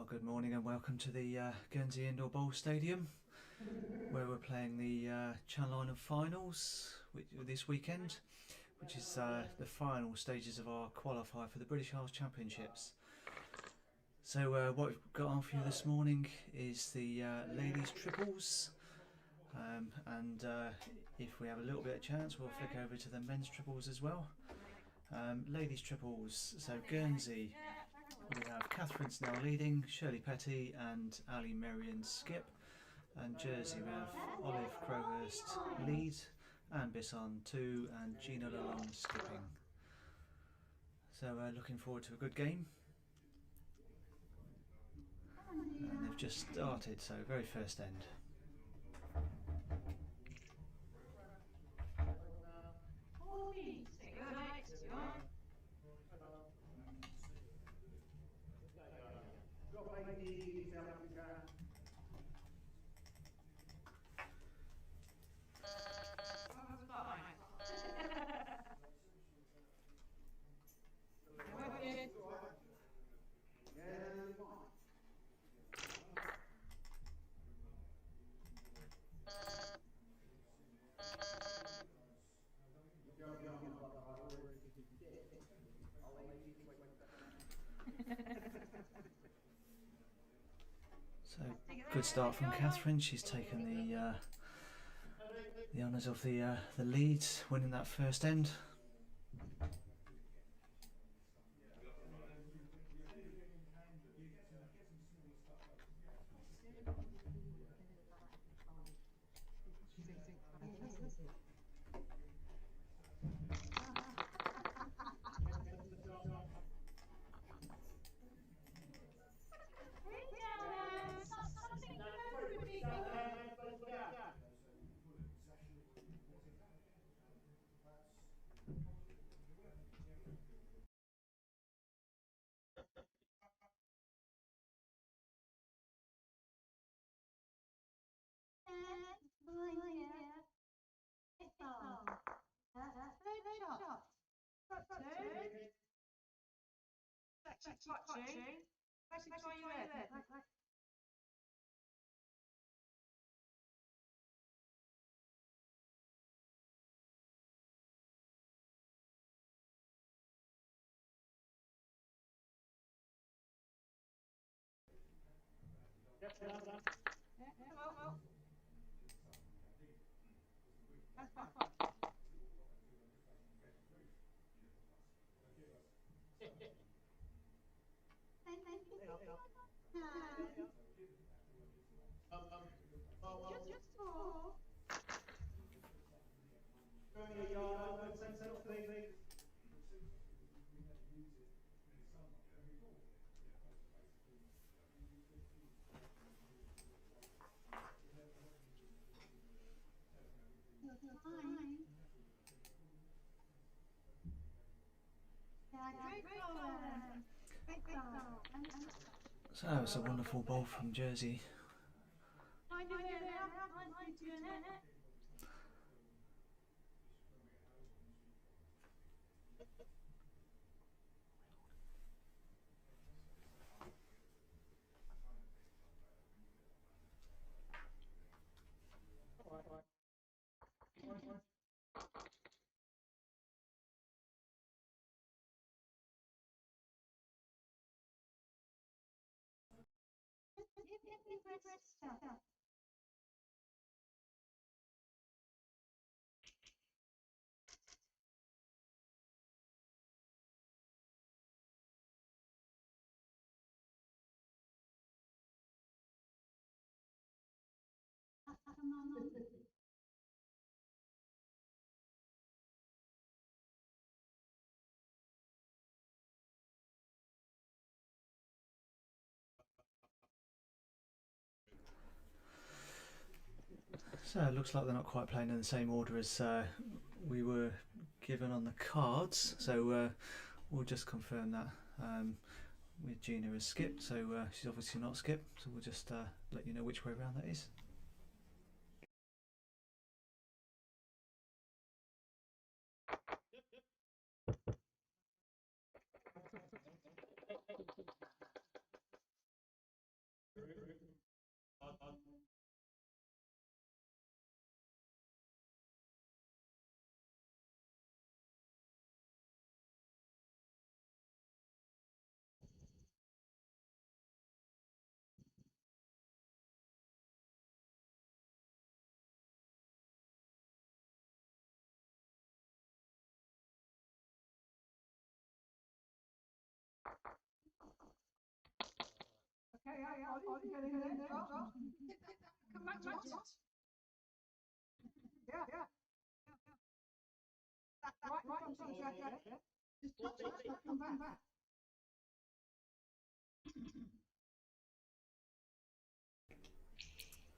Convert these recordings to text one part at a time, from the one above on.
Well, good morning and welcome to the Guernsey Indoor Bowl Stadium, where we're playing the Channel Island Finals this weekend, which is the final stages of our qualifier for the British Isles Championships. So what we've got on for you this morning is the ladies triples, and if we have a little bit of chance, we'll flick over to the men's triples as well. Ladies triples, so Guernsey, we have Catherine's now leading, Shirley Petty and Ali Marion skip. And Jersey, we have Olive Crowhurst lead, Anne Bisson 2 and Gina Lalonde skipping. So looking forward to a good game. And they've just started, so very first end. So good start from Catherine. She's taken the honours of the lead, winning that first end. So it's a wonderful ball from Jersey. So it looks like they're not quite playing in the same order as we were given on the cards. So we'll just confirm that with Gina as skipped. So she's obviously not skipped. So we'll just let you know which way around that is.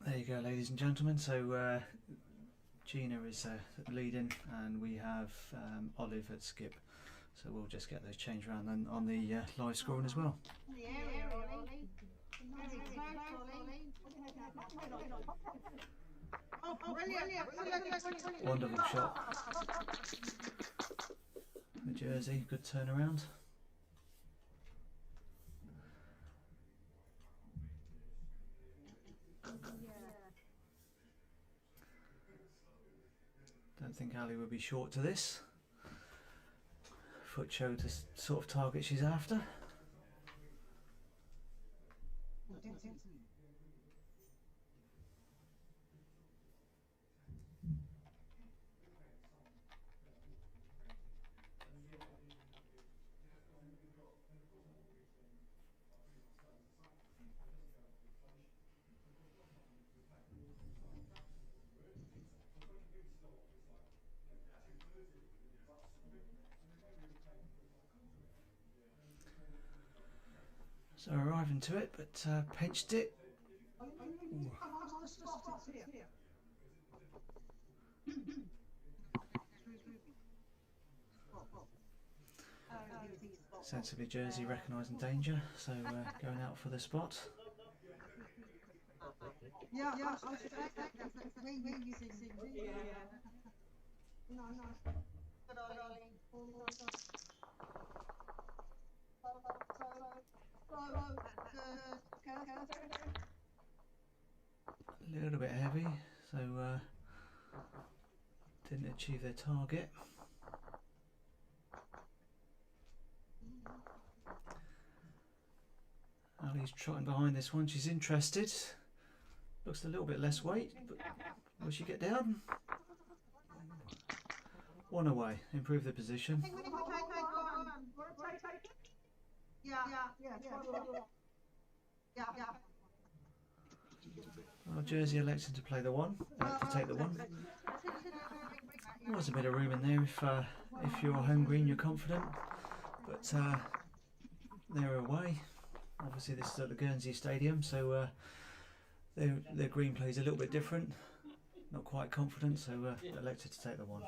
There you go, ladies and gentlemen. So Gina is leading, and we have Olive at skip. So we'll just get those changed around then on the live scoring as well. Wonderful shot for Jersey, good turnaround. Don't think Ali will be short to this. Foot showed the sort of target she's after. So arriving to it, but pinched it. Ooh. Sensibly Jersey recognising danger, so going out for the spot. A little bit heavy, so didn't achieve their target. Ali's trotting behind this one. She's interested. Looks a little bit less weight, but will she get down? One away. Improve the position. Well, Jersey elected to play the one, to take the one. There was a bit of room in there if you're hungry and you're confident, but they're away. Obviously this is at the Guernsey Stadium, so their green play is a little bit different. Not quite confident, so elected to take the one.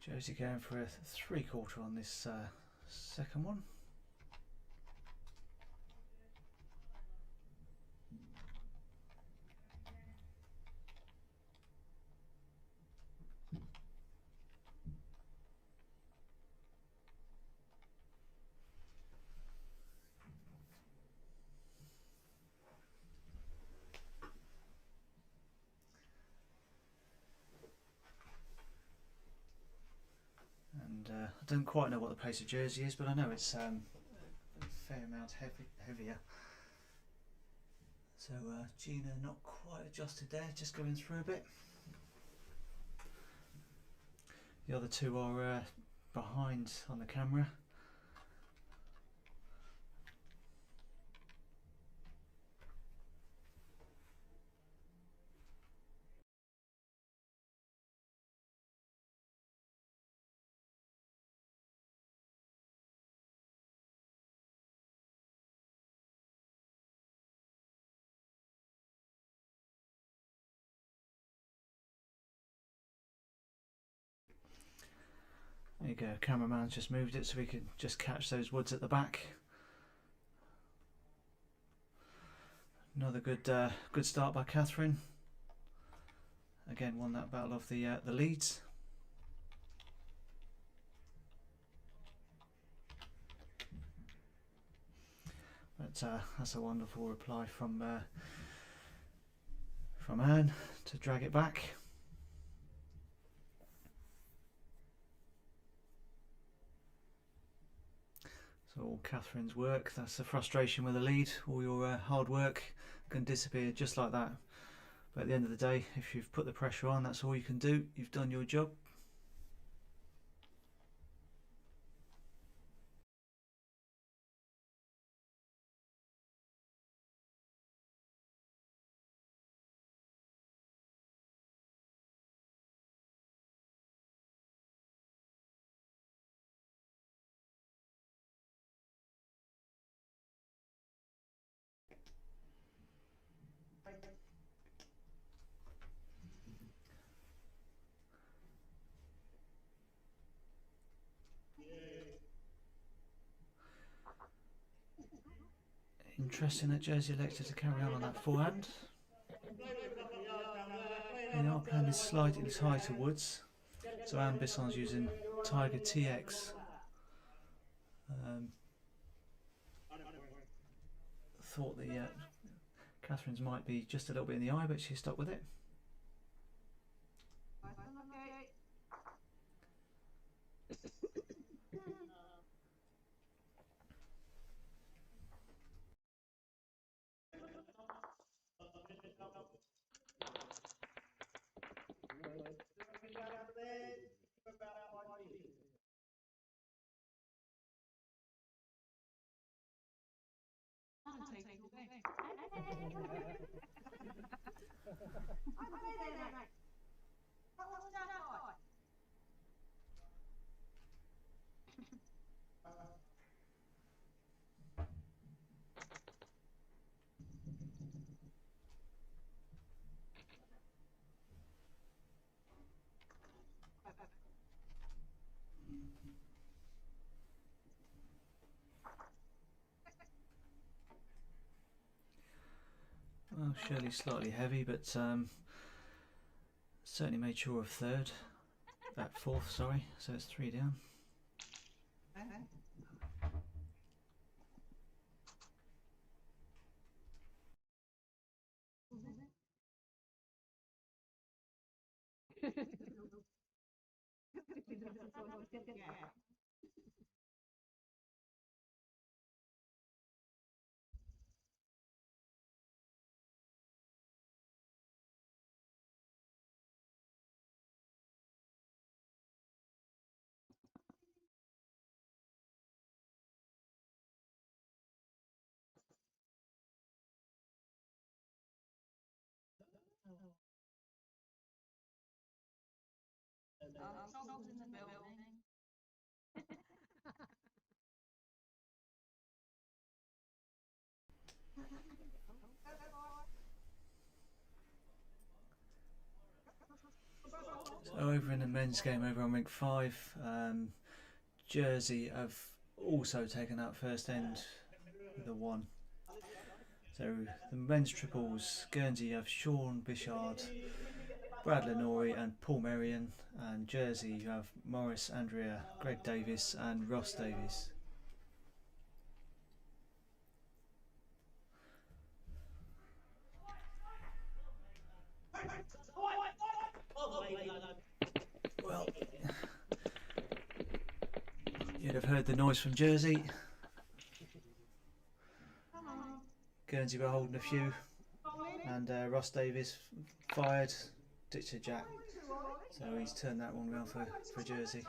Jersey going for a 3/4 on this second one. I don't quite know what the pace of Jersey is, but I know it's a fair amount heavier. So Gina not quite adjusted there, just going through a bit. The other two are behind on the camera. There you go, cameraman's just moved it so we can just catch those woods at the back. Another good start by Catherine. Again, won that battle of the leads. But that's a wonderful reply from Anne to drag it back. So all Catherine's work, that's the frustration with a lead. All your hard work can disappear just like that. But at the end of the day, if you've put the pressure on, that's all you can do. You've done your job. Interesting that Jersey elected to carry on that forehand. They are playing this slightly tighter woods. So Anne Bisson's using Tiger TX. Thought the Catherine's might be just a little bit in the eye, but she stuck with it. Well, Shirley's slightly heavy, but certainly made sure of fourth, sorry, so it's 3 down. So over in the men's game over on rink 5, Jersey have also taken out first end with a 1. So the men's triples, Guernsey have Sean Bishard, Brad Lenori and Paul Merrion, and Jersey you have Morris Andrea, Greg Davis and Ross Davies. Well, you'd have heard the noise from Jersey. Guernsey were holding a few, and Ross Davies fired, ditched a jack, so he's turned that one round for Jersey.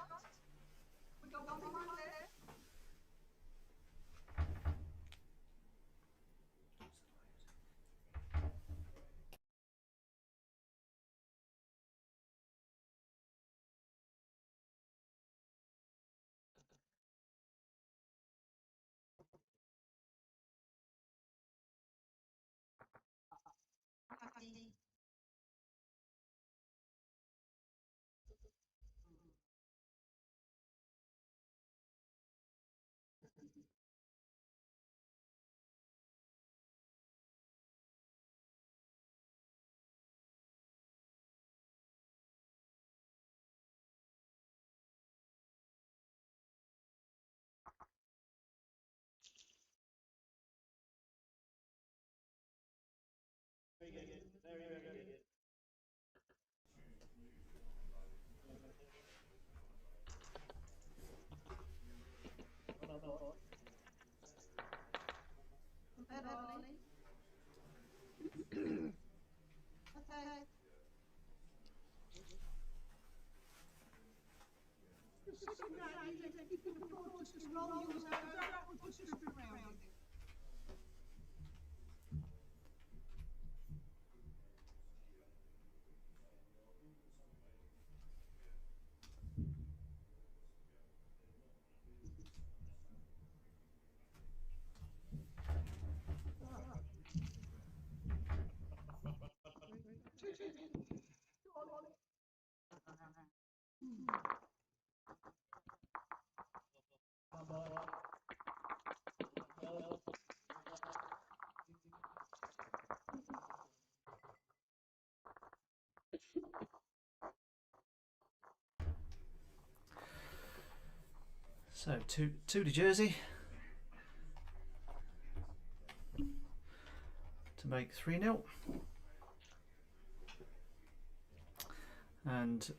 So two to Jersey to make 3-0, and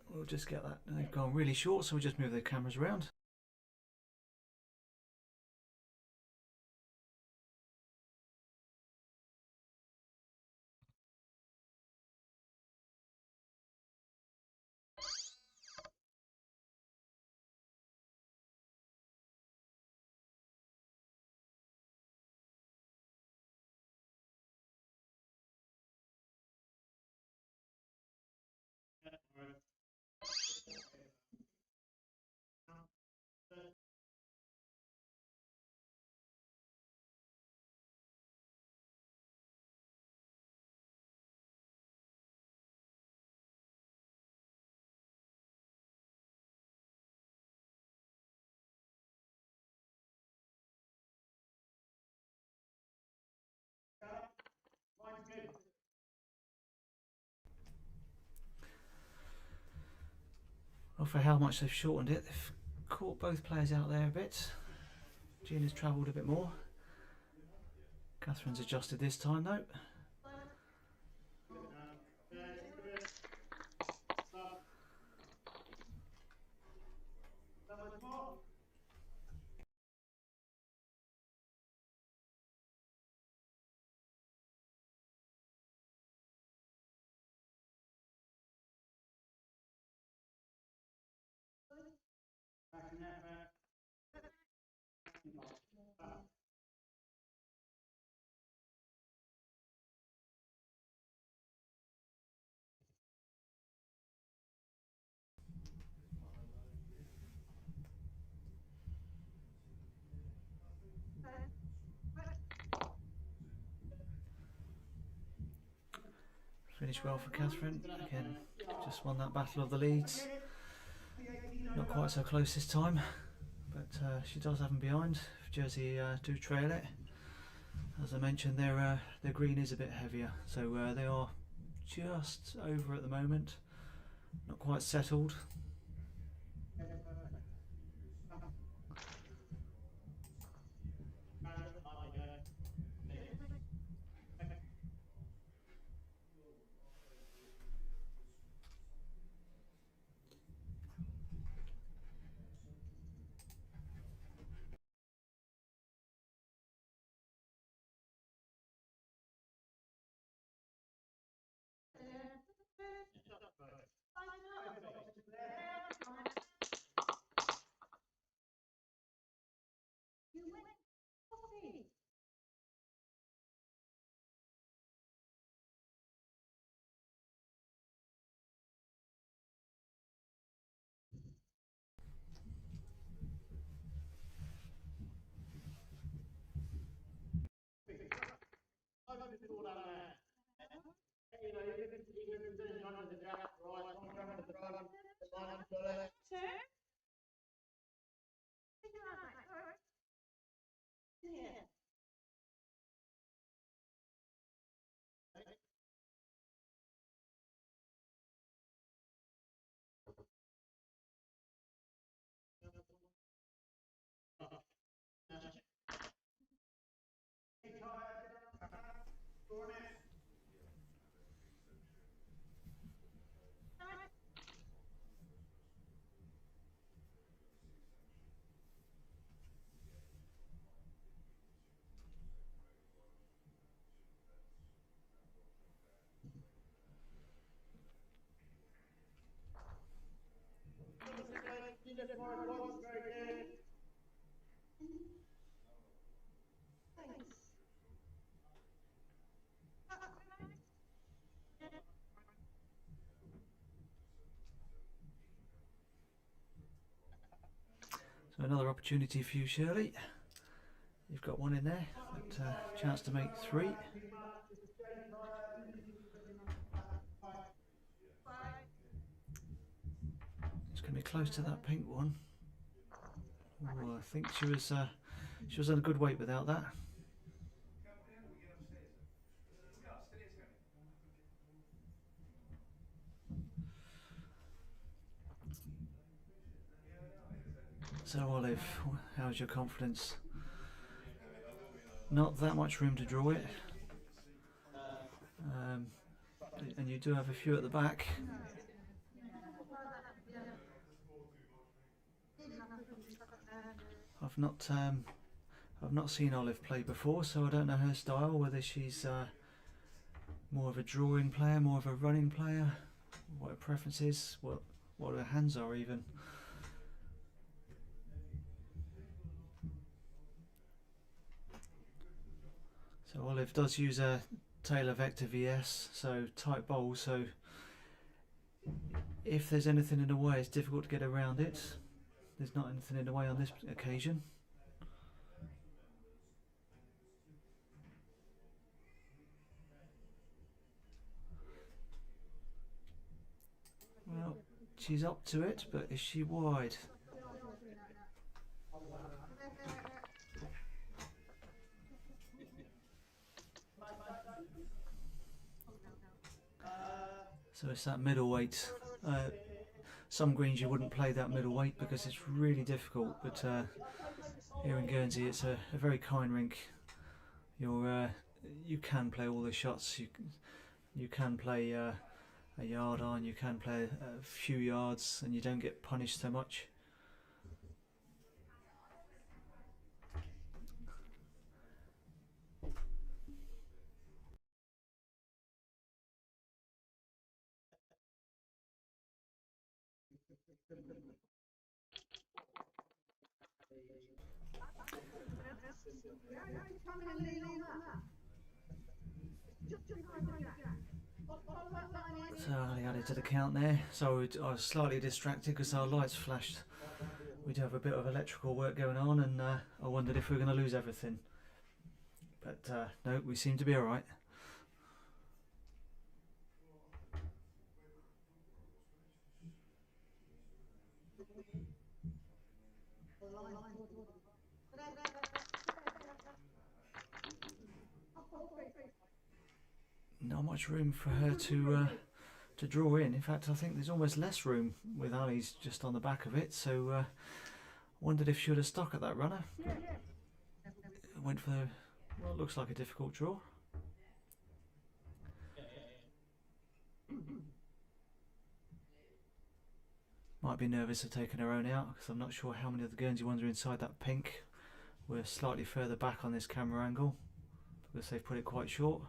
we'll just get that. They've gone really short, so we'll just move the cameras around. Well, for how much they've shortened it, they've caught both players out there a bit. Gina's travelled a bit more. Catherine's adjusted this time though. Finished well for Catherine. Again, just won that battle of the leads. Not quite so close this time, but she does have them behind. If Jersey do trail it. As I mentioned, their green is a bit heavier, so they are just over at the moment. Not quite settled. So another opportunity for you, Shirley. You've got one in there, but chance to make 3. It's going to be close to that pink one. Ooh, I think she was on a good weight without that. So Olive, how's your confidence? Not that much room to draw it, and you do have a few at the back. I've not seen Olive play before, so I don't know her style. Whether she's more of a drawing player, more of a running player, what her preference is, what her hands are even. So Olive does use a Taylor Vector VS, so tight bowl, so if there's anything in the way it's difficult to get around it. There's not anything in the way on this occasion. Well, she's up to it, but is she wide? So it's that middleweight. Some greens you wouldn't play that middleweight because it's really difficult, but here in Guernsey it's a very kind rink. You can play all the shots. You can play a yard on, you can play a few yards, and you don't get punished so much. So I added to the count there. So I was slightly distracted because our lights flashed. We do have a bit of electrical work going on, and I wondered if we were going to lose everything. But no, we seem to be alright. Not much room for her to draw in. In fact, I think there's almost less room with Ali's just on the back of it. So wondered if she would have stuck at that runner. Went for what looks like a difficult draw. Might be nervous of taking her own out because I'm not sure how many of the Guernsey ones are inside that pink. We're slightly further back on this camera angle because they've put it quite short.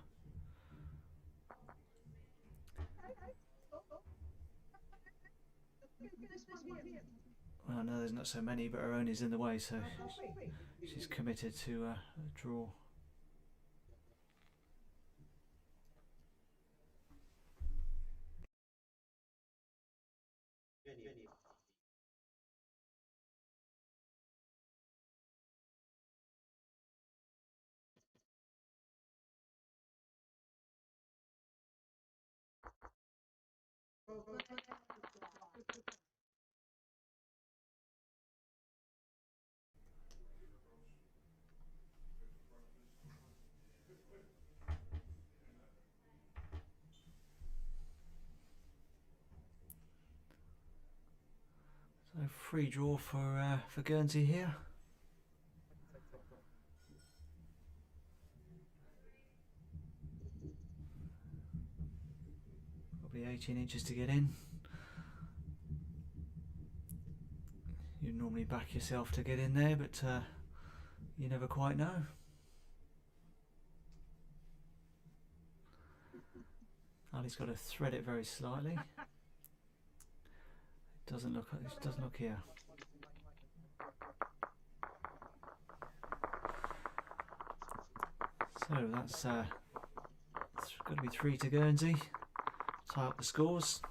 Well, no, there's not so many, but her own is in the way, so she's committed to a draw. So free draw for Guernsey here. Probably 18 inches to get in. You normally back yourself to get in there, but you never quite know. Ali's got to thread it very slightly. It doesn't look here. So that's got to be 3 to Guernsey. Tie up the scores.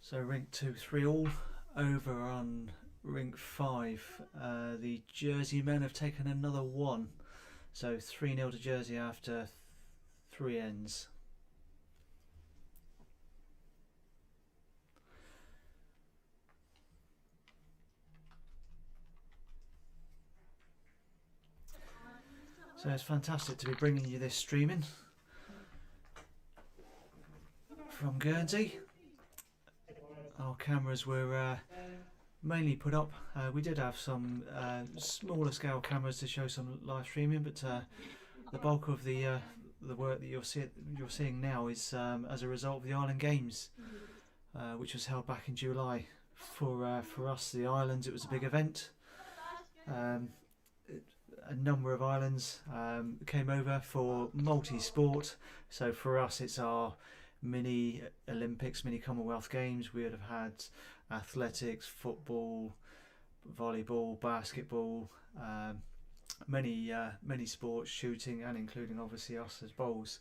So rink 2, 3 all. Over on rink 5. The Jersey men have taken another 1. So 3-0 to Jersey after 3 ends. So it's fantastic to be bringing you this streaming from Guernsey. Our cameras were mainly put up. We did have some smaller scale cameras to show some live streaming, but the bulk of the work that you're seeing now is as a result of the Island Games, which was held back in July. For us, the islands, it was a big event. A number of islands came over for multi-sport. So for us, it's our mini Olympics, mini Commonwealth Games. We would have had athletics, football, volleyball, basketball, many sports, shooting, and including obviously us as bowls.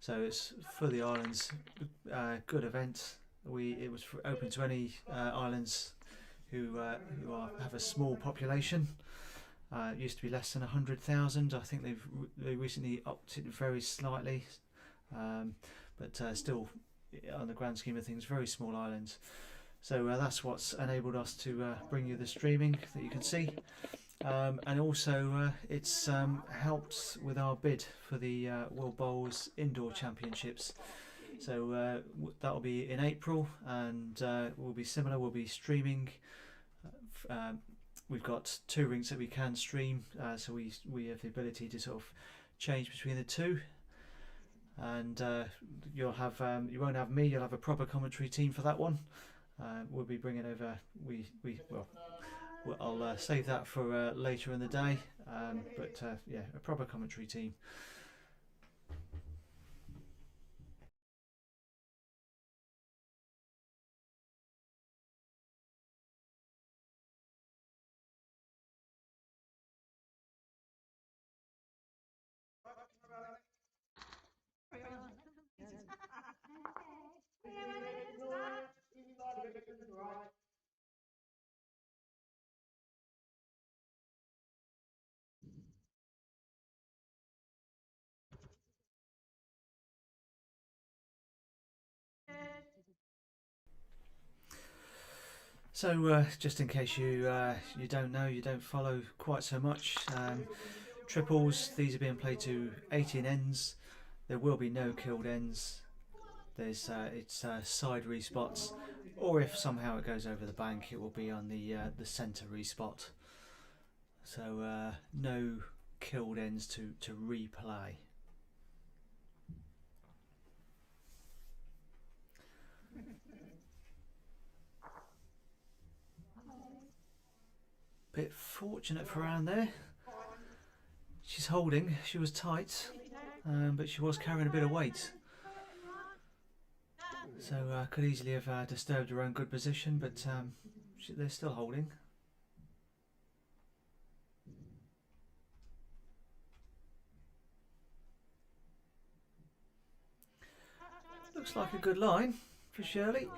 So it's for the islands, good event. It was open to any islands who have a small population. It used to be less than 100,000. I think they recently upped it very slightly, but still, on the grand scheme of things, very small islands. So that's what's enabled us to bring you the streaming that you can see, and also it's helped with our bid for the World Bowls Indoor Championships. So that'll be in April, and will be similar. We'll be streaming. We've got 2 rinks that we can stream, so we have the ability to sort of change between the 2. And you'll have you won't have me. You'll have a proper commentary team for that one. We'll be bringing over. I'll save that for later in the day. But yeah, a proper commentary team. So just in case you don't know, you don't follow quite so much, triples, these are being played to 18 ends. There will be no killed ends. There's it's side respots, or if somehow it goes over the bank, it will be on the centre respot. So no killed ends to replay. Bit fortunate for Anne there. She's holding. She was tight, but she was carrying a bit of weight. So could easily have disturbed her own good position, but they're still holding. Looks like a good line for Shirley.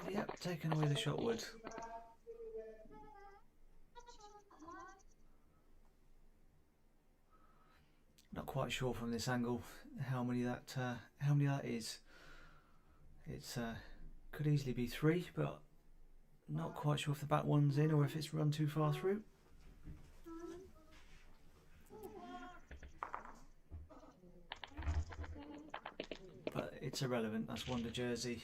Yep, taking away the shot wood. Not quite sure from this angle how many that is. It's could easily be 3, but not quite sure if the back one's in or if it's run too far through. But it's irrelevant. That's Wonder Jersey.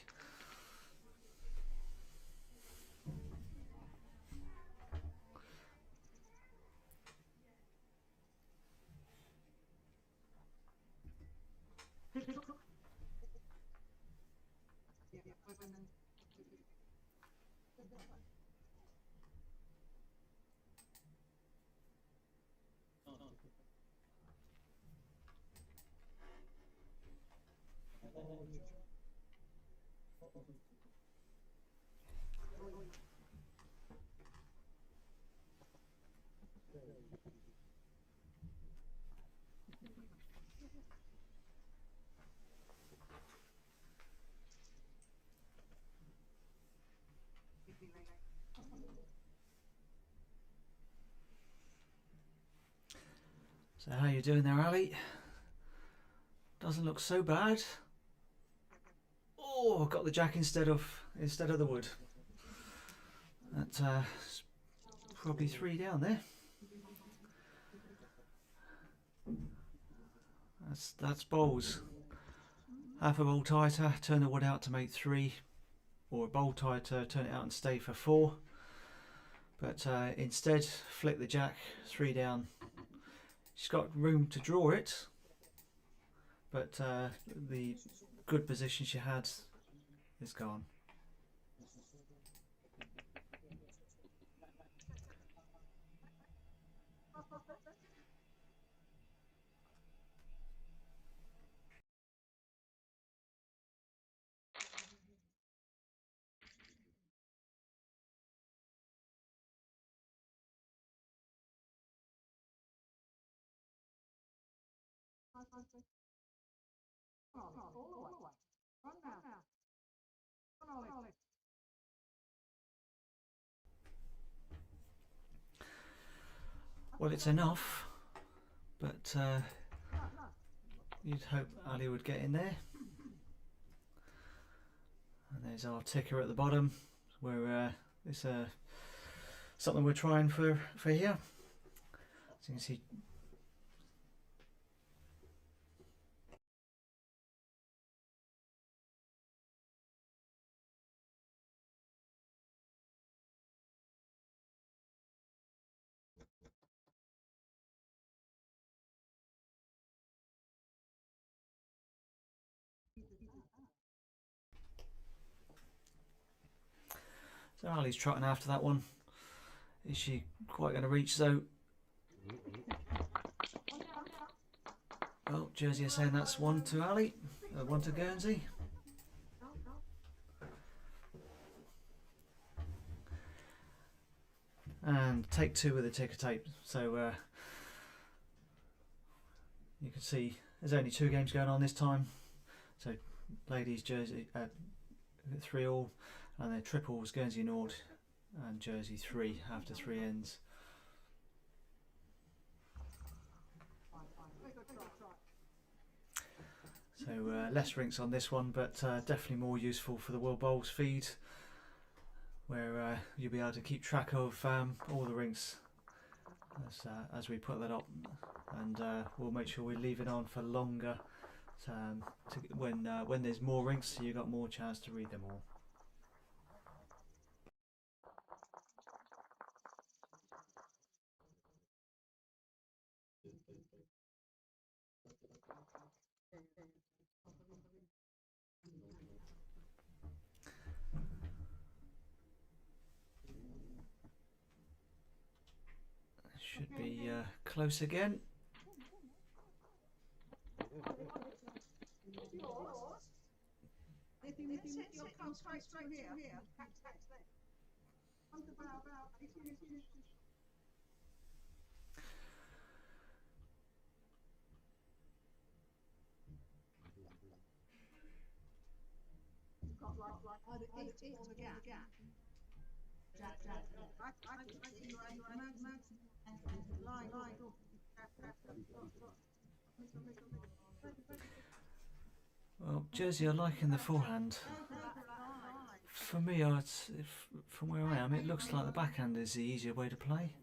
So how you doing there, Ali? Doesn't look so bad. Oh, got the jack instead of the wood. That's probably 3 down there. That's bowls. Half a bowl tighter, turn the wood out to make 3, or a bowl tighter, turn it out and stay for 4. But instead, flick the jack 3 down. She's got room to draw it, but the good position she had is gone. Well, it's enough, but you'd hope Ali would get in there. And there's our ticker at the bottom, where it's something we're trying for here. As you can see. So Ali's trotting after that one. Is she quite going to reach though? Oh, Jersey are saying that's 1 to Ali, 1 to Guernsey. And take 2 with the ticker tape. So you can see there's only 2 games going on this time. So ladies Jersey 3 all, and then triples Guernsey Nord and Jersey 3 after 3 ends. So less rinks on this one, but definitely more useful for the World Bowls feed, where you'll be able to keep track of all the rinks as we put that up, and we'll make sure we leave it on for longer, when there's more rinks, so you've got more chance to read them all. Should be close again. Well, Jersey are liking the forehand. For me, from where I am, it looks like the backhand is the easier way to play.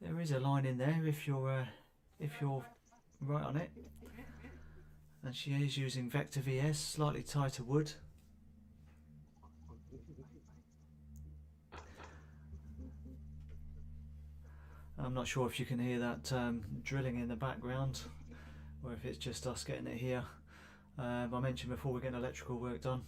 There is a line in there if you're right on it. And she is using Vector VS, slightly tighter wood. I'm not sure if you can hear that drilling in the background, or if it's just us getting it here. I mentioned before we're getting electrical work done.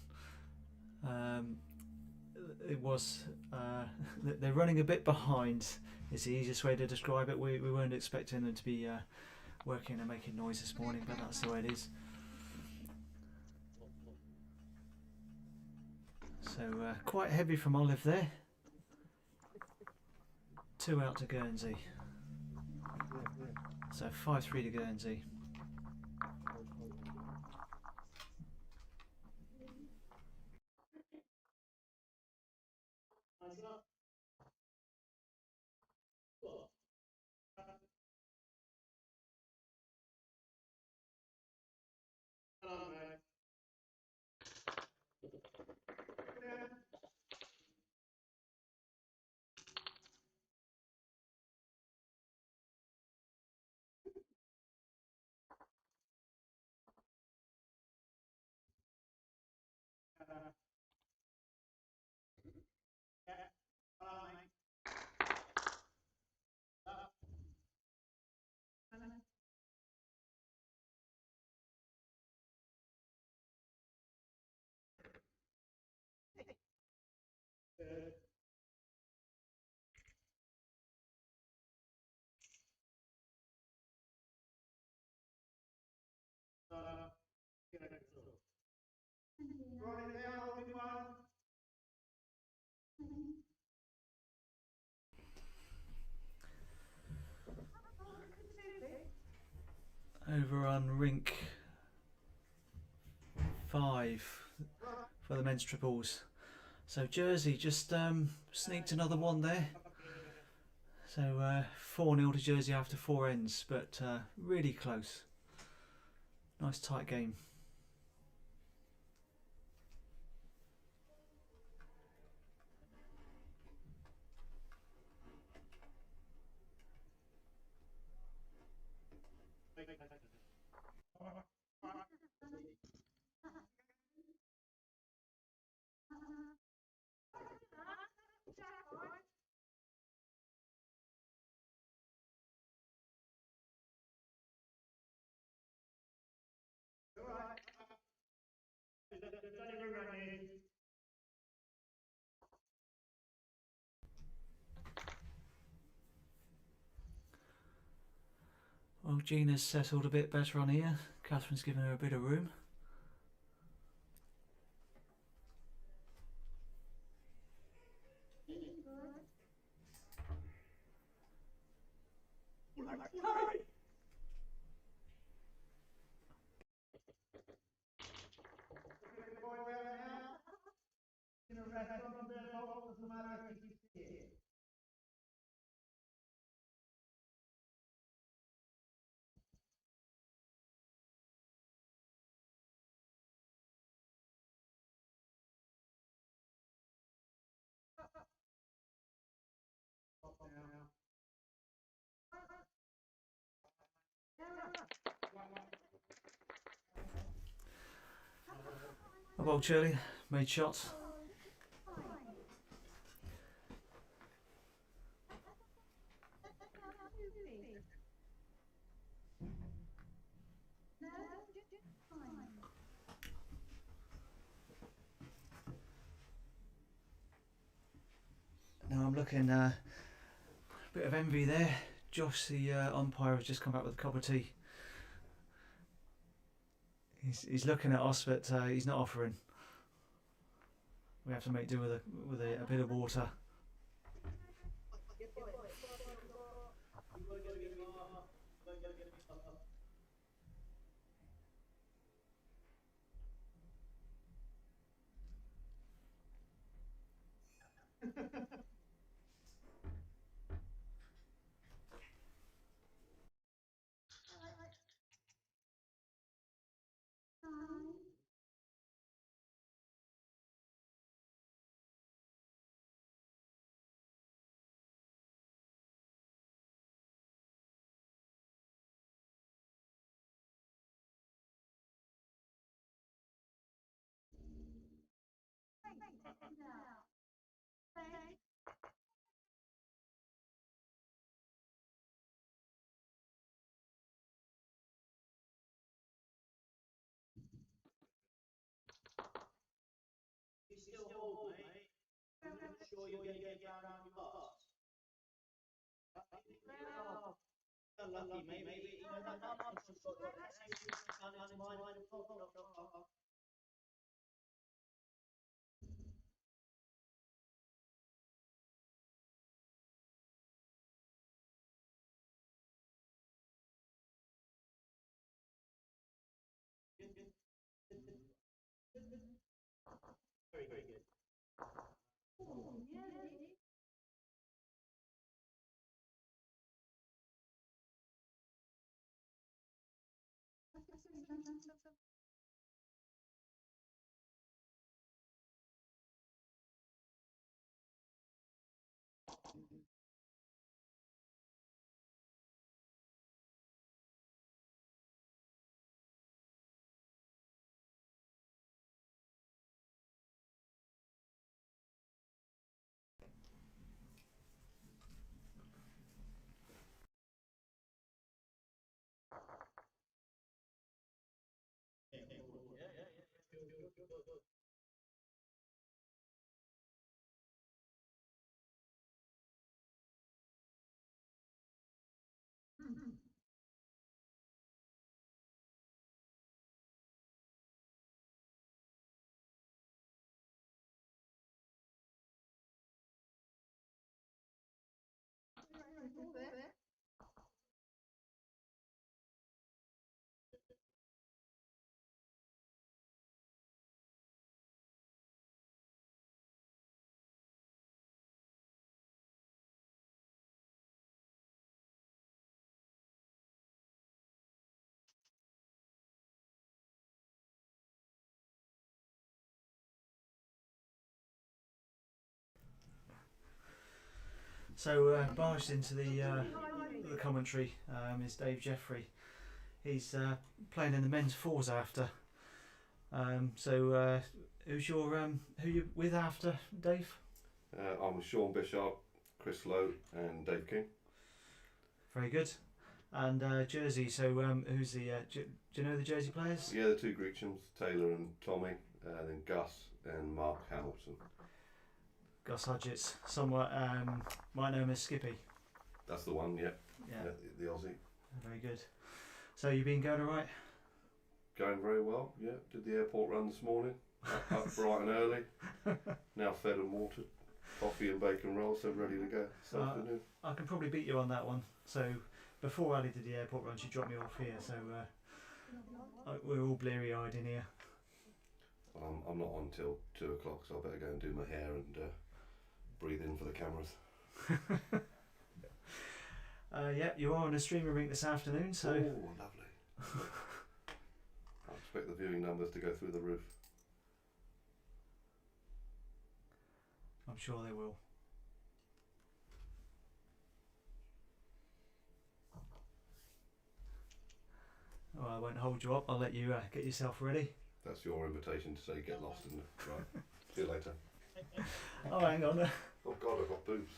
They're running a bit behind, is the easiest way to describe it. We weren't expecting them to be working and making noise this morning, but that's the way it is. So quite heavy from Olive there. 2 out to Guernsey. So 5-3 to Guernsey. Over on rink 5 for the men's triples. So Jersey just sneaked another one there. So 4-0 to Jersey after 4 ends, but really close. Nice tight game. Well, Gina's settled a bit better on here. Catherine's given her a bit of room. Well, Shirley made shots. Now I'm looking Bit of envy there. Josh, the umpire, has just come back with a cup of tea. He's looking at us, but he's not offering. We have to make do with a bit of water. So barged into the commentary is Dave Jeffrey. He's playing in the men's fours after. Who's your who you with after, Dave? I'm with Sean Bishop, Chris Lowe, and Dave King. Very good. And Jersey. So who's the? Do you know the Jersey players? Yeah, the two Greechams, Taylor and Tommy, then Gus and Mark Hamilton. Gus Hudgetts, somewhat might know him as Skippy. That's the one, yeah. Yeah. The Aussie. Very good. So you been going alright? Going very well, yeah. Did the airport run this morning, up bright and early. Now fed and watered. Coffee and bacon rolls, so ready to go this afternoon. I can probably beat you on that one. So before Ali did the airport run, she dropped me off here, so we're all bleary-eyed in here. I'm not on till 2 o'clock, so I better go and do my hair and breathe in for the cameras. Yeah, you are on a streamer rink this afternoon, so... Oh, lovely. I expect the viewing numbers to go through the roof. I'm sure they will. Well, I won't hold you up. I'll let you get yourself ready. That's your invitation to say get lost, isn't it? Right. See you later. Oh, hang on. Oh God, I've got boobs.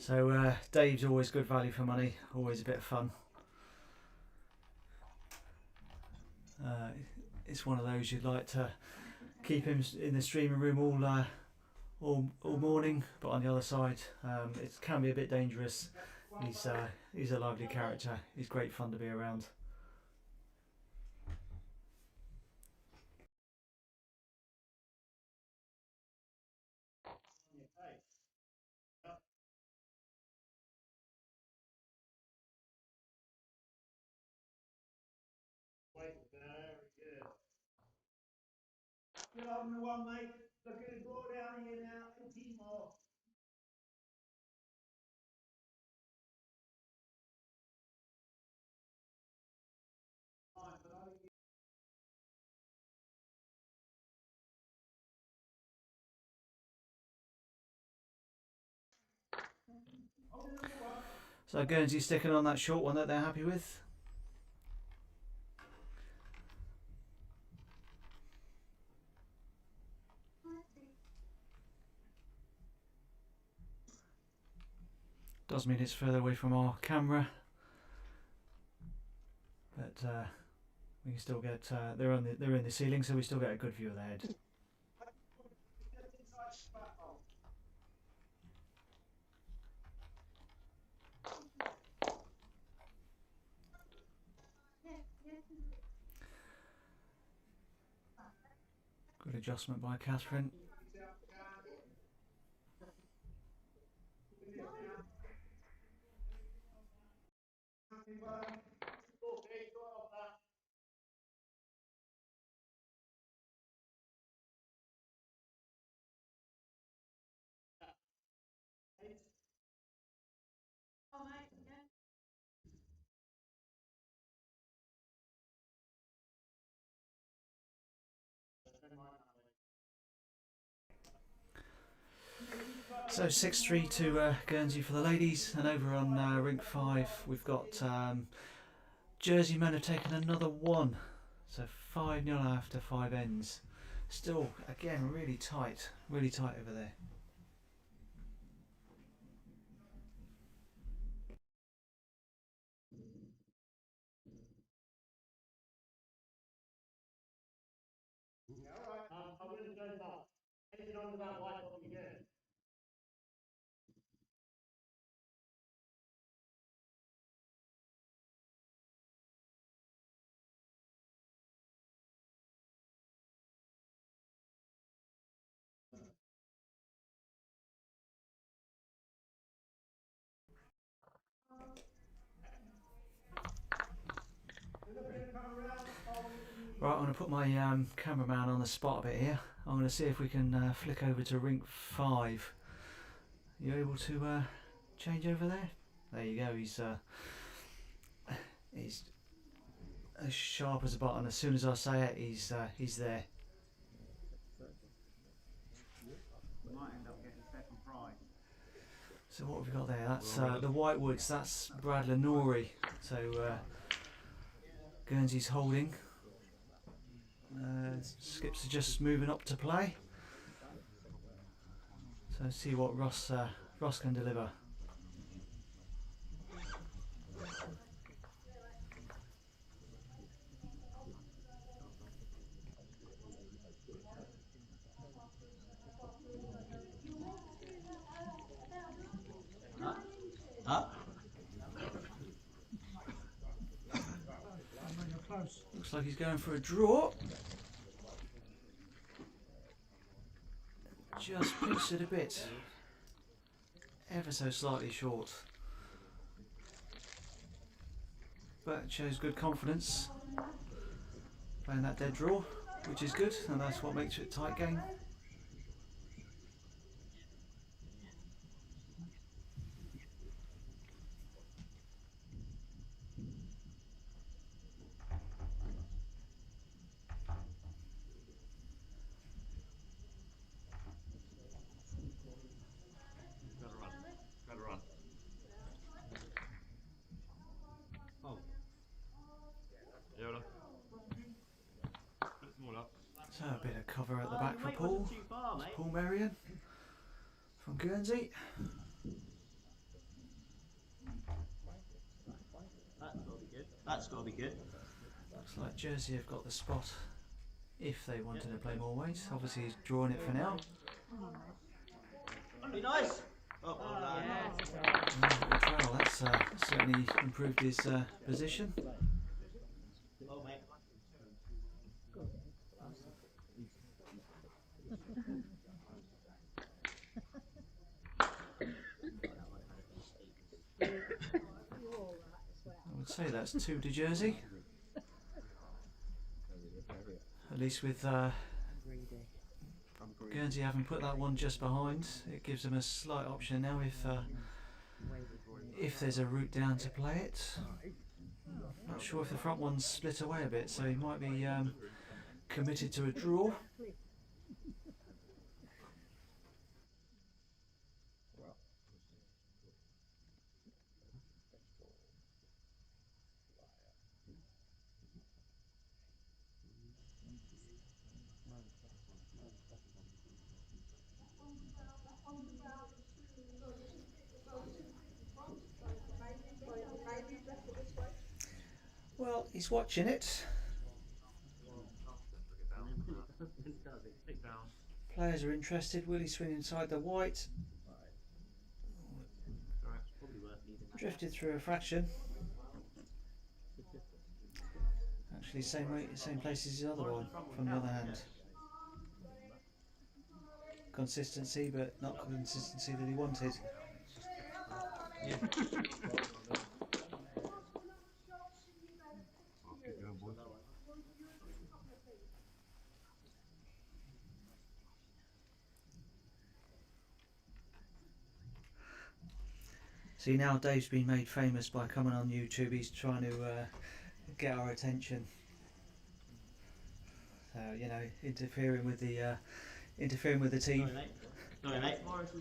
So Dave's always good value for money, always a bit of fun. It's one of those you'd like to keep him in the streaming room all morning, but on the other side, it can be a bit dangerous. He's a lively character. He's great fun to be around. Good on the one, mate. Look at it go down here now. 18 more. So Guernsey sticking on that short one that they're happy with. Does mean it's further away from our camera, but we can still get. They're in the ceiling, so we still get a good view of the head. Good adjustment by Catherine. So 6-3 to Guernsey for the ladies, and over on rink 5 we've got Jersey men have taken another one, so 5-0 after 5 ends. Still, again, really tight over there. Yeah, all right. I'm going to go now. Anything on with that white up again? Right, I'm going to put my cameraman on the spot a bit here. I'm going to see if we can flick over to rink 5. You able to change over there? There you go. He's as sharp as a button. As soon as I say it, he's there. We might end up getting second prize. So what have we got there? That's the Whitewoods. That's Brad Lenori. So Guernsey's holding. Skips are just moving up to play. So let's see what Ross can deliver. Huh? Looks like he's going for a draw. Just pitched it a bit. Ever so slightly short. But it shows good confidence. Playing that dead draw, which is good, and that's what makes it a tight game. So a bit of cover at the Oh, back your for mate Paul. wasn't too far, It's mate. Paul Marion from Guernsey. That's got to be good. That's got to be good. Looks like Jersey have got the spot if they wanted to play more weight. Obviously he's drawing it for now. Be nice. Oh, well, Good trial. That's certainly improved his position. oh, mate. I would say that's 2 to Jersey. At least with Guernsey having put that one just behind, it gives them a slight option now if there's a route down to play it. Not sure if the front one's split away a bit, so he might be committed to a draw. Well, he's watching it. Players are interested. Will he swing inside the white? Drifted through a fraction. Actually, same place as the other one, from the other hand. Consistency, but not consistency that he wanted. See, now Dave's been made famous by coming on YouTube. He's trying to get our attention. So, you know, interfering with the team. Sorry, mate.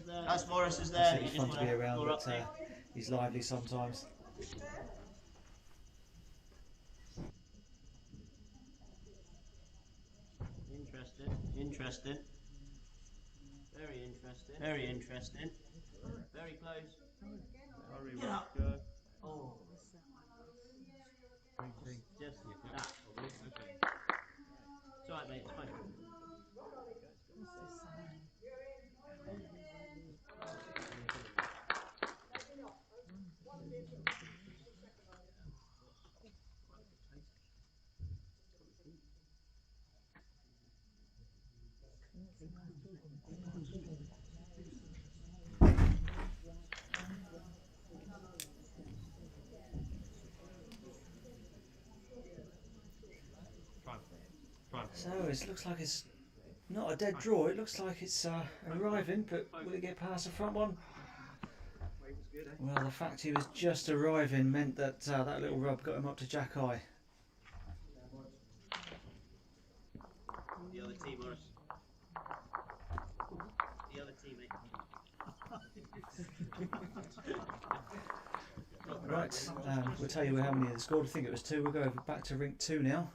That's Morris is there. I said he's fun to be around, but he's lively sometimes. Interesting. Very interesting. Very interesting. Very close. Yeah. Oh. Just that. It's alright, mate. It's fine. So it looks like it's not a dead draw. It looks like it's arriving, but will it get past the front one? Well, the fact he was just arriving meant that that little rub got him up to jack high. The other team, Morris. The other team, mate. Right, we'll tell you how many they scored. I think it was 2. We'll go over back to rink 2 now.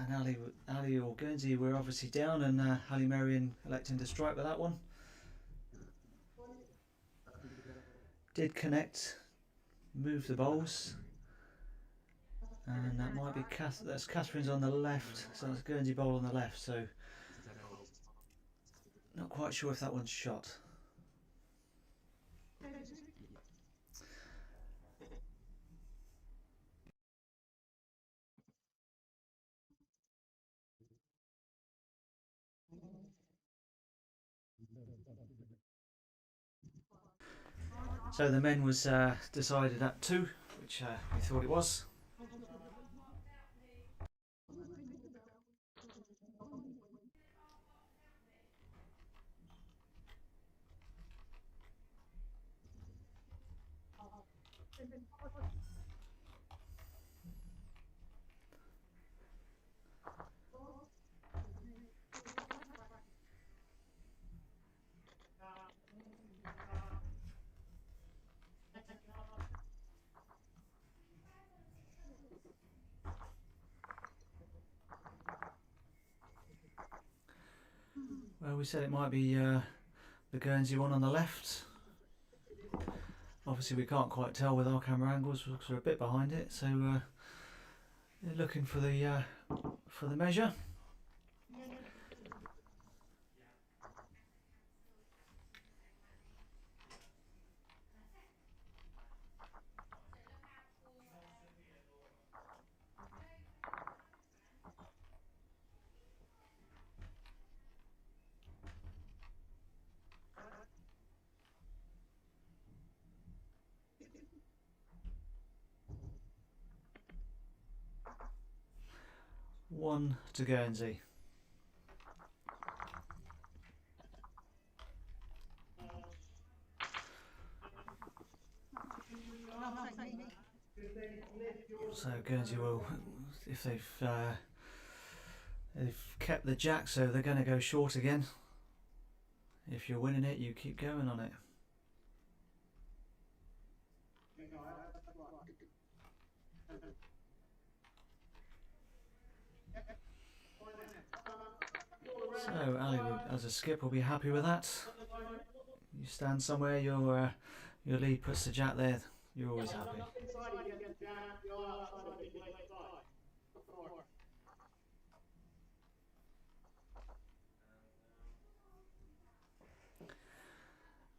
And Ali or Guernsey were obviously down, and Ali Marion electing to strike with that one. Did connect, move the bowls, and that might be that's Catherine's on the left, so that's Guernsey bowl on the left. So not quite sure if that one's shot. So the men was decided at 2, which we thought it was. Well, we said it might be the Guernsey one on the left. Obviously we can't quite tell with our camera angles because we're a bit behind it, so looking for the measure. One to Guernsey. So Guernsey will, if they've kept the jack, so they're going to go short again. If you're winning it, you keep going on it. So Ali, as a skip, will be happy with that. You stand somewhere, your lead puts the jack there. You're always happy.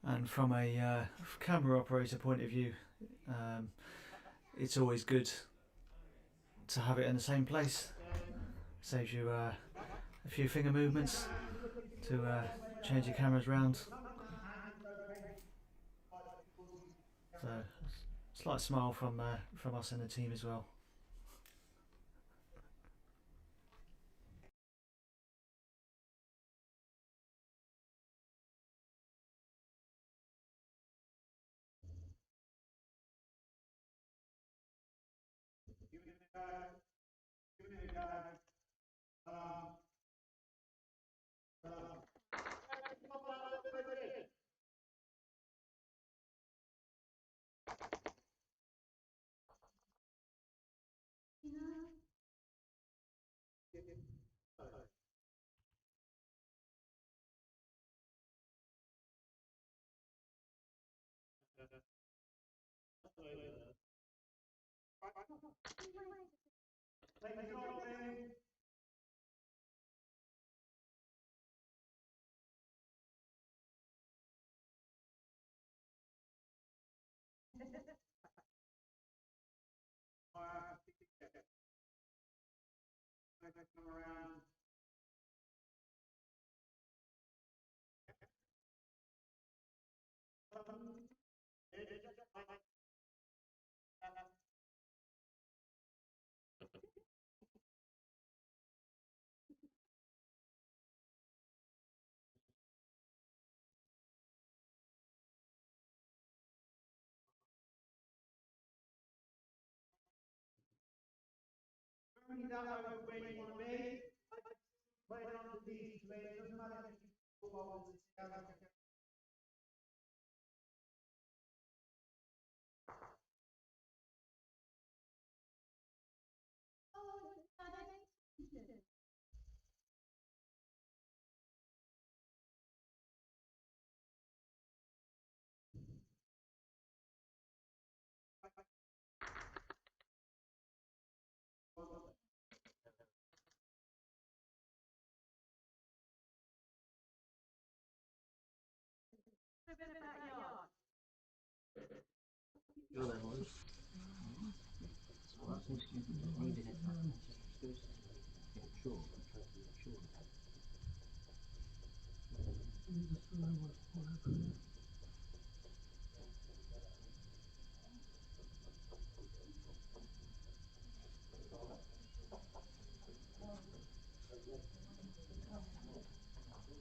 And from a camera operator point of view, it's always good to have it in the same place. Saves you a few finger movements to change your cameras around. So slight smile from us and the team as well.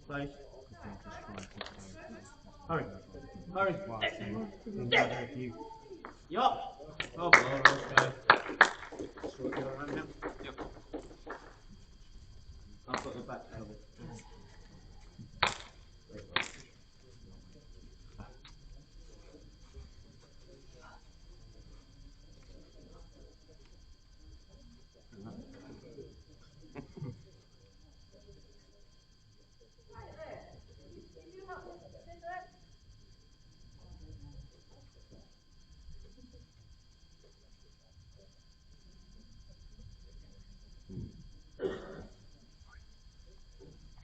Place. Hurry. Hurry. Yup. Oh, okay. Yep. I've got the back covered.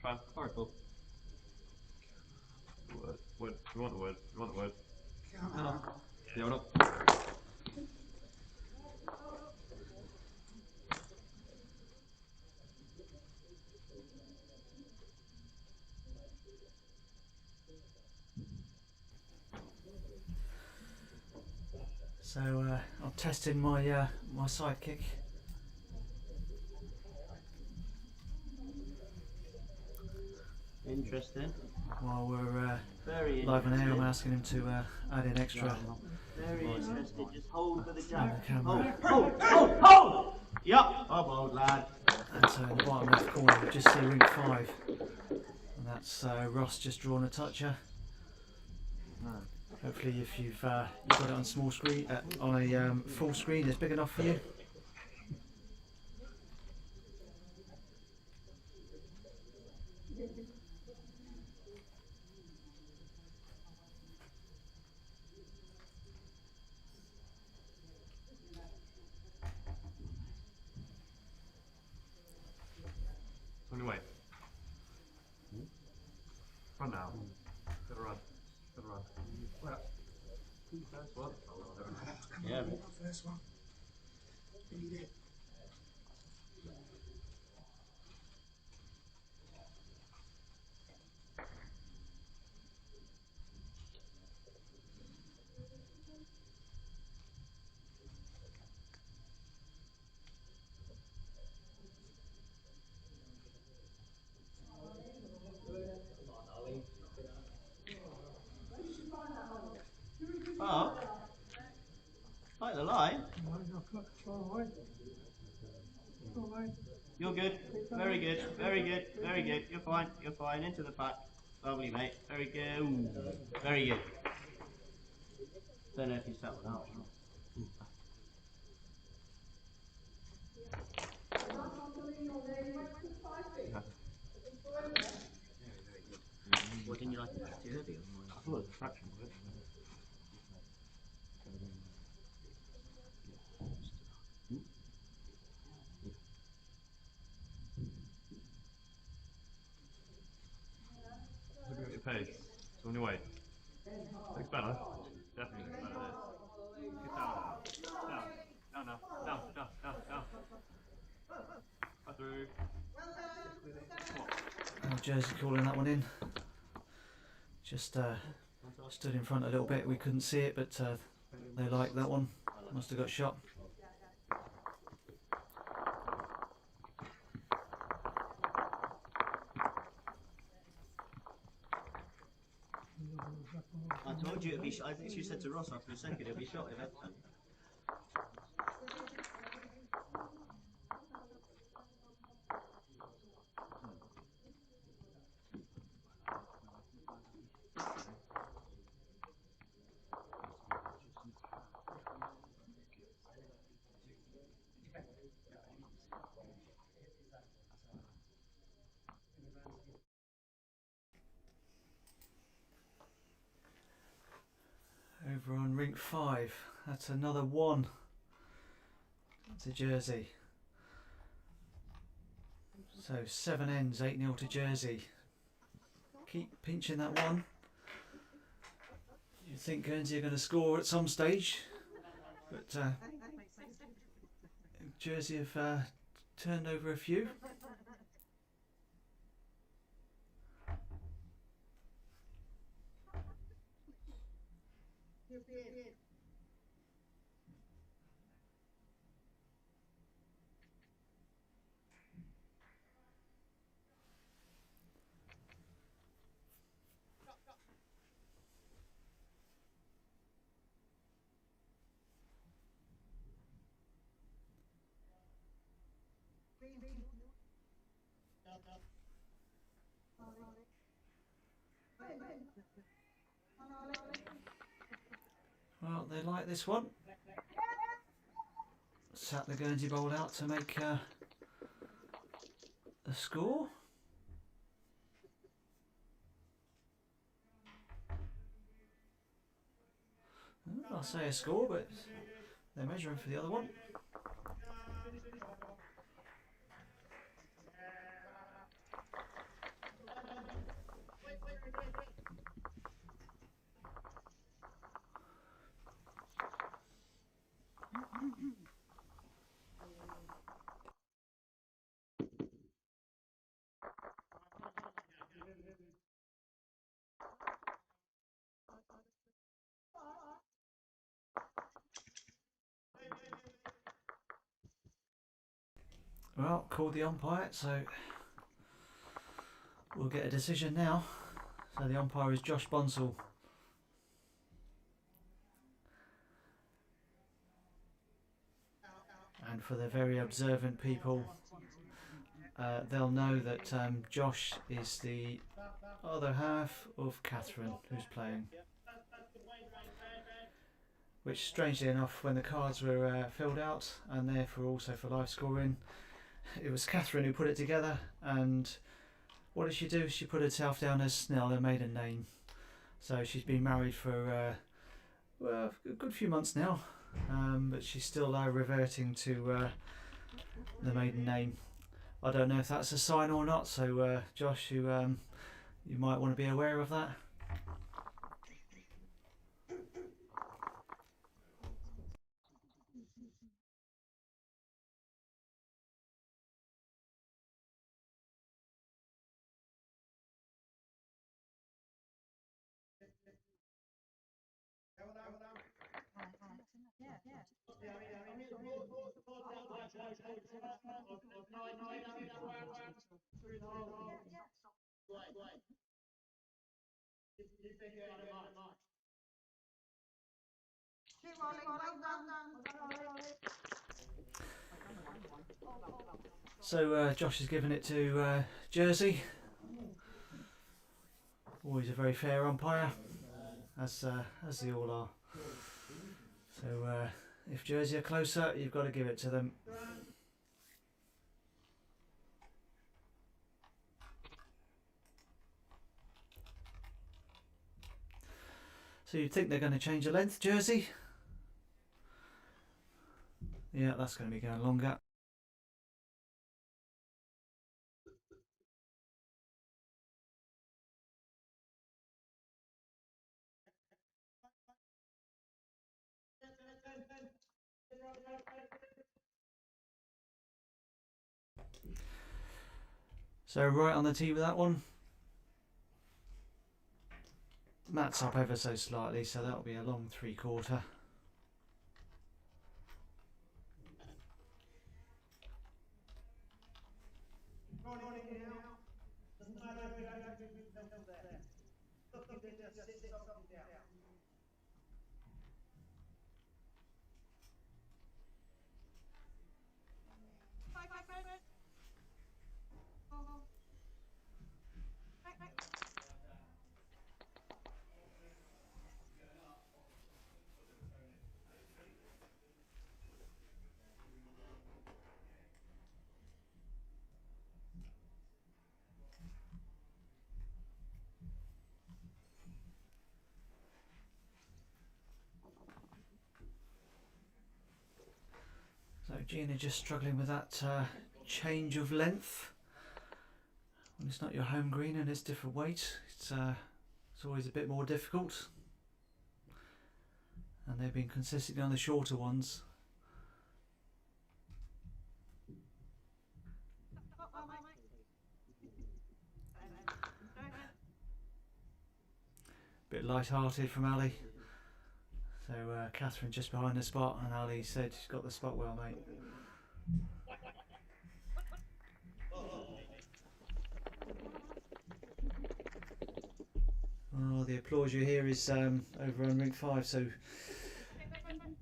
Try. Oracle. Word. Word. We want the word. We want the word. No. Yeah, we're not. So I'm testing my my sidekick. Interesting. While we're Very live on air, I'm interesting. asking him to add in extra Very interesting. Just hold for the on jack. the camera. Hold! Yup, I'm old lad. And so in the bottom left corner, you just see ring 5, and that's Ross just drawn a toucher. Hopefully, if you've got it on small screen, on a full screen, it's big enough for you. Only way. Run now. Gotta run. Gotta run. Well, first one. Yeah. First one. Need it. Oh. Like the line. You're good. Very good. Very good. Very good. You're fine. You're fine. Into the pack. Lovely, mate. Very good. Ooh. Very good. Don't know if you settled out or not. What didn't you like it too heavy? I thought it was a fraction of it. Look at your pace. It's on your way. Looks better. Definitely looks better this. Get down. Down. Down now. Down. Down. Down. Down. Right through. Jersey calling that one in. Just stood in front a little bit. We couldn't see it, but they liked that one. Must have got shot. I told you it'd be shot. I think you said to Ross after a second it'd be shot eventually. Over on rink 5, that's another 1 to Jersey. So 7 ends, 8-0 to Jersey. Keep pinching that one. You think Guernsey are going to score at some stage, but Jersey have turned over a few. Well, they like this one. Sat the Guernsey bowl out to make a score. I'll say a score, but they're measuring for the other one. Well, called the umpire, so we'll get a decision now. So the umpire is Josh Bonsall. And for the very observant people, they'll know that Josh is the other half of Catherine, who's playing. Which, strangely enough, when the cards were filled out, and therefore also for live scoring, it was Catherine who put it together. And what did she do? She put herself down as Snell, her maiden name. So she's been married for well, a good few months now, but she's still reverting to the maiden name. I don't know if that's a sign or not, so Josh, you might want to be aware of that. So Josh has given it to Jersey. Always a very fair umpire, as they all are. So if Jersey are closer, you've got to give it to them. So you'd think they're going to change the length, Jersey? Yeah, that's going to be going longer. So right on the tee with that one. Matt's up ever so slightly, so that'll be a long 3/4. So Gina just struggling with that change of length. When it's not your home green and it's different weight, it's always a bit more difficult. And they've been consistently on the shorter ones. Bit light-hearted from Ali. So Catherine just behind the spot, and Ali said she's got the spot well, mate. Oh, the applause you hear is over on rink 5. So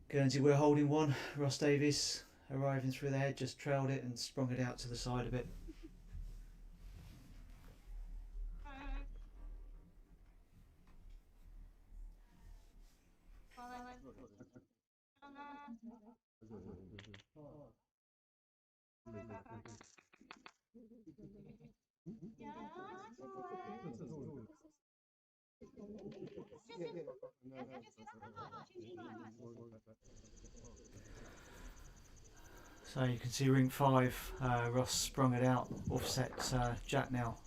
Guernsey were holding one. Ross Davies arriving through the head, just trailed it and sprung it out to the side a bit. So you can see ring 5, Ross sprung it out, offset Jack now.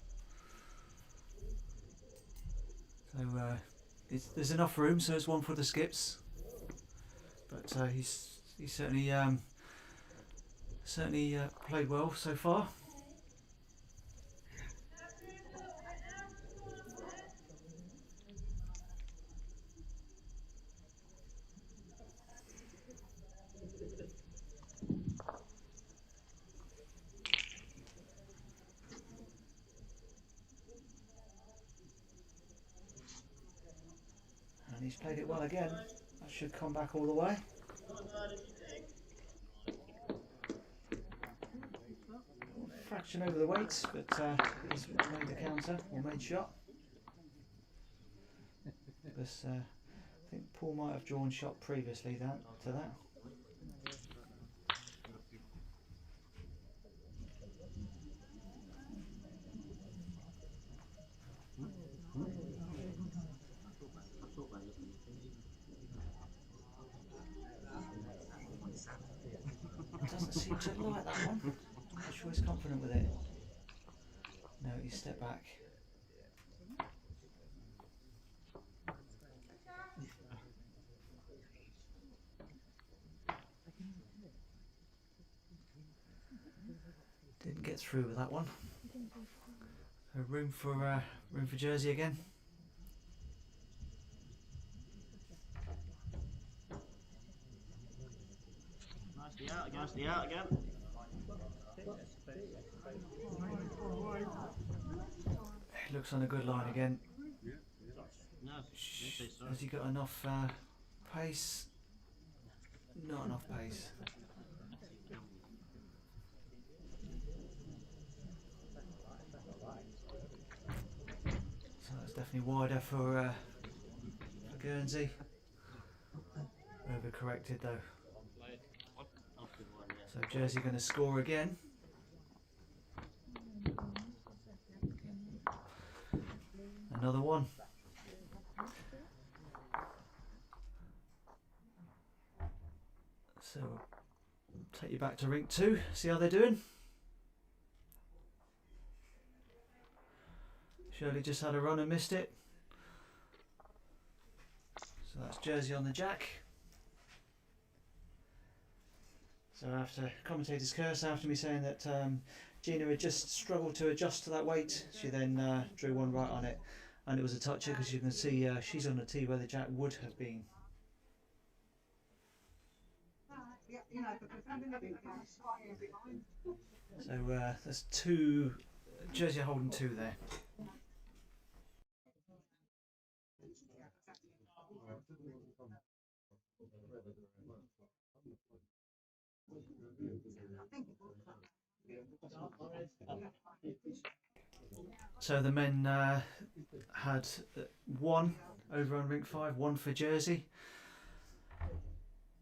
So there's enough room, so it's one for the skips. But he's certainly played well so far. And he's played it well again. That should come back all the way. Fraction over the weights, but he's made the counter, or made shot. Because I think Paul might have drawn shot previously to that. Doesn't seem to like that one. Not sure he's confident with it. No, he stepped back. Didn't get through with that one. So room for Jersey again. Nicely out again. Looks on a good line again. No, Has he got enough pace? Not enough pace. So that's definitely wider for Guernsey. Overcorrected though. So Jersey going to score again. Another one. So we'll take you back to rink 2, see how they're doing. Shirley just had a run and missed it. So that's Jersey on the jack. So after commentator's curse, after me saying that Gina had just struggled to adjust to that weight, she then drew one right on it, and it was a toucher because you can see she's on the tee where the jack would have been. So there's 2, Jersey holding 2 there. So the men had 1 over on rink 5, 1 for Jersey.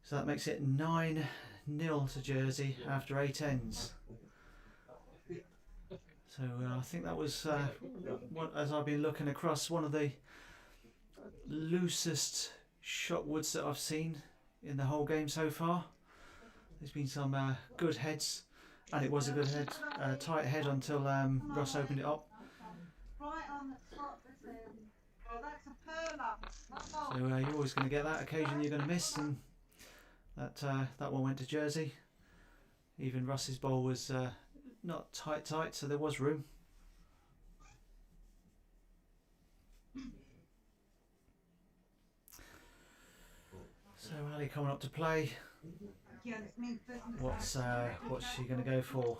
So that makes it 9-0 to Jersey after 8 ends. So I think that was, as I've been looking across, one of the loosest shot woods that I've seen in the whole game so far. There's been some good heads, and it was a good head, tight head until Ross opened it up. Right on the top, oh, that's a perla. So you're always going to get that occasion you're going to miss, and that one went to Jersey. Even Ross's bowl was not tight, so there was room. So Ali coming up to play. What's she going to go for?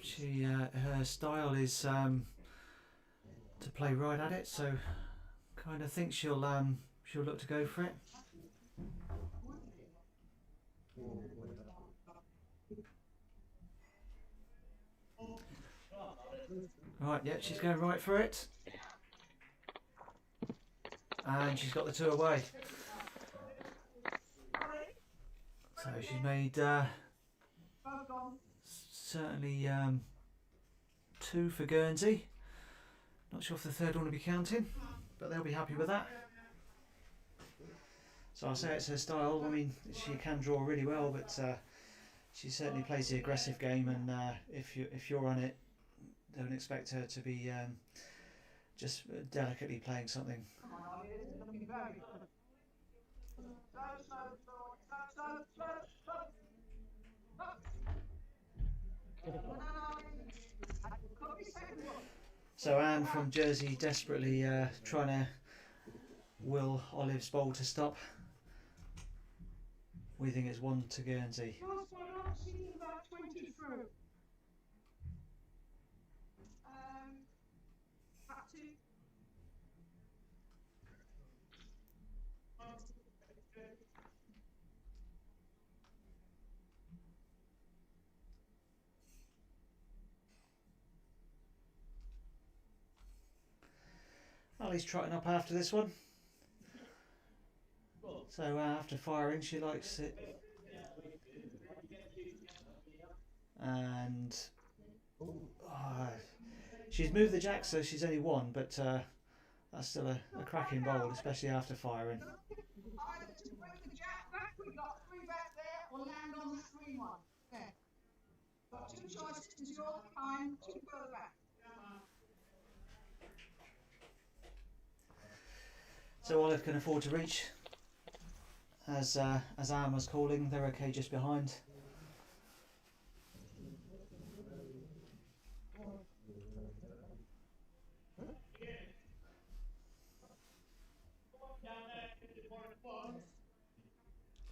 She her style is to play right at it, so kind of think she'll look to go for it. Right, yeah, she's going right for it. And she's got the 2 away. So she's made certainly 2 for Guernsey. Not sure if the third one will be counting, but they'll be happy with that. So I'll say it's her style. I mean, she can draw really well, but she certainly plays the aggressive game, and if you're on it, don't expect her to be just delicately playing something. So Anne from Jersey desperately trying to will Olive's bowl to stop. We think it's 1 to Guernsey. Ali's trotting up after this one. So after firing, she likes it. And she's moved the jack, so she's only one, but that's still a cracking bowl, especially after firing. Either just bring the jack back, we've got 3 back there, or land on that green one. There. Got 2 choices, because you're behind, 2 further back. So Olive can afford to reach. As Anne was calling, they're okay just behind.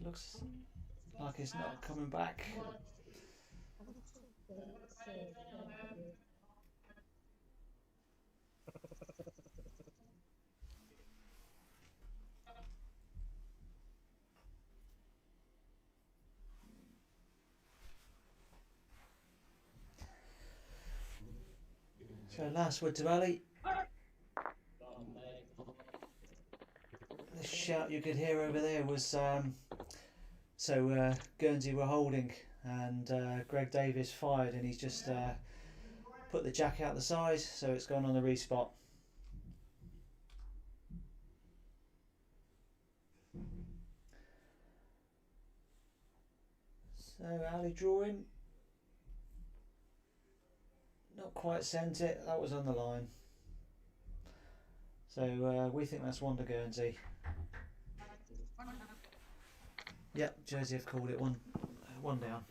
Looks like it's not coming back. So last word to Ali. The shout you could hear over there was Guernsey were holding, and Greg Davis fired, and he's just put the jack out the side, so it's gone on the respot. So Ali drawing. Not quite sent it, that was on the line. So we think that's one to Guernsey. Yep, Jersey have called it one down.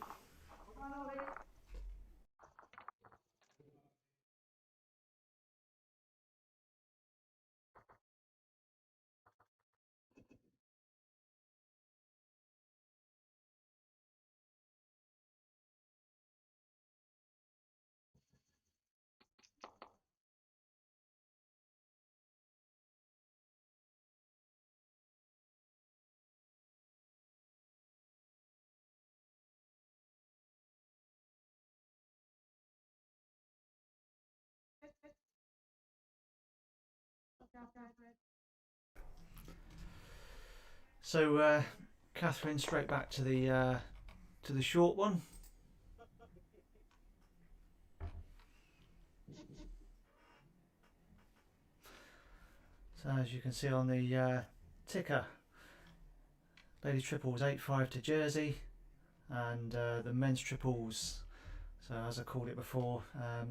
So Catherine straight back to the short one. So as you can see on the ticker, ladies triples 8-5 to Jersey, and the men's triples, so as I called it before,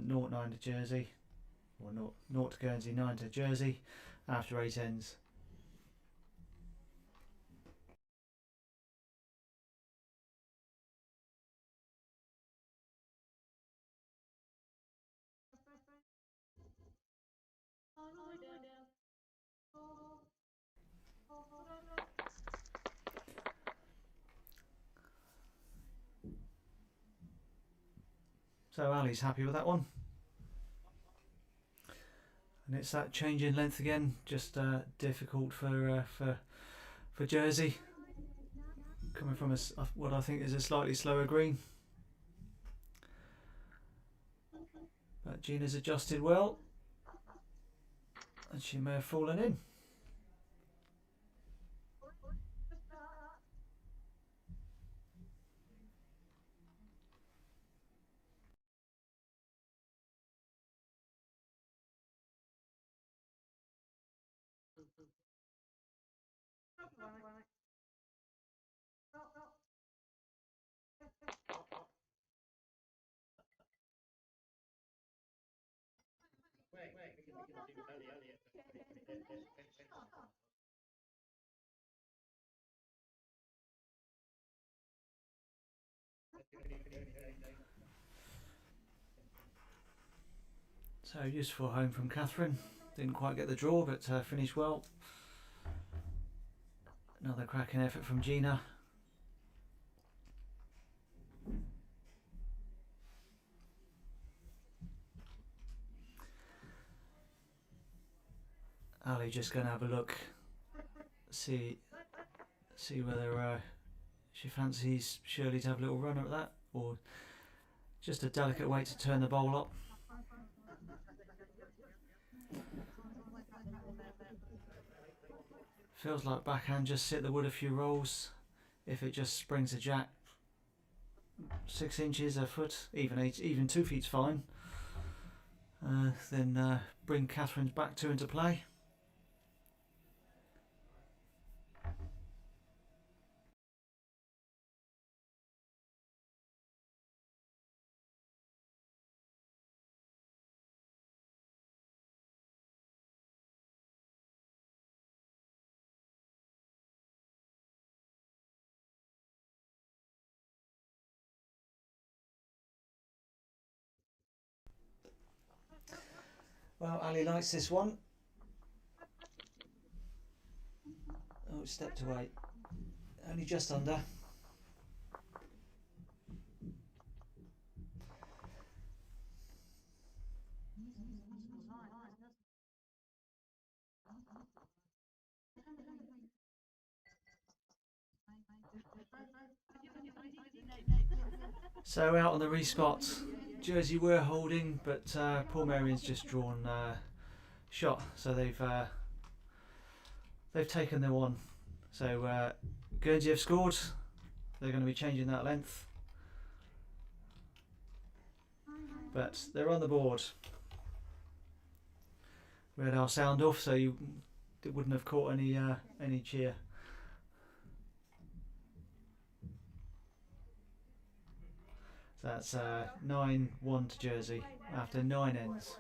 0-9 to Jersey, or 0 to Guernsey, 9 to Jersey after 8 ends. So Ali's happy with that one. And it's that change in length again, just difficult for Jersey. Coming from what I think is a slightly slower green. But Gina's adjusted well. And she may have fallen in. So useful home from Catherine. Didn't quite get the draw, but finished well. Another cracking effort from Gina. Ali just going to have a look, see whether she fancies Shirley to have a little run at that, or just a delicate way to turn the bowl up. Feels like backhand just sit the wood a few rolls. If it just springs a jack 6 inches, a foot, even 2 feet's fine. Then bring Catherine's back two into play. Well, Ali likes this one. Oh, it stepped away. Only just under. So out on the respot, Jersey were holding, but Paul Merrian's just drawn shot, so they've taken their one. So Guernsey have scored. They're going to be changing that length, but they're on the board. We had our sound off, so you wouldn't have caught any cheer. So that's 9-1 to Jersey after 9 ends.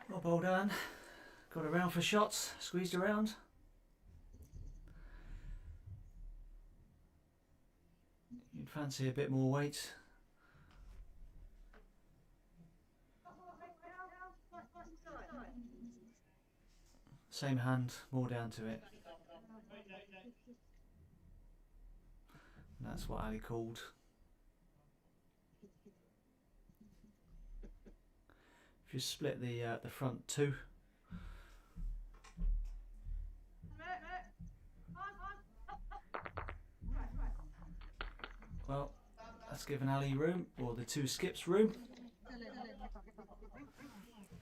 Well, ball done. Got around for shots, squeezed around. You'd fancy a bit more weight. Same hand, more down to it. And that's what Ali called. If you split the front two, well, that's given Ali room, or the two skips room.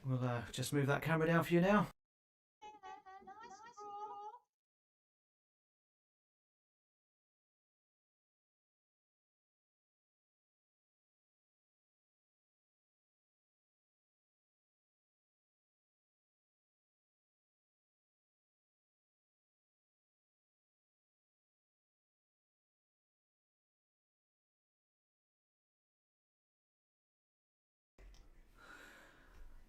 We'll just move that camera down for you now.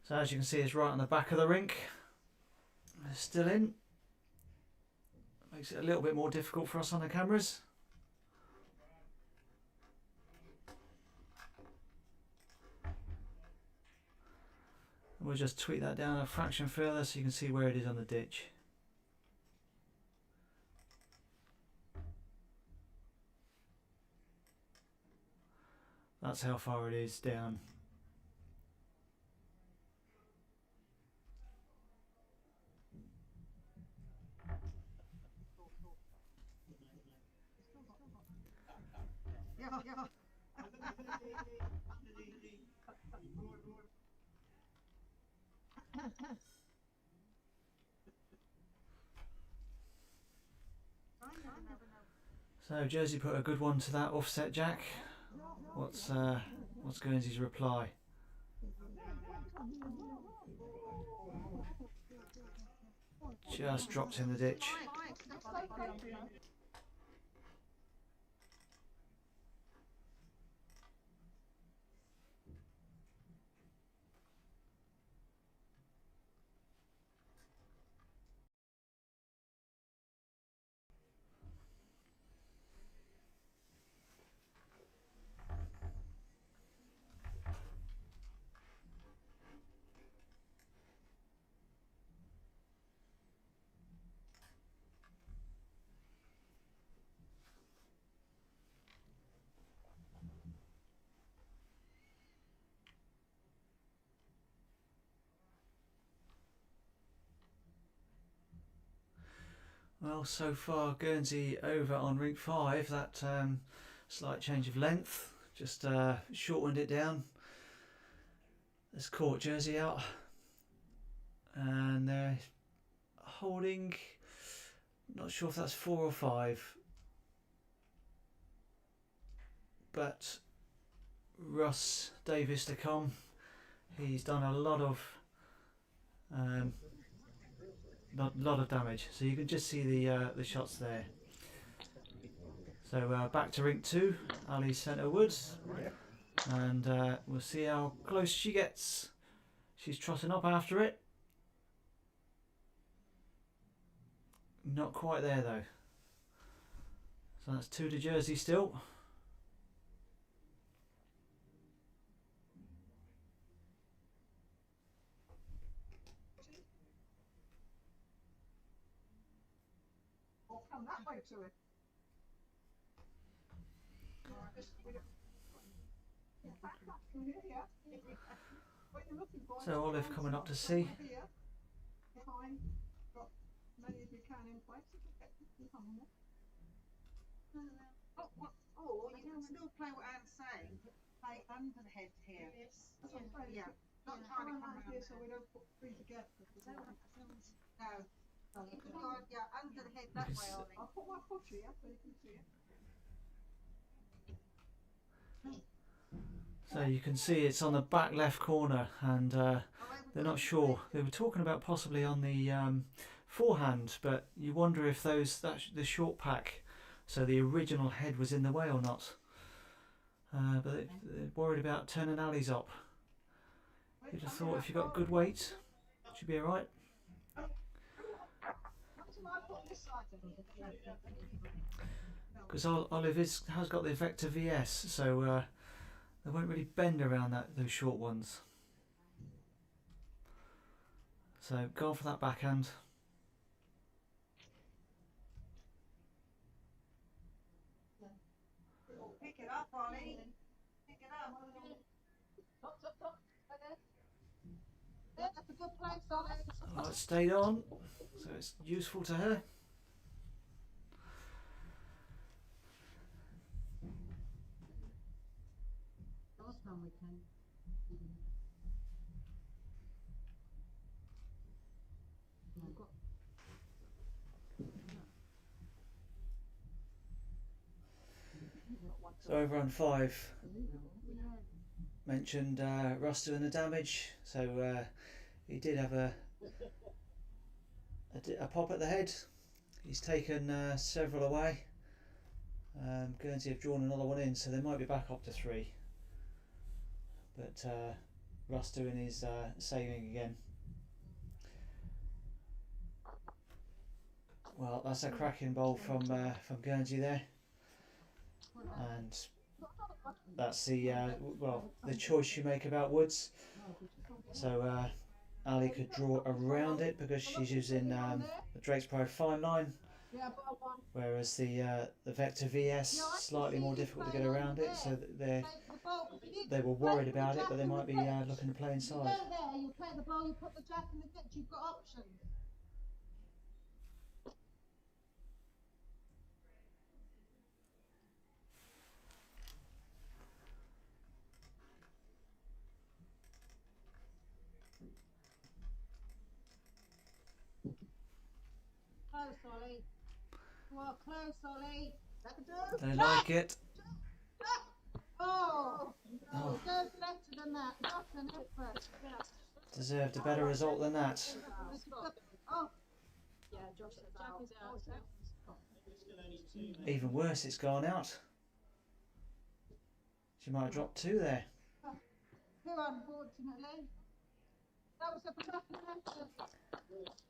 So as you can see, it's right on the back of the rink. It's still in. Makes it a little bit more difficult for us on the cameras. We'll just tweak that down a fraction further so you can see where it is on the ditch. That's how far it is down. So Jersey put a good one to that offset jack. What's Guernsey's reply? Just dropped in the ditch. Well, so far Guernsey over on rink 5. That slight change of length, just shortened it down. There's court Jersey out, and they're holding. Not sure if that's 4 or 5, but Russ Davis to come. He's done a lot of damage, so you can just see the shots there. So back to rink 2, Ali centre woods, and we'll see how close she gets. She's trotting up after it. Not quite there though. So that's 2 to Jersey still. Come that way to it. So Olive coming up to see. Behind, got many as we can in place. Or you can still play what Anne's saying, play under the head here. That's what I'm saying. Yeah, not Try trying to and come land around. here so we don't put 3 together. No, you can go, yeah, under the head that can way, s- Ollie. I'll put my foot here so you can see it. So you can see it's on the back left corner, and they're not sure. They were talking about possibly on the forehand, but you wonder if the short pack, so the original head was in the way or not. But they're worried about turning alleys up. You'd have thought if you've got good weight, should be alright. Because Olive has got the Vector VS, so they won't really bend around those short ones. So go for that backhand. Pick it up, Ollie. Pick it up. Yeah, that's a good place, Ollie. Oh, it stayed on, so it's useful to her. Last time we came. So over on 5, mentioned Russ doing the damage, so he did have a pop at the head. He's taken several away. Guernsey have drawn another one in, so they might be back up to 3. But Russ doing his saving again. Well, that's a cracking bowl from Guernsey there, and that's the the choice you make about woods. So Ali could draw around it because she's using the Drake's Pride fine line, whereas the Vector VS slightly more difficult to get around it. So they were worried about it, but they might be looking to play inside. You go there, you play the ball, you put the jack in the ditch, you've got options. Close, Ollie. You are close, Ollie. That can do. They like it. Oh, no, it goes better than that. Not an effort. Yeah. Deserved a better result than that. Oh, Yeah, Josh said Jack is out. Even worse, it's gone out. She might have dropped 2 there. Who, unfortunately? That was a cracking effort.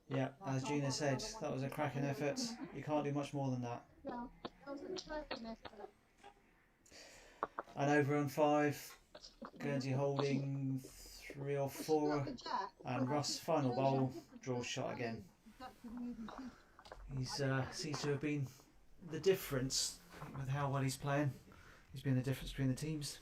Yeah, as Gina said, that was a cracking effort. You can't do much more than that. Yeah, that was a cracking effort. And over on 5, Guernsey holding 3 or 4, and Russ final bowl draws shot again. He's seems to have been the difference with how well he's playing. He's been the difference between the teams.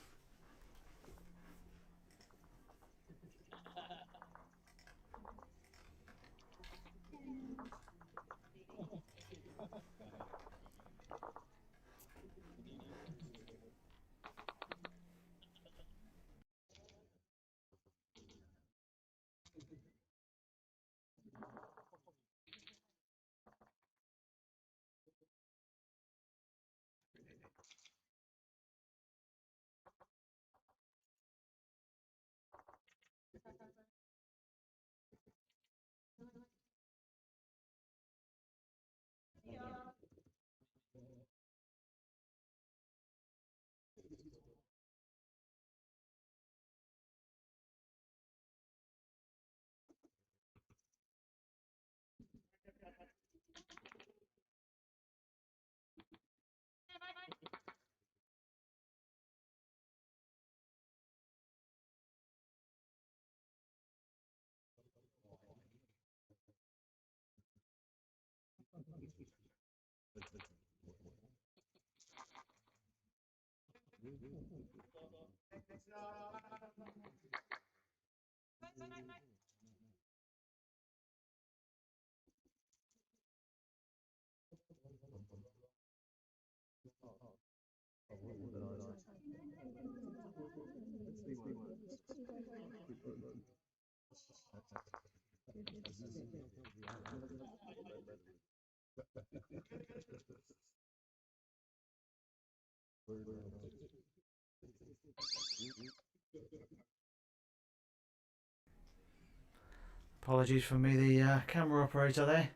Apologies for me, the camera operator there.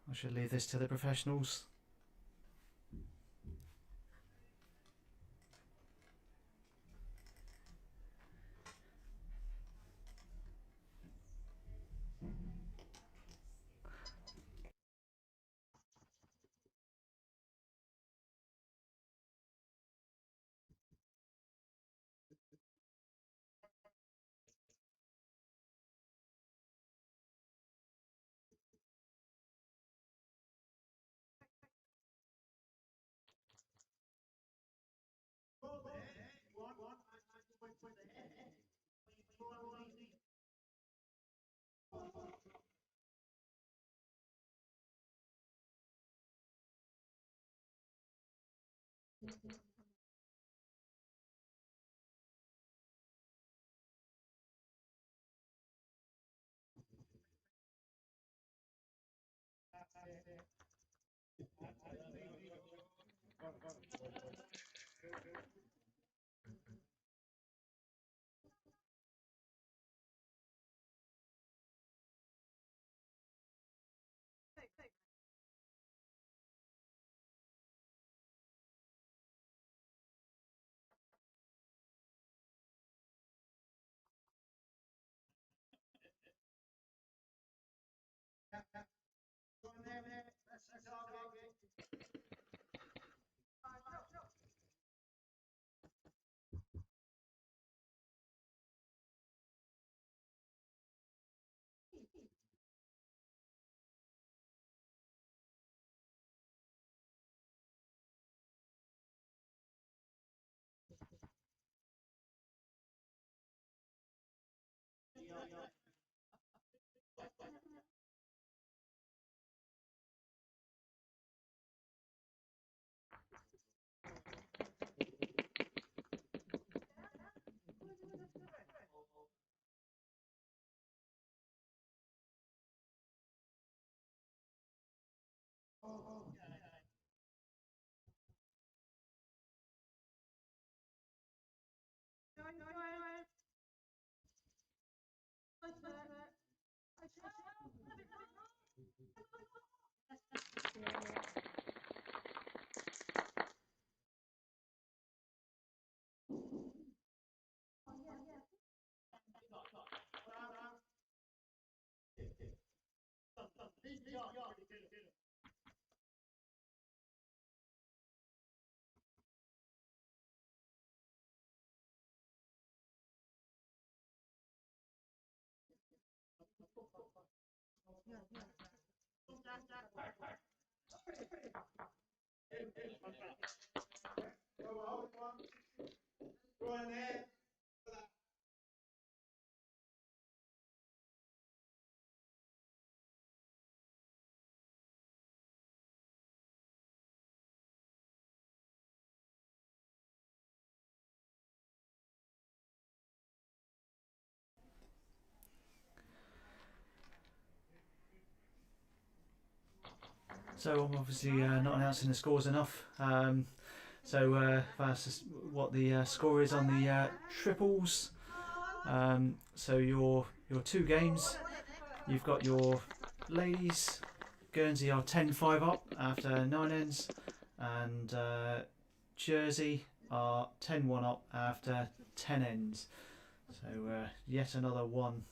I should leave this to the professionals. So I'm obviously not announcing the scores enough. That's what the score is on the triples. So your 2 games, you've got your ladies. Guernsey are 10-5 up after 9 ends, and Jersey are 10-1 up after 10 ends. So yet another one.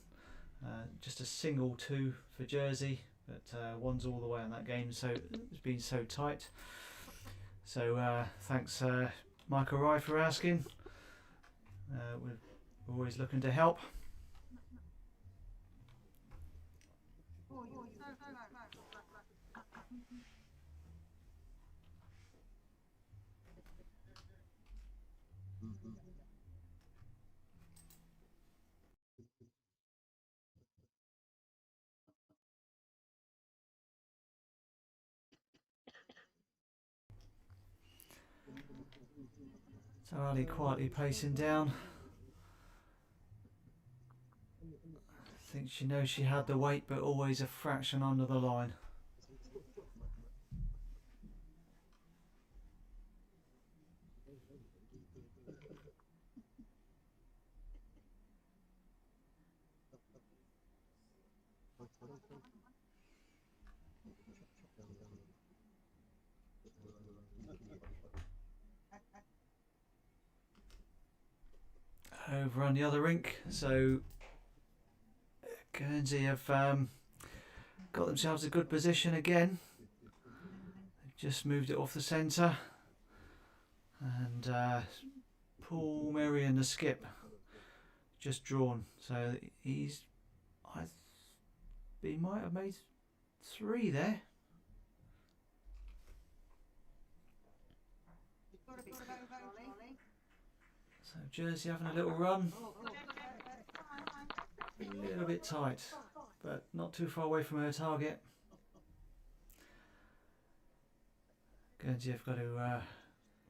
Just a single 2 for Jersey, but one's all the way on that game, so it's been so tight. So thanks Michael Rye for asking. We're always looking to help. So Ali quietly pacing down. I think she knows she had the weight, but always a fraction under the line. Over on the other rink, so Guernsey have got themselves a good position again. They've just moved it off the centre, and Paul Merrion, the skip, just drawn. So he might have made 3 there. So Jersey having a little run. A little bit tight, but not too far away from her target. Guernsey have got to...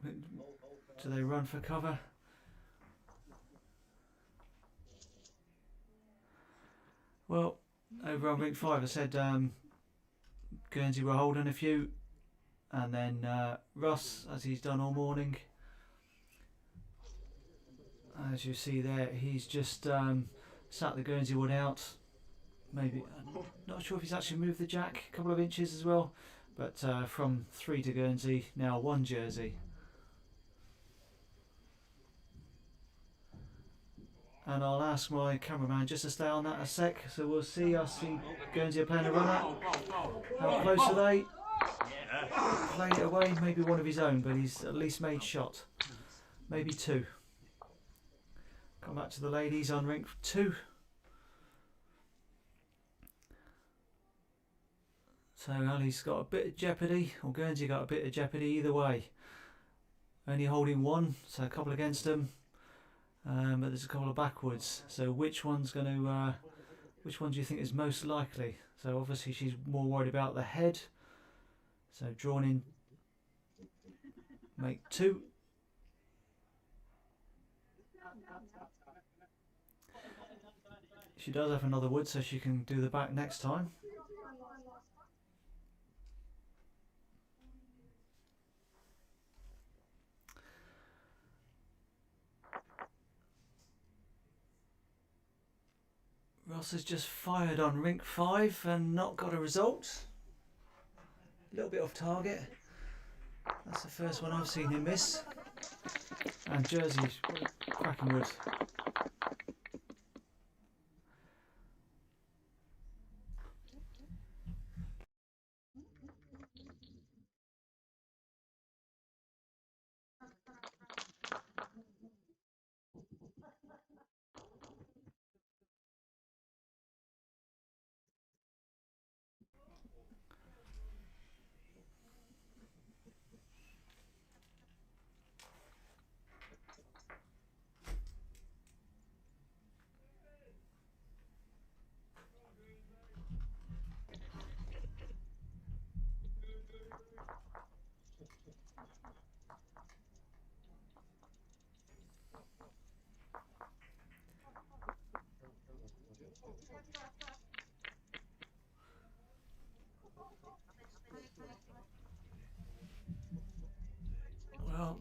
do they run for cover? Well, over on rink 5 I said Guernsey were holding a few, and then Russ, as he's done all morning, as you see there, he's just sat the Guernsey wood out. Maybe, I'm not sure if he's actually moved the jack a couple of inches as well, but from 3 to Guernsey, now 1 Jersey. And I'll ask my cameraman just to stay on that a sec, so we'll see. I see Guernsey are playing a runner. How close are they? Playing it away, maybe one of his own, but he's at least made shot. Maybe 2. Come back to the ladies on rink 2. So Ali's got a bit of jeopardy, or Guernsey got a bit of jeopardy either way. Only holding 1, so a couple against them, but there's a couple of backwards. So which one's going to? Which one do you think is most likely? So obviously she's more worried about the head. So drawn in, make 2. She does have another wood, so she can do the back next time. Ross has just fired on rink 5 and not got a result. A little bit off target. That's the first one I've seen him miss. And Jersey's cracking wood.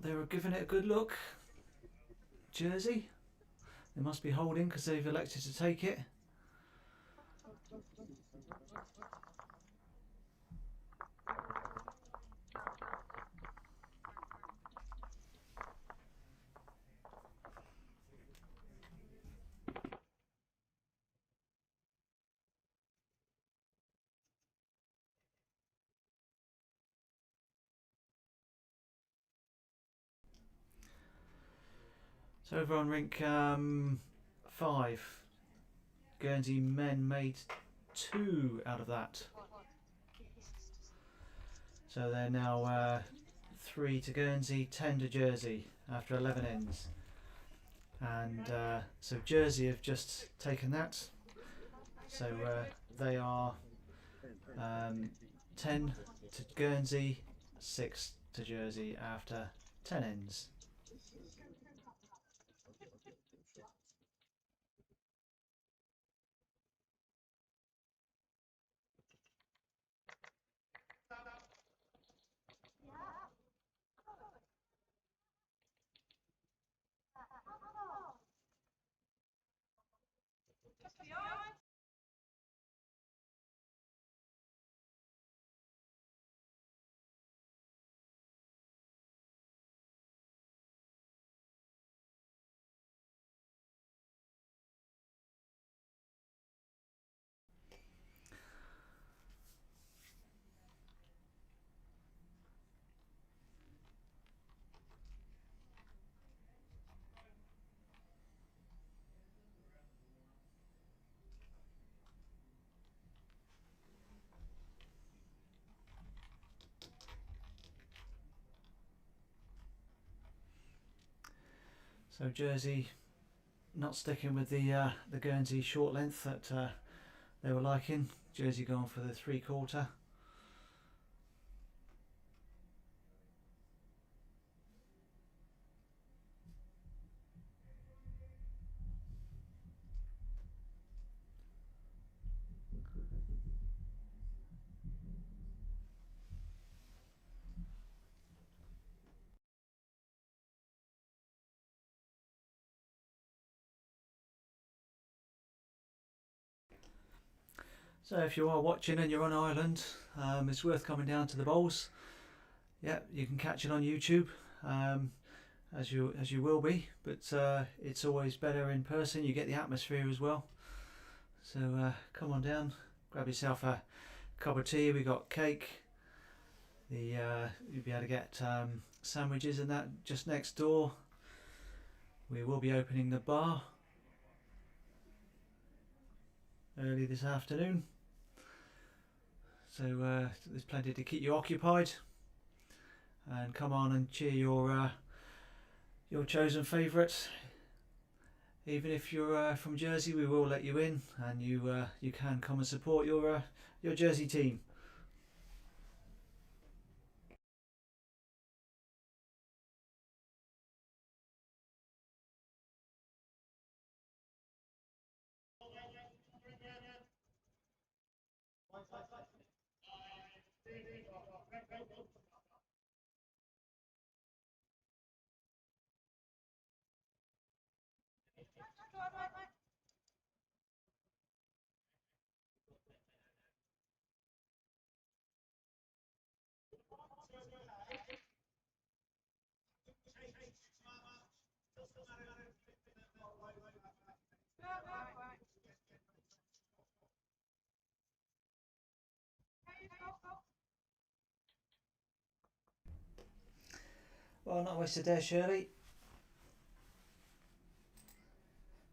they're giving it a good look. Jersey. They must be holding because they've elected to take it. So over on rink 5, Guernsey men made 2 out of that. So they're now 3 to Guernsey, 10 to Jersey after 11 ends. And so Jersey have just taken that. So they are 10 to Guernsey, 6 to Jersey after 10 ends. So Jersey not sticking with the Guernsey short length that they were liking. Jersey going for the 3/4. So if you are watching and you're on Ireland, it's worth coming down to the bowls. Yeah, you can catch it on YouTube, as you will be, but it's always better in person. You get the atmosphere as well. So come on down, grab yourself a cup of tea. We got cake. You'll be able to get sandwiches and that just next door. We will be opening the bar early this afternoon. So there's plenty to keep you occupied, and come on and cheer your chosen favourites. Even if you're from Jersey, we will let you in, and you can come and support your Jersey team. Well, not wasted there, Shirley.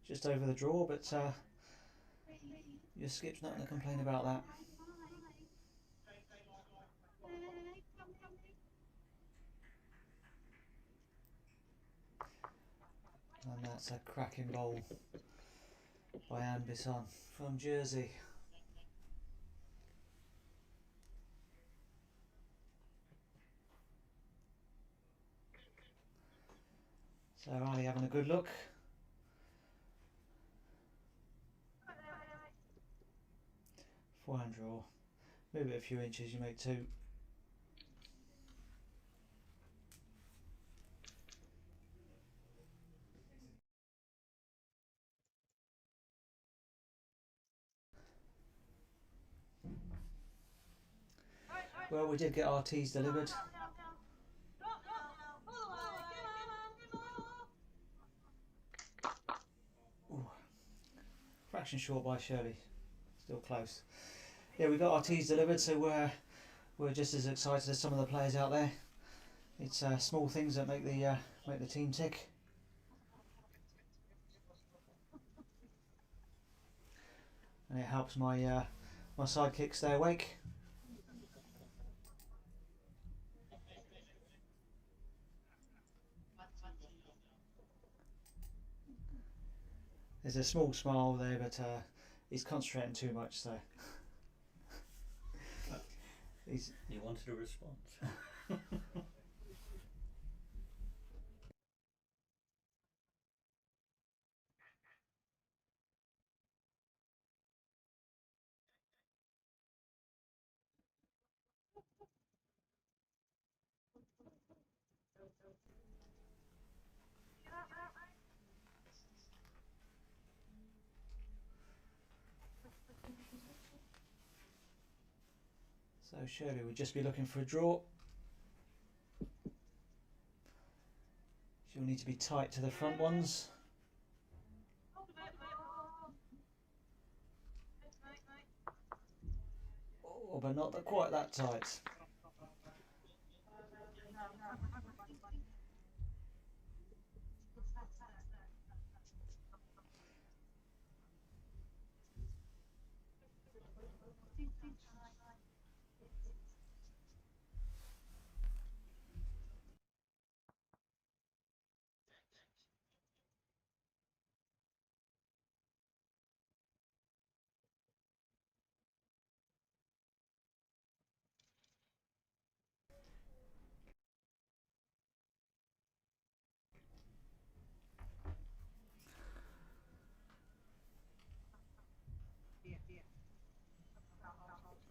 Just over the draw, but your skip's not going to complain about that. And that's a cracking bowl by Anne Bisson from Jersey. So Ali having a good look. Forehand draw. Move it a few inches, you make 2. Well, we did get our teas delivered. Ooh. Fraction short by Shirley. Still close. Yeah, we got our teas delivered, so we're just as excited as some of the players out there. It's small things that make the team tick. And it helps my my sidekick stay awake. There's a small smile there, but he's concentrating too much, so he's. You wanted a response. So Shirley would just be looking for a draw. She'll need to be tight to the front ones. Oh, but not quite that tight.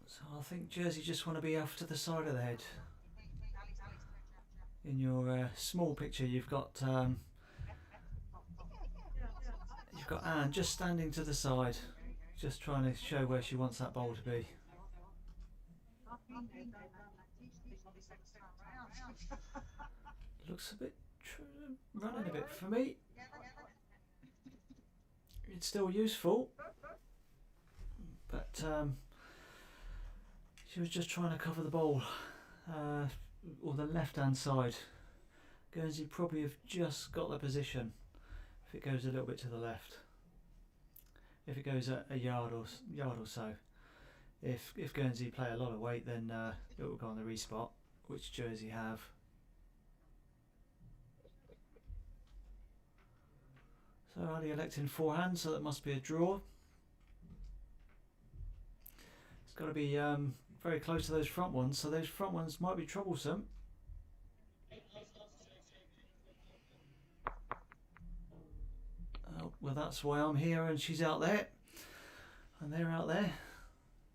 So I think Jersey just want to be off to the side of the head. In your small picture, you've got Anne just standing to the side, just trying to show where she wants that bowl to be. Looks a bit running a bit for me. It's still useful, but she was just trying to cover the bowl, or the left-hand side. Guernsey probably have just got the position. If it goes a little bit to the left, if it goes a yard or so. If Guernsey play a lot of weight, then it will go on the respot, which Jersey have. So Ali electing forehand, so that must be a draw. It's got to be very close to those front ones, so those front ones might be troublesome. Oh, well, that's why I'm here and she's out there, and they're out there.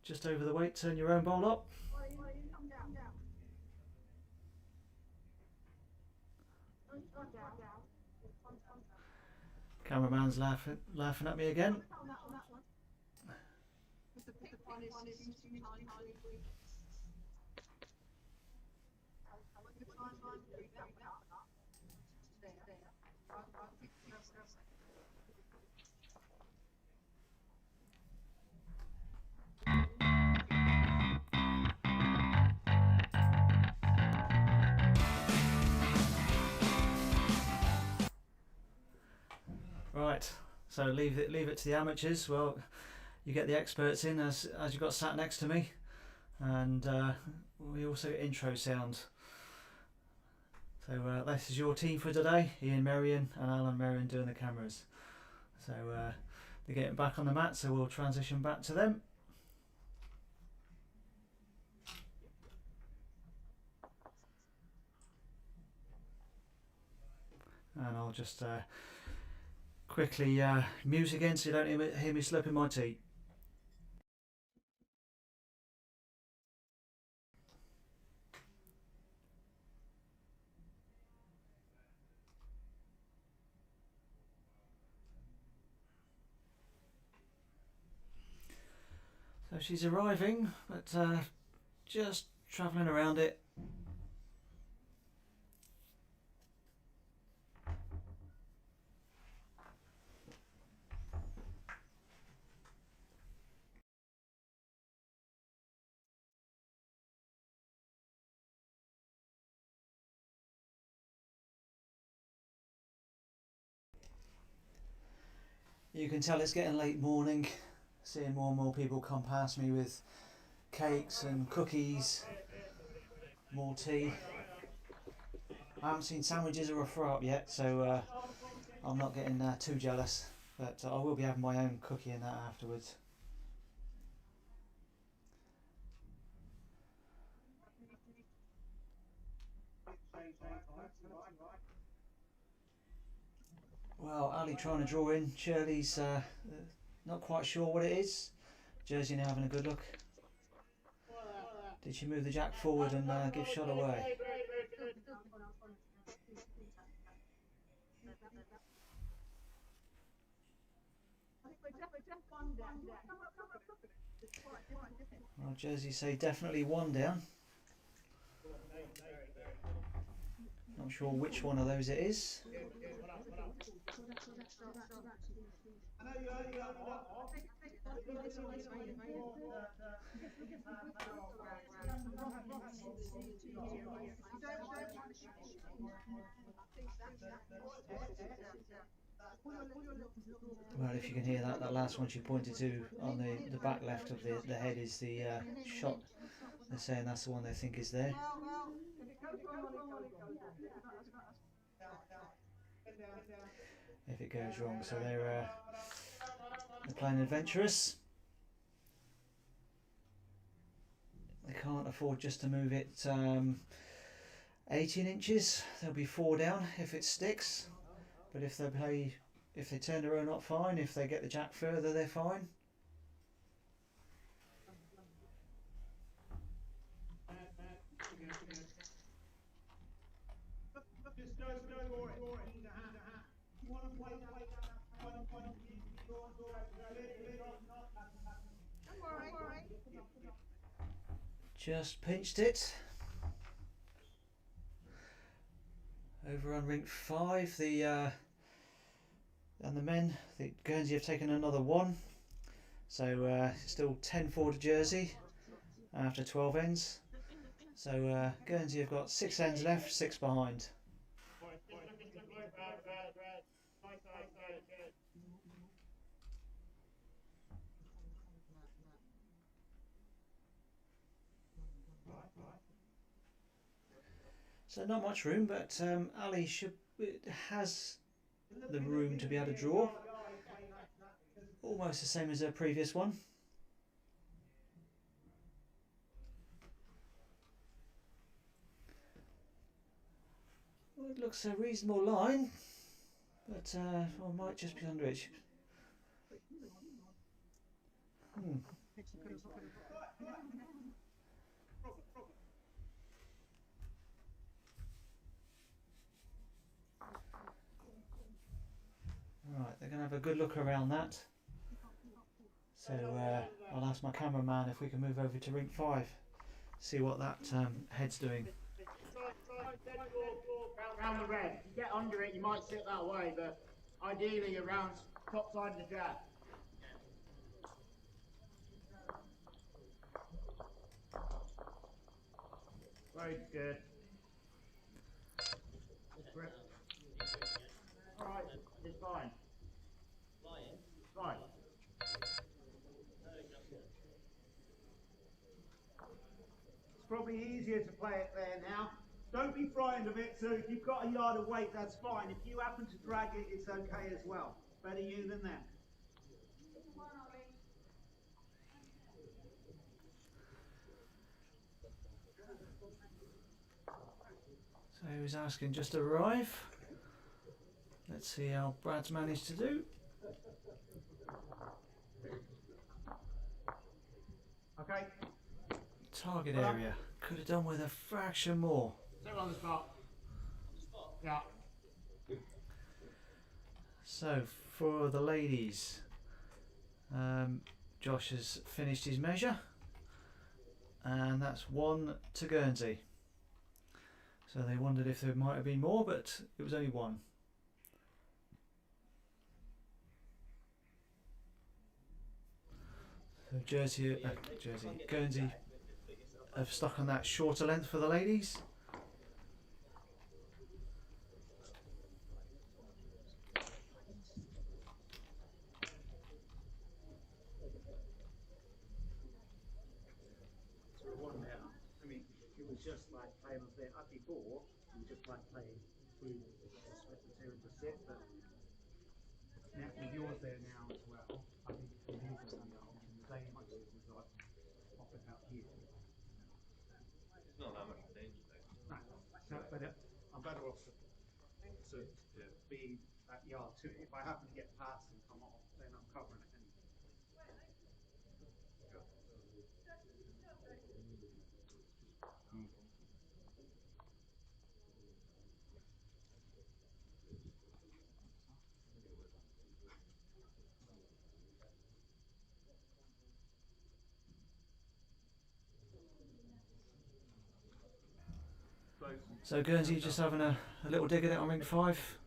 Just over the weight, turn your own bowl up. Cameraman's laughing at me again. Right, so leave it to the amateurs. Well, you get the experts in as you got sat next to me, and we also get intro sound. So this is your team for today: Ian Merrion and Alan Merrion doing the cameras. So they're getting back on the mat, so we'll transition back to them. And I'll just quickly mute again so you don't hear me slurping my tea. So she's arriving, but just travelling around it. You can tell it's getting late morning, seeing more and more people come past me with cakes and cookies, more tea. I haven't seen sandwiches or a throw up yet, so I'm not getting too jealous, but I will be having my own cookie and that afterwards. Well, Ali trying to draw in. Shirley's not quite sure what it is. Jersey now having a good look. Did she move the jack forward and give shot away? Well, Jersey say definitely one down. Not sure which one of those it is. Well, if you can hear that, that last one she pointed to on the back left of the head is the shot. They're saying that's the one they think is there. If it goes wrong, so they're playing adventurous. They can't afford just to move it 18 inches. They'll be 4 down if it sticks. But if they turn their own up, fine. If they get the jack further, they're fine. Just pinched it. Over on rink 5, and the men, the Guernsey have taken another 1. So still 10-4 to Jersey after 12 ends. So Guernsey have got 6 ends left, 6 behind. So not much room, but Ali has the room to be able to draw. Almost the same as her previous one. Well, it looks a reasonable line, but I might just be under it. Right, they're going to have a good look around that. So I'll ask my cameraman if we can move over to rink 5, see what that head's doing. Round the red. If you get under it, you might sit that way, but ideally around top side of the jack. Very good. Alright, it's fine. Fine. It's probably easier to play it there now. Don't be frightened of it, so if you've got a yard of weight, that's fine. If you happen to drag it, it's okay as well. Better you than them. So he was asking just to arrive. Let's see how Brad's managed to do. Okay. Target area. Could have done with a fraction more. Sit on the spot. Yeah. So for the ladies, Josh has finished his measure. and that's 1 to Guernsey. So they wondered if there might have been more, but it was only 1. So Guernsey have stuck on that shorter length for the ladies. It was just like playing up there. Up before, it was just like playing through the material to sit, but now with yours there now as well, I think it can use some option. The day much it was like off about here. It's not that much danger though. No, so, but I'm better off to be that yard too. If I happen to get past and come off, then I'm covering it anyway. So Guernsey just having a little dig at it on ring 5.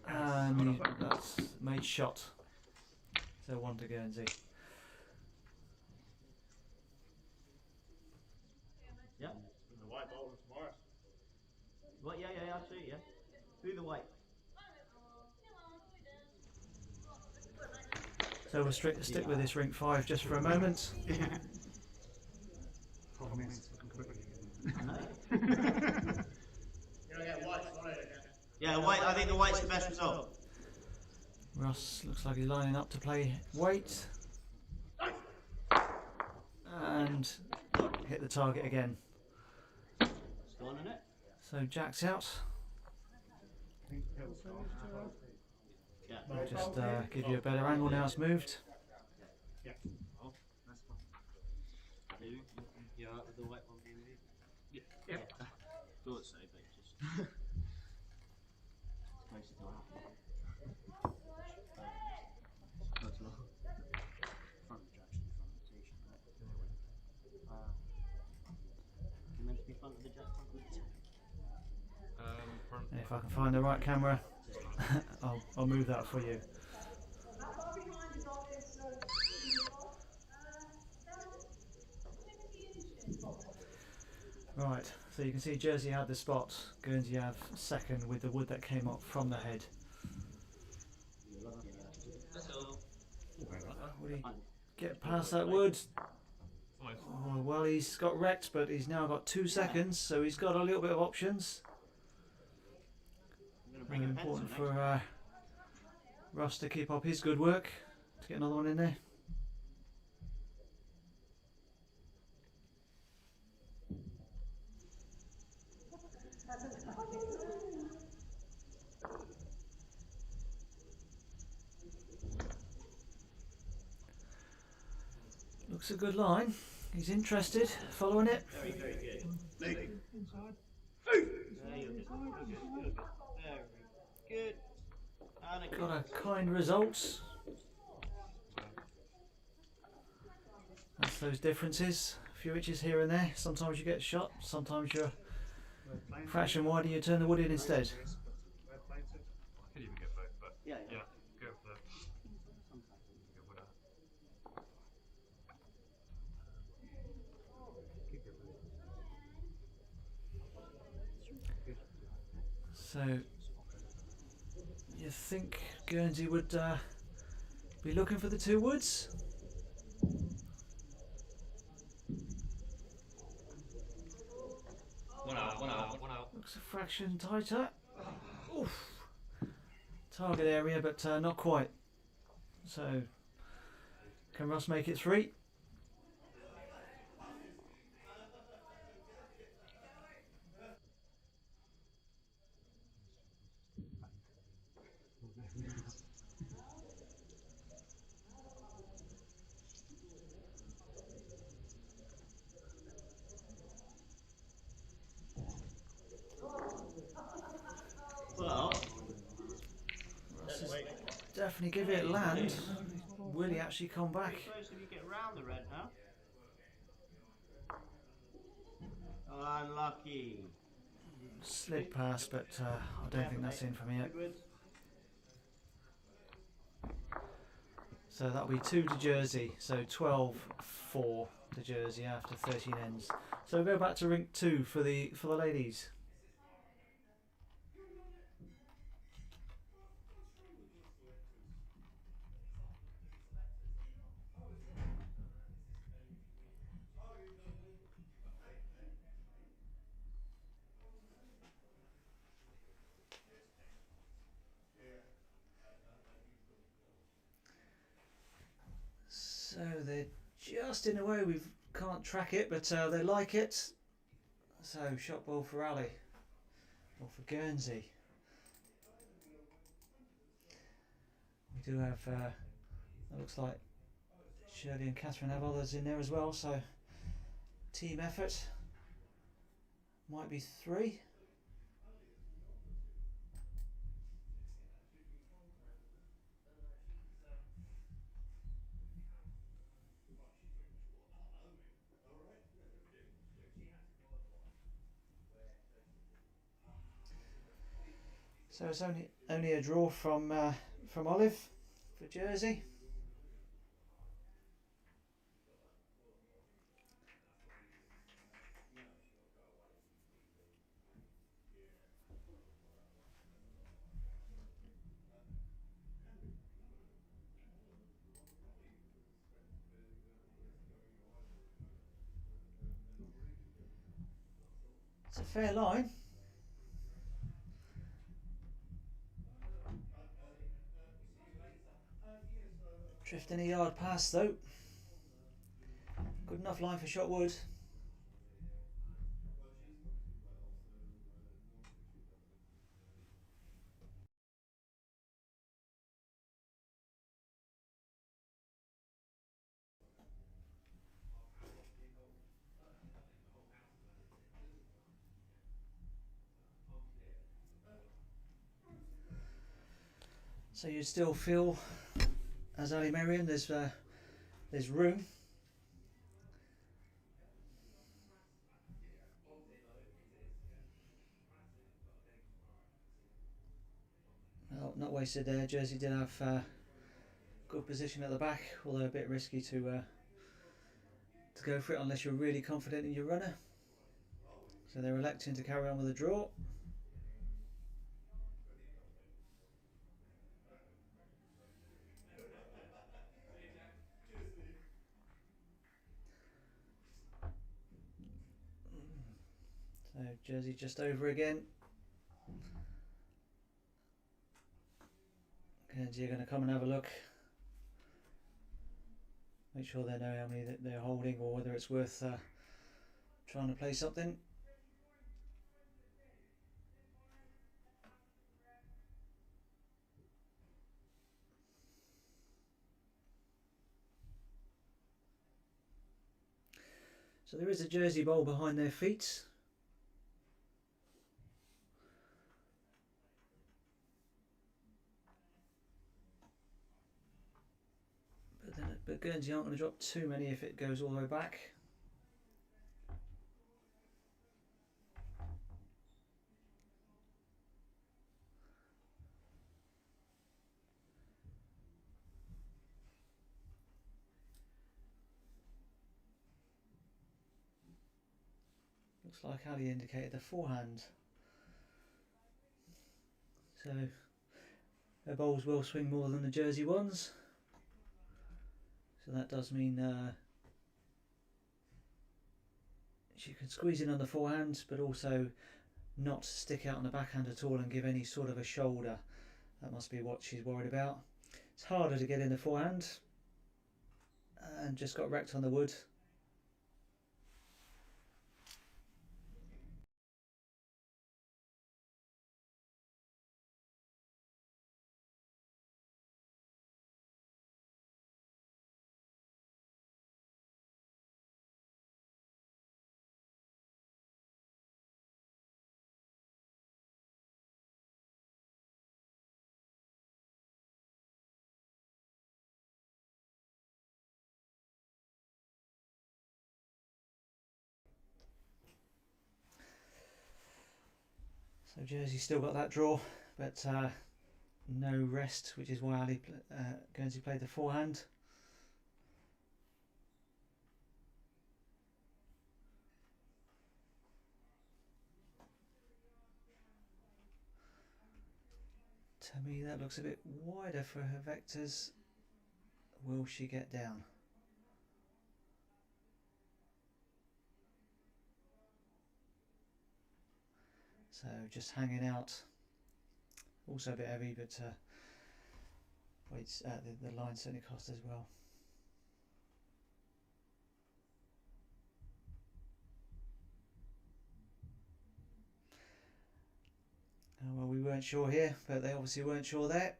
And that's made shot. So 1 to Guernsey. Yeah. The white ball tomorrow. What? Yeah, I see. Yeah. Through the white. So we'll stick with this ring 5 just for a moment. Yeah, white. I think the white's the best result. Ross looks like he's lining up to play weight. And hit the target again. Still on it. So Jack's out. Yeah. I'll just give you a better angle now it's moved. Yeah. Oh, that's fine. You're out with the white one being moved? Yeah. Thought so, but just closer to our front of Jackson, front of the station. You meant to be front of the Jack, front of the station? And if I can find the right camera, I'll move that for you. Right, so you can see Jersey had the spot, Guernsey have second with the wood that came up from the head. Will he get past that wood? Oh, well, he's got wrecked, but he's now got 2 seconds, so he's got a little bit of options. Important for Ross to keep up his good work to get another one in there. Looks a good line. He's interested, following it. Very, very good. Inside. Very good. And a Got a kind result. That's those differences. A few inches here and there. Sometimes you get shot, sometimes you're a fraction wider, you turn the wood in instead. I could even get both, but yeah. go for the winner. So, you think Guernsey would be looking for the 2 woods? One out. Looks a fraction tighter. Oof. Target area, but not quite. So, can Ross make it 3? Well, Definitely give it land. Will he actually come back? Pretty close if you get round the red now. Oh, unlucky. Slid past, but I don't think that's in for me yet. Edwards. So that'll be 2 to Jersey, so 12-4 to Jersey after 13 ends. So we'll go back to rink 2 for the ladies. So they're just in a way, we can't track it, but they like it. So shot ball for Ali, or for Guernsey. We do have, it looks like Shirley and Catherine have others in there as well, so team effort. Might be 3. So it's only a draw from Olive for Jersey. It's a fair line. Drifting a yard past though. Good enough line for Shotwood. So you still feel, as Ali Merriam, there's room. Well, not wasted there. Jersey did have good position at the back, although a bit risky to go for it unless you're really confident in your runner. So they're electing to carry on with a draw. So Jersey just over again. Guernsey are going to come and have a look. Make sure they know how many that they're holding or whether it's worth trying to play something. So there is a Jersey bowl behind their feet. But Guernsey aren't going to drop too many if it goes all the way back. Looks like Ali indicated the forehand. So their bowls will swing more than the Jersey ones. So that does mean she can squeeze in on the forehand, but also not stick out on the backhand at all and give any sort of a shoulder. That must be what she's worried about. It's harder to get in the forehand, and just got wrecked on the wood. So Jersey still got that draw, but no rest, which is why Ali Guernsey played the forehand. To me that looks a bit wider for her vectors. Will she get down? So just hanging out. Also a bit heavy, but weights the line certainly cost as well. Well, we weren't sure here, but they obviously weren't sure there.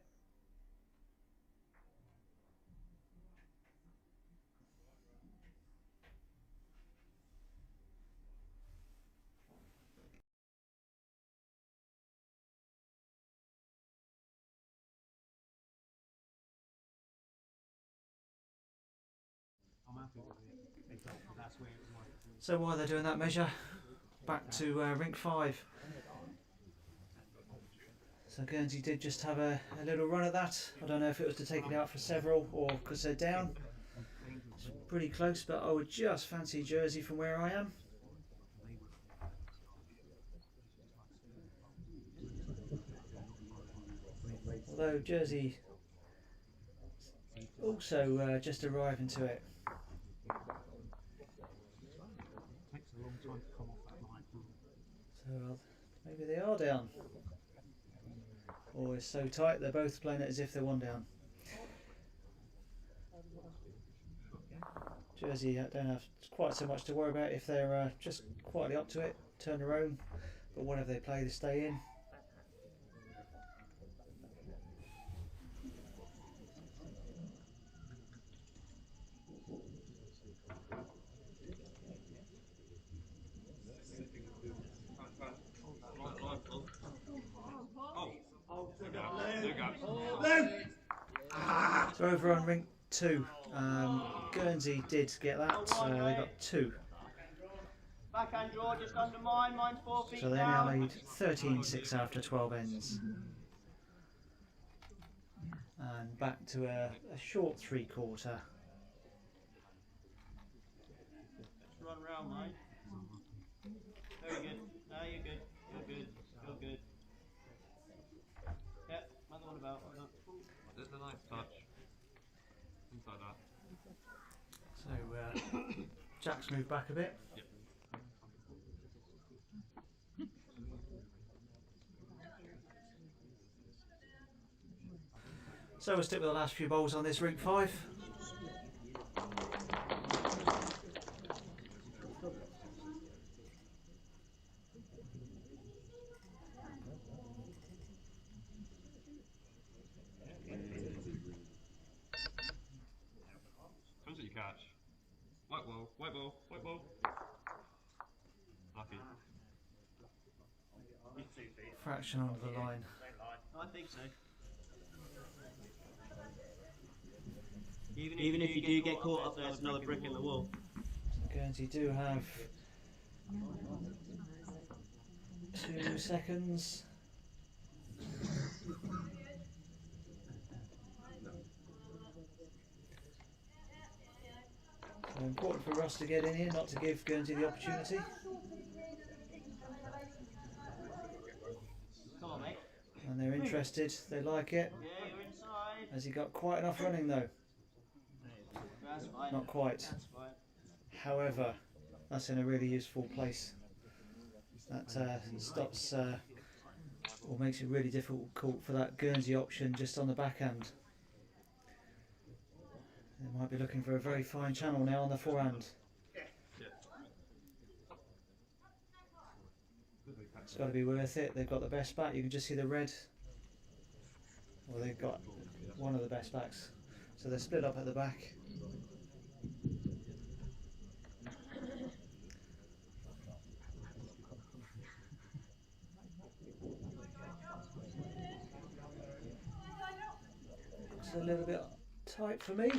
I'm happy with it. Exactly. That's where it was like. So while they're doing that measure, back to rink 5. So Guernsey did just have a little run at that. I don't know if it was to take it out for several or because they're down. It's pretty close, but I would just fancy Jersey from where I am. Although Jersey also just arriving to it. Takes a long time to come off that line. So maybe they are down. Or it's so tight they're both playing it as if they're one down. Jersey don't have quite so much to worry about if they're just quietly up to it, turn their own. But whatever they play, they stay in. So over on rink 2, Guernsey did get that, they got 2. Backhand draw just under mine, mine's 4 feet So they down. now lead 13-6 after 12 ends. And back to a short 3/4. Just run round, mate. Very good. No, you're good. You're good. You're good. Yep, another one about. Well done. Just a nice touch. Things like that. So Jack's moved back a bit. Yep. So we'll stick with the last few bowls on this rink 5. Depends what you catch. White ball, white ball, white ball. Lucky. Fraction onto the line. I think so. Even if you do get caught up there, there's another brick in the wall. Guernsey do have 2 seconds. So important for Russ to get in here, not to give Guernsey the opportunity. Come on, mate. And they're interested, they like it. Yeah, you're inside. Has he got quite enough running though? That's fine. Not quite. That's fine. However, that's in a really useful place. That stops or makes it really difficult for that Guernsey option just on the backhand. They might be looking for a very fine channel now on the forehand. It's got to be worth it. They've got the best back. You can just see the red. Well, they've got one of the best backs. So they're split up at the back. It's a little bit tight for me.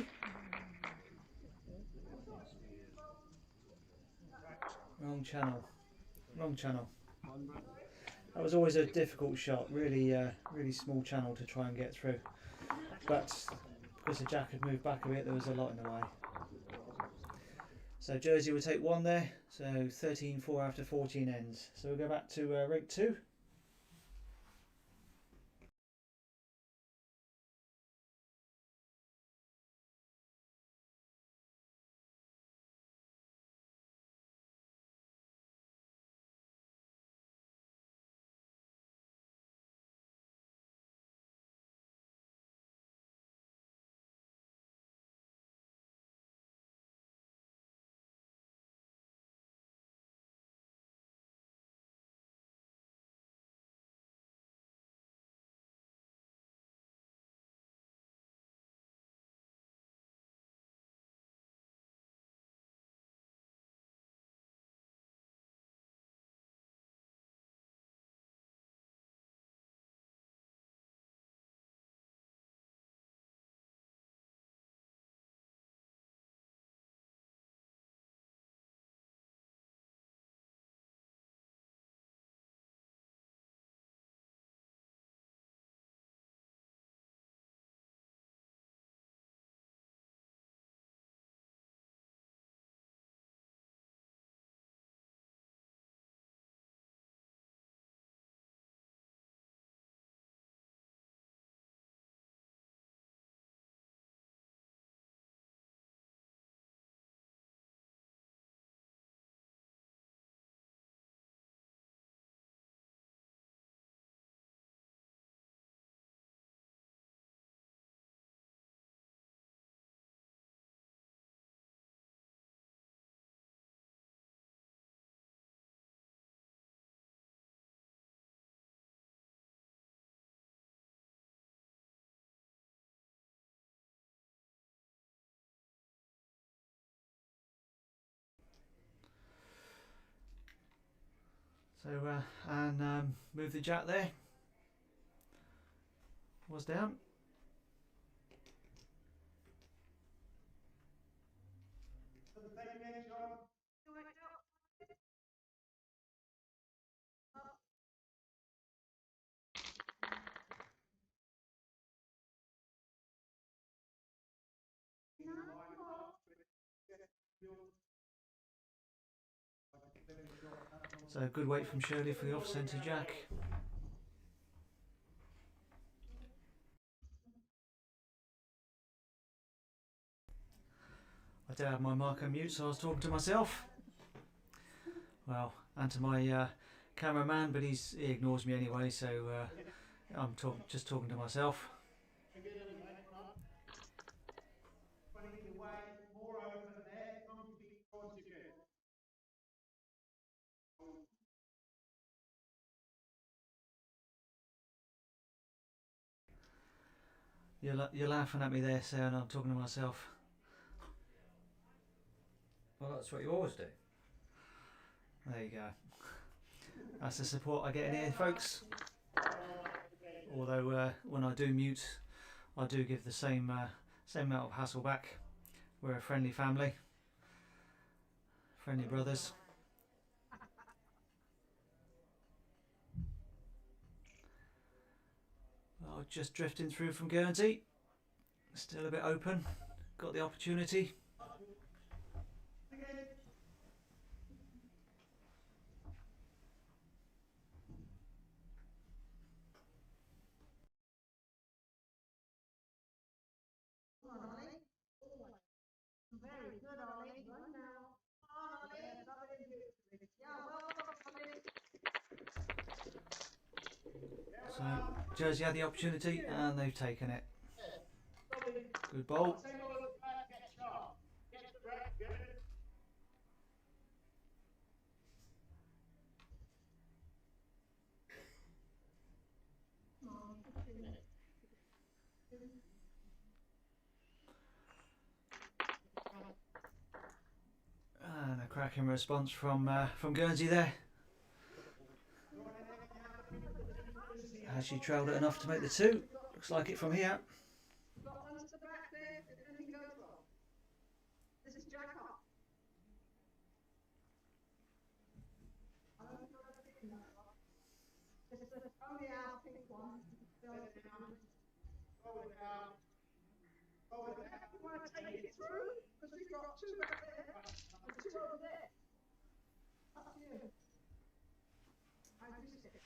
Wrong channel. Wrong channel. That was always a difficult shot, really small channel to try and get through. But because the jack had moved back a bit, there was a lot in the way. So Jersey will take 1 there, so 13-4 after 14 ends. So we'll go back to rink 2. So move the jack there. Was down. So good weight from Shirley for the off-centre jack. I did have my mic on mute, so I was talking to myself. Well, and to my cameraman, but he ignores me anyway, so I'm just talking to myself. You're laughing at me there, saying I'm talking to myself. Well, that's what you always do. There you go. That's the support I get in here, folks. Although when I do mute, I do give the same amount of hassle back. We're a friendly family, friendly brothers. Oh, just drifting through from Guernsey. Still a bit open. Got the opportunity. Very good, Ollie. Run now. Come on, Ollie. Rub it in beautifully. Yeah, well done, Ollie. So Jersey had the opportunity and they've taken it. Good bowl. And a cracking response from Guernsey there. Has she trailed it enough to make the 2? Looks like it from here. Got one to the back there, if anything goes wrong. This is jack up. You want to take it through? Because we've got two back there and two over there. Up to you. I twist it.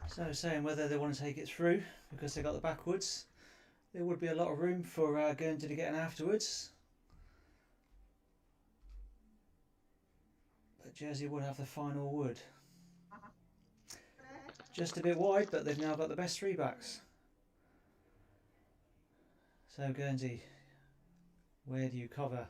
So saying whether they want to take it through because they got the backwards. There would be a lot of room for Guernsey to get in afterwards. But Jersey would have the final wood. Just a bit wide, but they've now got the best three backs. So Guernsey, where do you cover?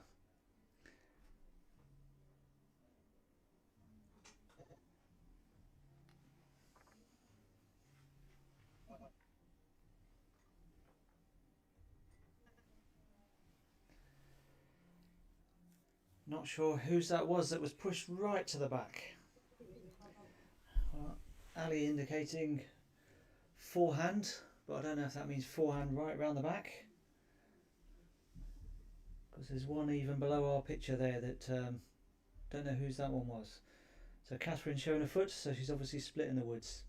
Not sure whose that was pushed right to the back. Well, Ali indicating forehand, but I don't know if that means forehand right round the back. Because there's one even below our picture there that don't know whose that one was. So Catherine's showing a foot, so she's obviously split in the woods.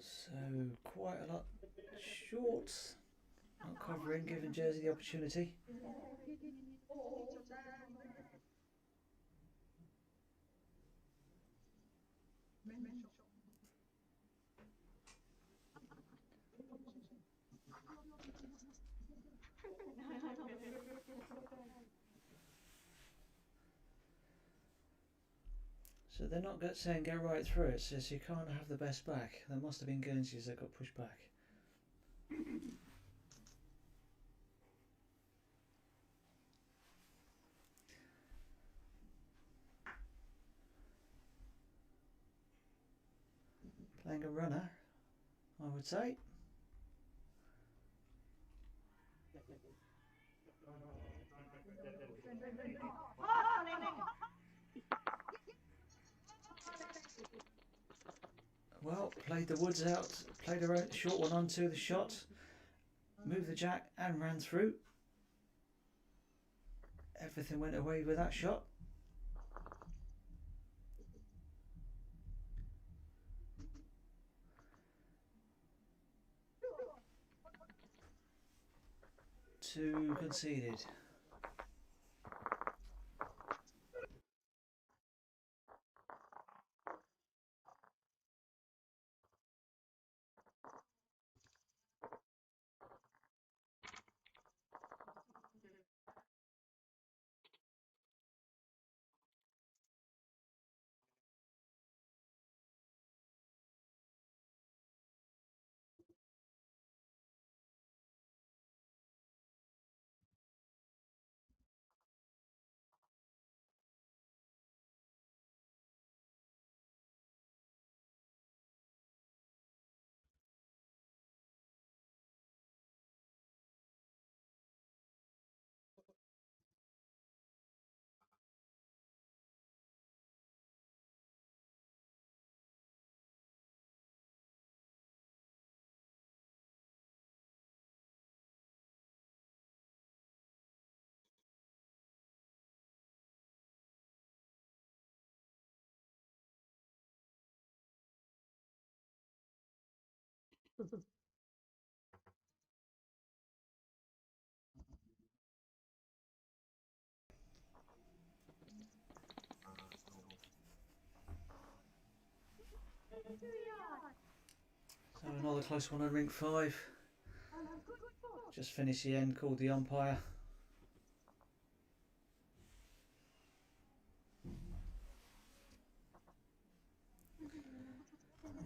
So quite a lot short, not covering, giving Jersey the opportunity. So they're not saying go right through, it says you can't have the best back. That must have been Guernsey's that got pushed back. Playing a runner, I would say. Well, played the woods out, played a short one onto the shot, moved the jack and ran through. Everything went away with that shot. Two conceded. So another close one on rink 5. Just finished the end, called the umpire.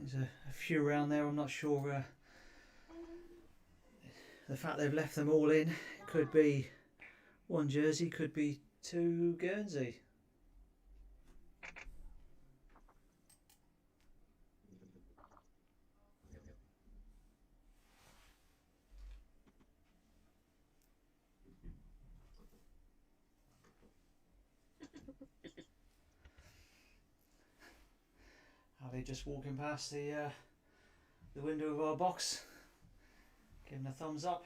There's a few around there, I'm not sure. The fact they've left them all in could be one Jersey, could be two Guernsey. just walking past the window of our box, giving a thumbs up.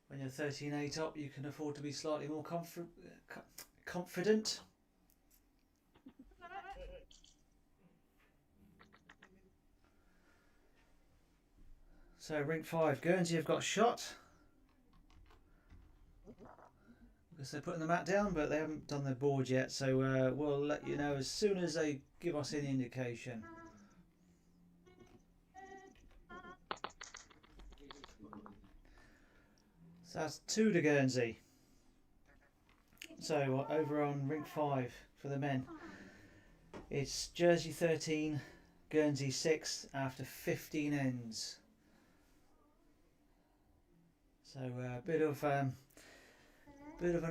When you're 13-8 up, you can afford to be slightly more confident. So rink 5, Guernsey have got a shot. Because they're putting the mat down, but they haven't done their board yet, so we'll let you know as soon as they give us any indication. So that's 2 to Guernsey. So over on rink 5 for the men, it's Jersey 13, Guernsey 6 after 15 ends. So a bit of an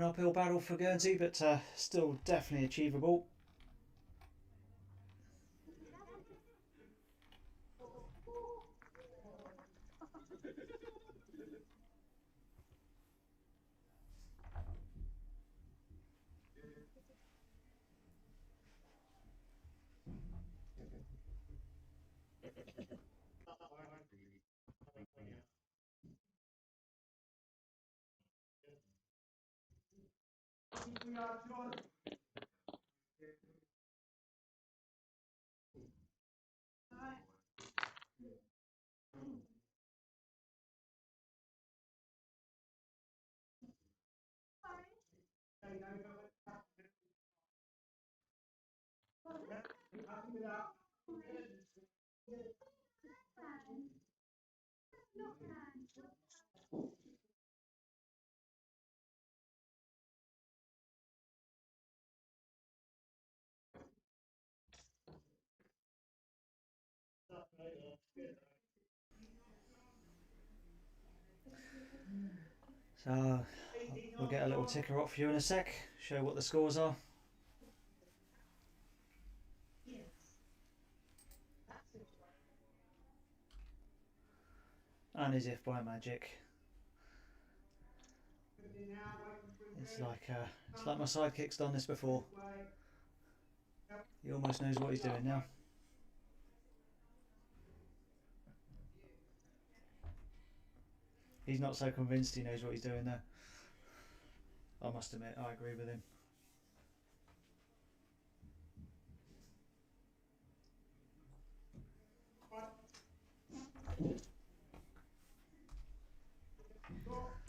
uphill battle for Guernsey, but still definitely achievable. So we'll get a little ticker up for you in a sec, show what the scores are. And as if by magic, it's like my sidekick's done this before. He almost knows what he's doing now. He's not so convinced he knows what he's doing there. I must admit, I agree with him.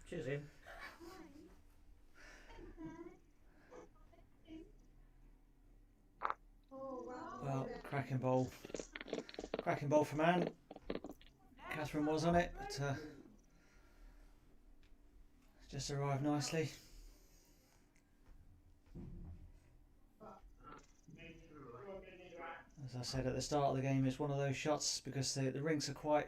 Cheers, Ian. Well, cracking bowl from Anne. Catherine was on it, but just arrived nicely. As I said at the start of the game, it's one of those shots, because the rinks are quite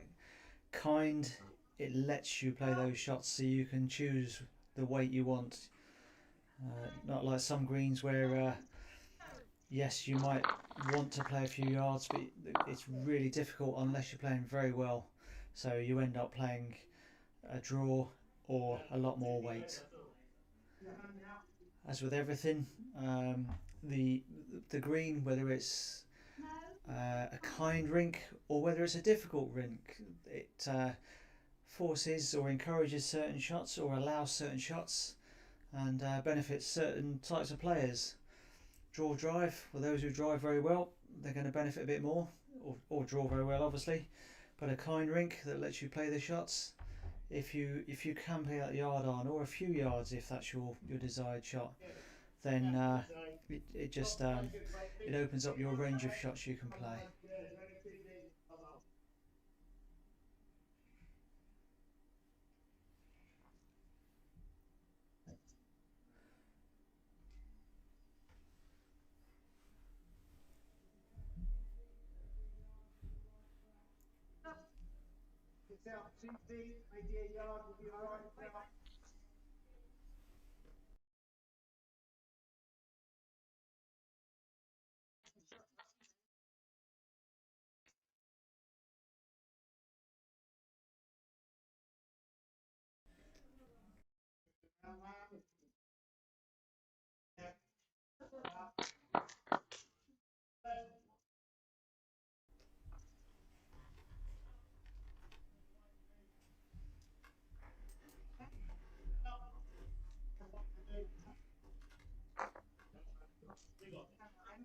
kind, it lets you play those shots so you can choose the weight you want. Not like some greens where yes, you might want to play a few yards, but it's really difficult unless you're playing very well, so you end up playing a draw or a lot more weight. As with everything, the green, whether it's a kind rink or whether it's a difficult rink, it forces or encourages certain shots or allows certain shots, and benefits certain types of players. Draw drive, well, those who drive very well, they're going to benefit a bit more, or draw very well obviously, but a kind rink that lets you play the shots, if you can play that yard on, or a few yards if that's your desired shot, then it just it opens up your range of shots you can play. It's out 2 feet, maybe a yard will be alright.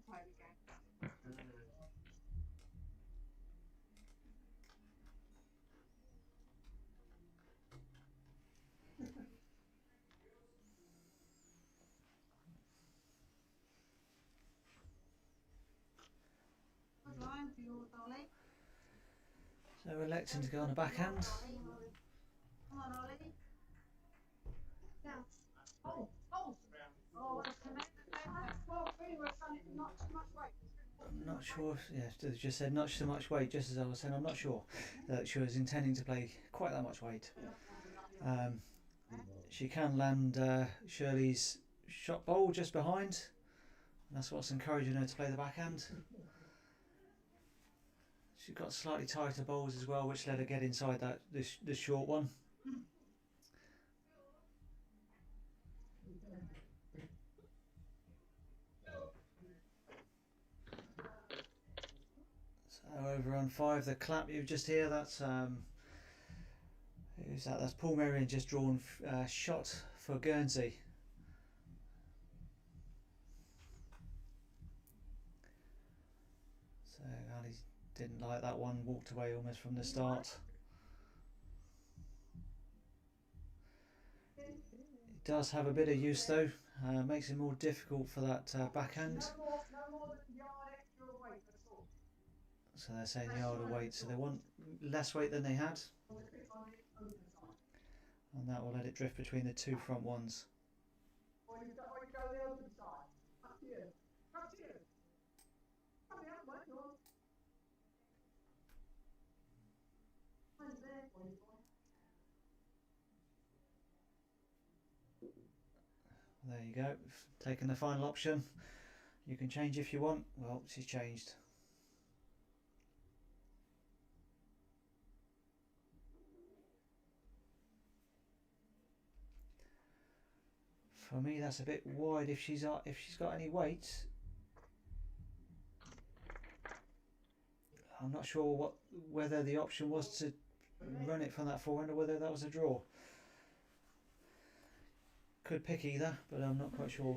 play again. Good line for yours, Ollie. So we're electing to go on the backhand. Come on, Ollie. Down. Oh, oh. Oh, that's tremendous. That's 12-3 where something not too much weight. I'm not sure. Yeah, they just said not so much weight. Just as I was saying, I'm not sure that she was intending to play quite that much weight. She can land Shirley's shot bowl just behind. That's what's encouraging her to play the backhand. She's got slightly tighter bowls as well, which let her get inside that the short one. So over on 5, the clap you just hear, that's who's that? That's Paul Merrion just drawn shot for Guernsey. So Ali didn't like that one, walked away almost from the start. It does have a bit of use though, makes it more difficult for that backhand. No more than a yard extra weight at all. So they're saying yard of weight, so they want less weight than they had. And that will let it drift between the two front ones. Or you go the open side. Up to you. Up to you. Come here, wait, yours. Mine's there for you, boy. There you go, taking the final option. You can change if you want. Well, she's changed. For me, that's a bit wide if she's got any weight. I'm not sure whether the option was to run it from that forehand or whether that was a draw. Could pick either, but I'm not quite sure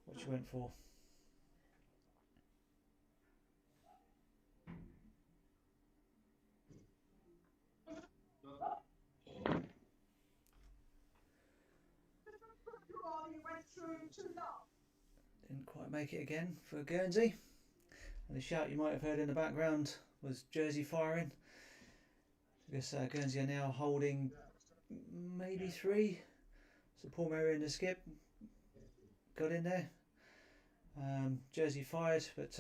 what she went for. Didn't quite make it again for Guernsey. And the shout you might have heard in the background was Jersey firing. I guess Guernsey are now holding maybe 3. So Paul Merrion, the skip, got in there. Jersey fired, but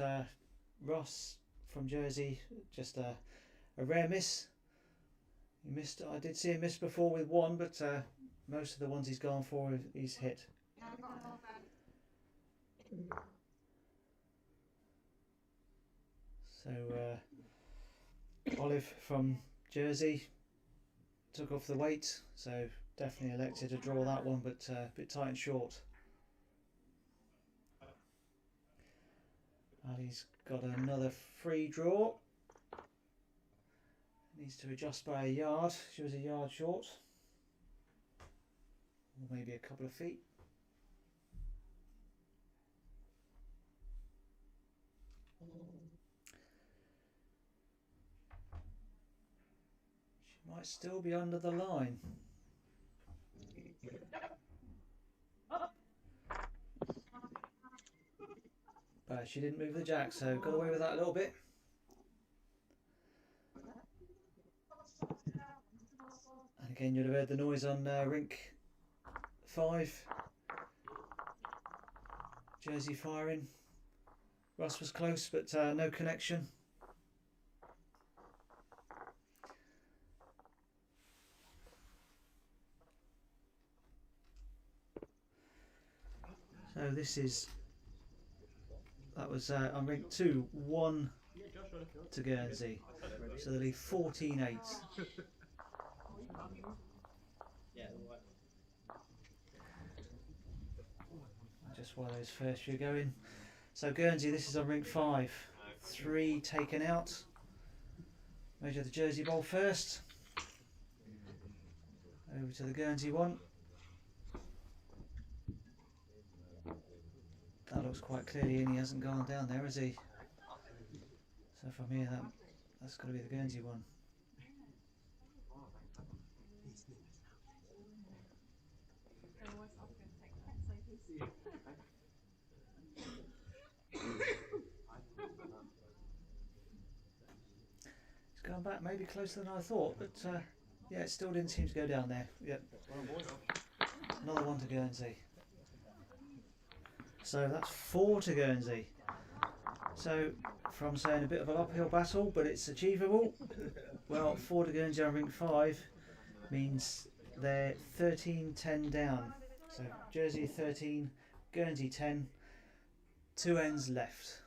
Ross from Jersey, just a rare miss. He missed. I did see him miss before with one, but most of the ones he's gone for, he's hit. So Olive from Jersey took off the weight, so definitely elected to draw that one, but a bit tight and short. Ali's got another free draw. Needs to adjust by a yard. She was a yard short, or maybe a couple of feet. She might still be under the line. But she didn't move the jack, so got away with that a little bit. And again, you'd have heard the noise on rink 5. Jersey firing. Ross was close, but no connection. So that was on rink 2, 1 to Guernsey. So they leave 14-8. Just while those first few go in. So Guernsey, this is on rink 5. 3 taken out. Measure the Jersey bowl first. Over to the Guernsey one. That'll looks quite clearly in. He hasn't gone down there, has he? So from here, that's got to be the Guernsey one. It's gone back maybe closer than I thought, but yeah, it still didn't seem to go down there. Yep. Another one to Guernsey. So that's 4 to Guernsey. So from saying a bit of an uphill battle, but it's achievable, well, 4 to Guernsey on rink 5 means they're 13-10 down. So Jersey 13, Guernsey 10, 2 ends left.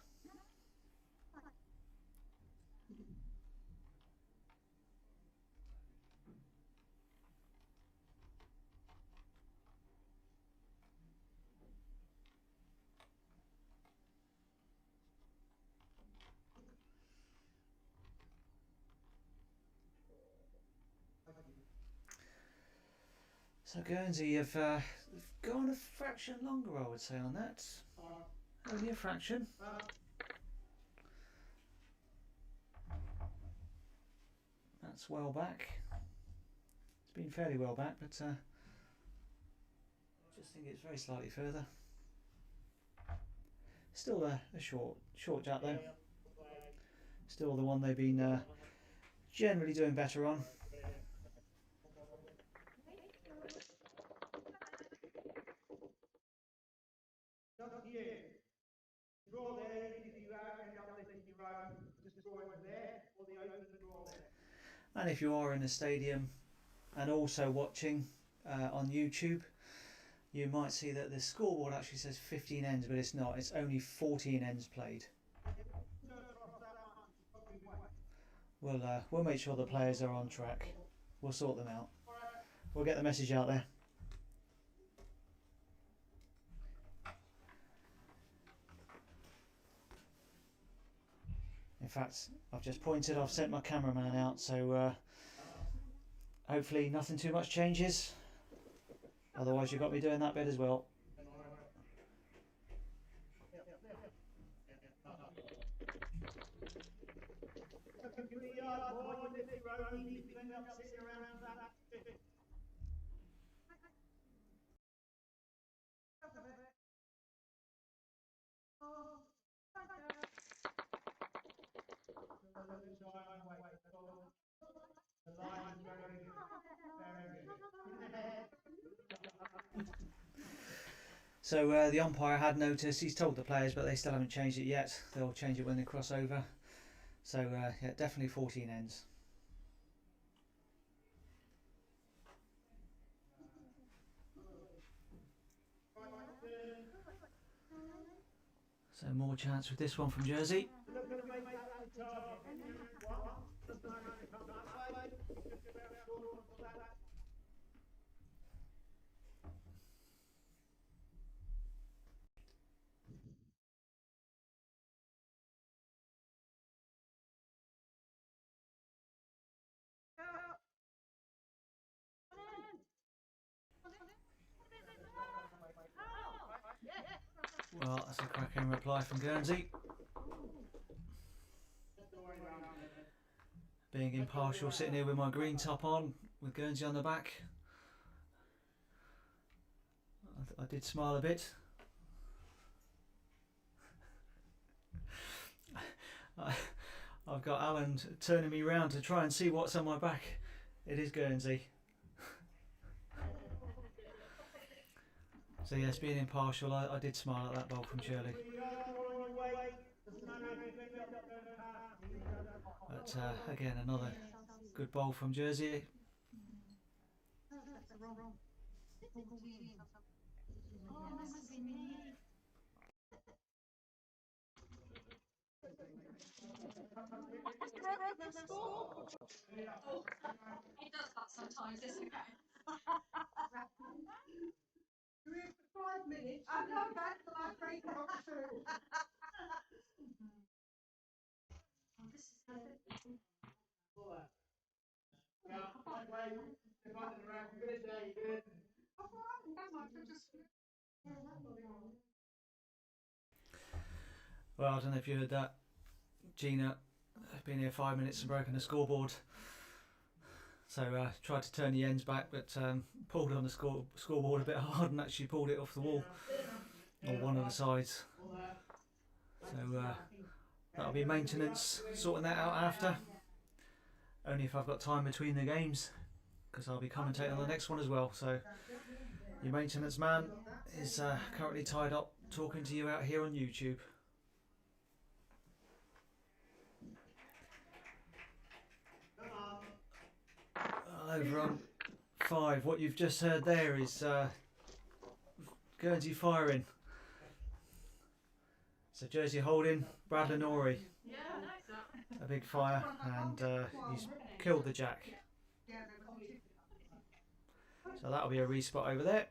So Guernsey have gone a fraction longer, I would say, on that. Only a fraction. That's well back. It's been fairly well back, but just think it's very slightly further. Still a short jump though. Still the one they've been generally doing better on. And if you are in a stadium and also watching on YouTube, you might see that the scoreboard actually says 15 ends, but it's not. It's only 14 ends played. We'll make sure the players are on track. We'll sort them out. We'll get the message out there. In fact, I've just pointed, I've sent my cameraman out, so hopefully nothing too much changes. Otherwise you've got me doing that bit as well. So the umpire had noticed, he's told the players, but they still haven't changed it yet. They'll change it when they cross over. So yeah, definitely 14 ends. So more chance with this one from Jersey. Well, that's a cracking reply from Guernsey. Being impartial, sitting here with my green top on, with Guernsey on the back. I did smile a bit. I've got Alan turning me round to try and see what's on my back. It is Guernsey. So yes, being impartial, I did smile at that bowl from Shirley. But again, another good bowl from Jersey. He does that sometimes, isn't it? You're here for 5 minutes. I come back till I break up too. Well, I don't know if you heard that. Gina been here 5 minutes and broken the scoreboard. So tried to turn the ends back, but pulled on the scoreboard a bit hard and actually pulled it off the wall, or one of the sides. So that'll be maintenance, sorting that out after. Only if I've got time between the games, because I'll be commentating on the next one as well. So your maintenance man is currently tied up talking to you out here on YouTube. Over on 5, what you've just heard there is Guernsey firing. So Jersey holding, Brad Lenori, a big fire, and he's killed the jack. So that'll be a respot over there.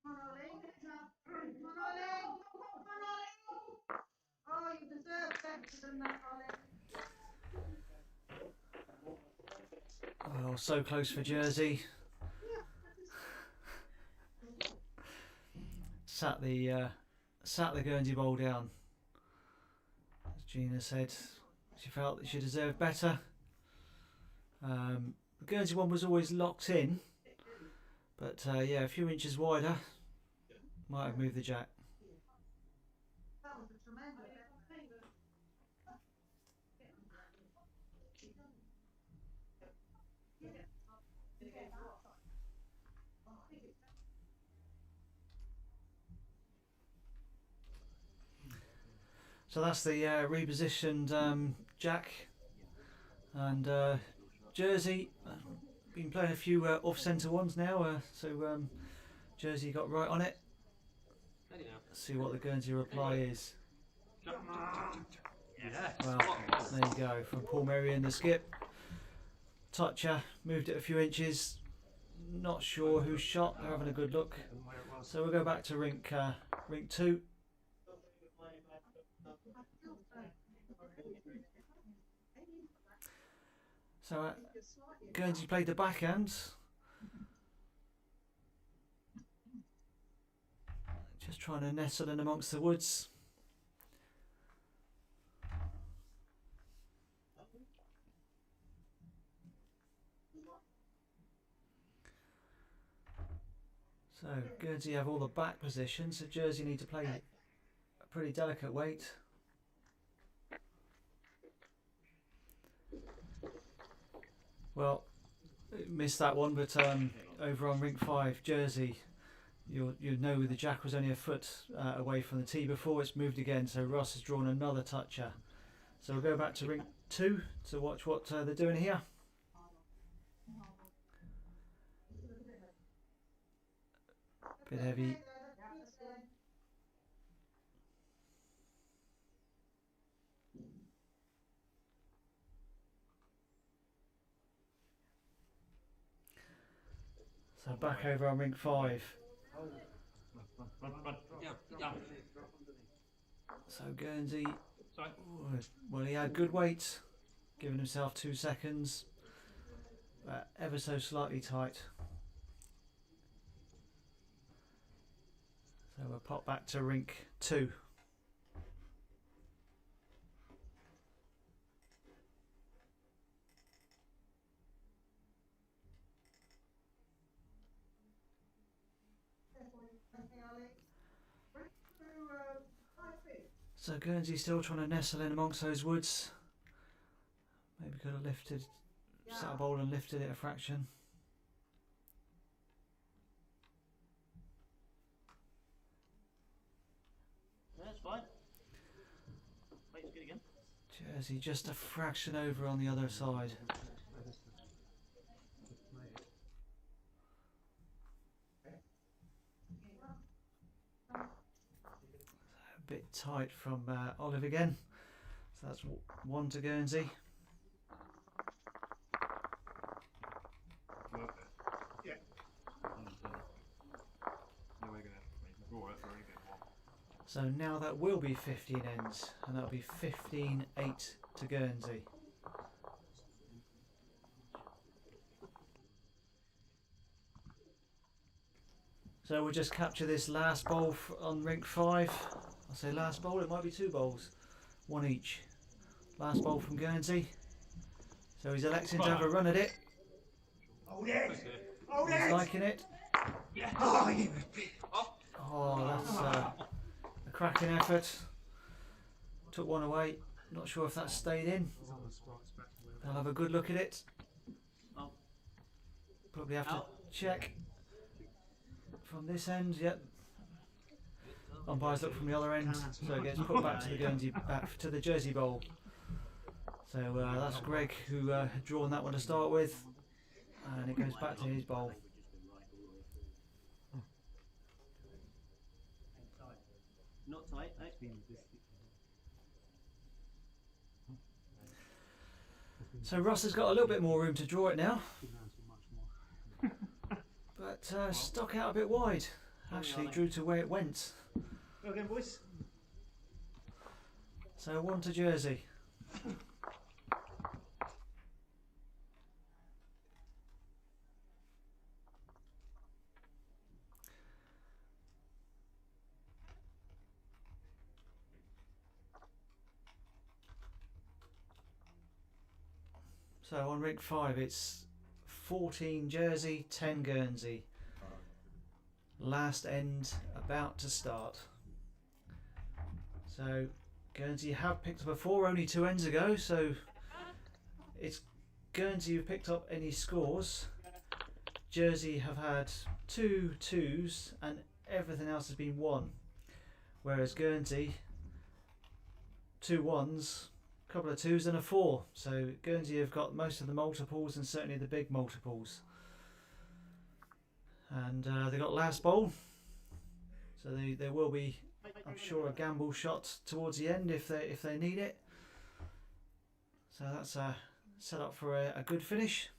Come on, Ollie. Come on, Ollie. Come on, Ollie. Oh, you deserve better than that, Ollie. Well, so close for Jersey. Sat the Guernsey bowl down. As Gina said, she felt that she deserved better. The Guernsey one was always locked in, but yeah, a few inches wider might have moved the jack. That was a tremendous. So that's the repositioned jack, and Jersey been playing a few off-centre ones now, so Jersey got right on it. Let's see what the Guernsey reply is. Well, there you go, from Paul Merrion, the skip. Toucher, moved it a few inches. Not sure who shot, they're having a good look. So we'll go back to rink 2. So Guernsey played the backhand. Just trying to nestle in amongst the woods. So Guernsey have all the back positions, so Jersey need to play a pretty delicate weight. Well, missed that one, but over on rink 5, Jersey, you know the jack was only a foot away from the tee before. It's moved again, so Ross has drawn another toucher. So we'll go back to rink 2 to watch what they're doing here. Bit heavy. So back over on rink 5. So Guernsey, well, he had good weight, giving himself 2 seconds, but ever so slightly tight. So we'll pop back to rink 2. So Guernsey still trying to nestle in amongst those woods. Maybe could have lifted, sat a bowl and lifted it a fraction. That's fine. Wait, it's good again. Jersey just a fraction over on the other side. A bit tight from Olive again. So that's 1 to Guernsey. Work. So now that will be 15 ends, and that'll be 15-8 to Guernsey. So we'll just capture this last bowl on rink 5. I say last bowl, it might be 2 bowls, 1 each. Last bowl from Guernsey. So he's electing to have a run at it. Hold it! Okay. Hold He's it! liking it. Oh, you bit. Oh, that's a cracking effort. Took one away. Not sure if that stayed in. I'll have a good look at it. Oh. Probably have to Out. check from this end. Yep. Umpires look from the other end, so it gets put back to the Guernsey, back to the Jersey bowl. So that's Greg who had drawn that one to start with, and it goes back to his bowl. Not tight, eh? So Ross has got a little bit more room to draw it now, but stuck out a bit wide. Actually drew to where it went. Go again, boys. So 1 to Jersey. So on rink 5 it's 14 Jersey, 10 Guernsey. Last end about to start. So Guernsey have picked up a 4 only 2 ends ago, so it's Guernsey who picked up any scores. Jersey have had 2 2s and everything else has been 1. Whereas Guernsey, 2 1s, a couple of 2s and a 4. So Guernsey have got most of the multiples and certainly the big multiples. And they got last bowl, so there will be, I'm sure, a gamble shot towards the end if they need it. So that's set up for a good finish.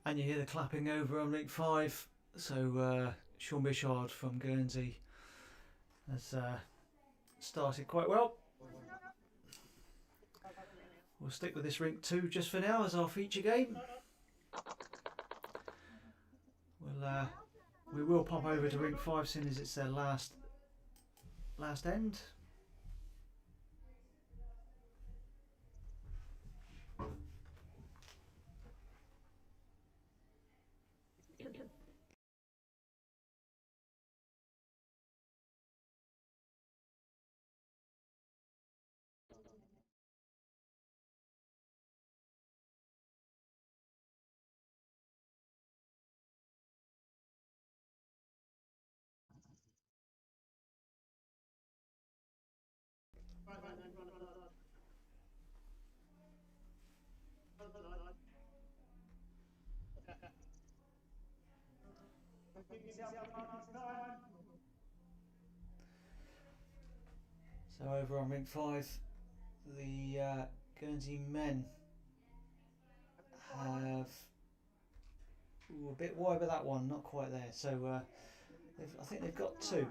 And you hear the clapping over on rink 5. So Sean Bishard from Guernsey has started quite well. We'll stick with this rink 2 just for now as our feature game. We will pop over to rink 5 soon as it's their last end. So over on rink 5, the Guernsey men have a bit wide with that one, not quite there. So I think they've got 2.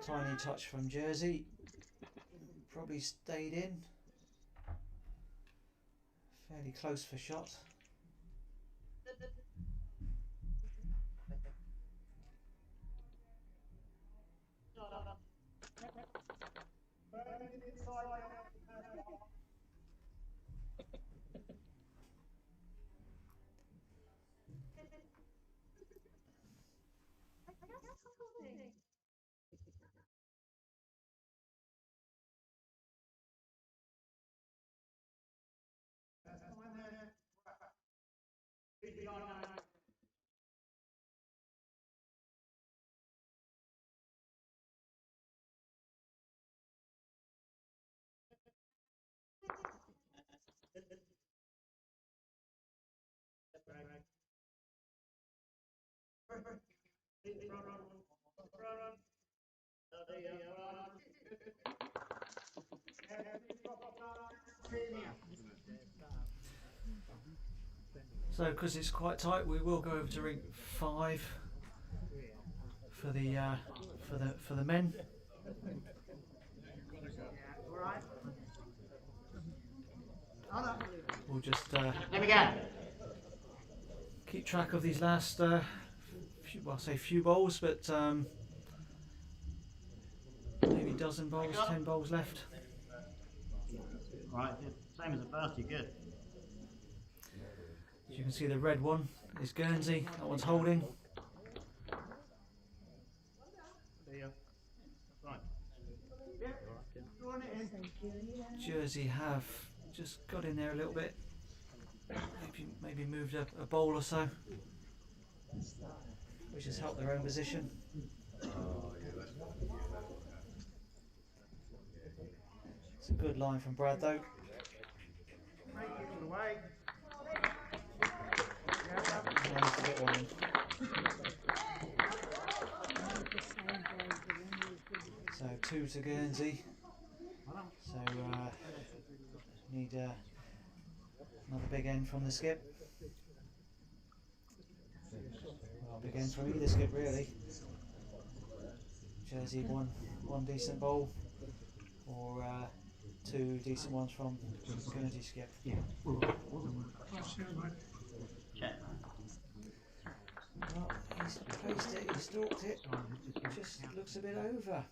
Tiny touch from Jersey, probably stayed in. Fairly close for shot. So, because it's quite tight, we will go over to rink 5 for the men. We'll just keep track of these last few bowls, but maybe dozen bowls, 10 bowls left. Right, same as the first, you're good. As you can see, the red one is Guernsey, that one's holding. There you go. Right. Jersey have just got in there a little bit. Maybe moved a bowl or so, which has helped their own position. It's a good line from Brad though. Managed to get one in. So 2 to Guernsey. So need another big end from the skip. Well, big end from either skip really. Jersey one decent bowl, or 2 decent ones from Guernsey skip. Well, he's placed it, he stalked it, just looks a bit over.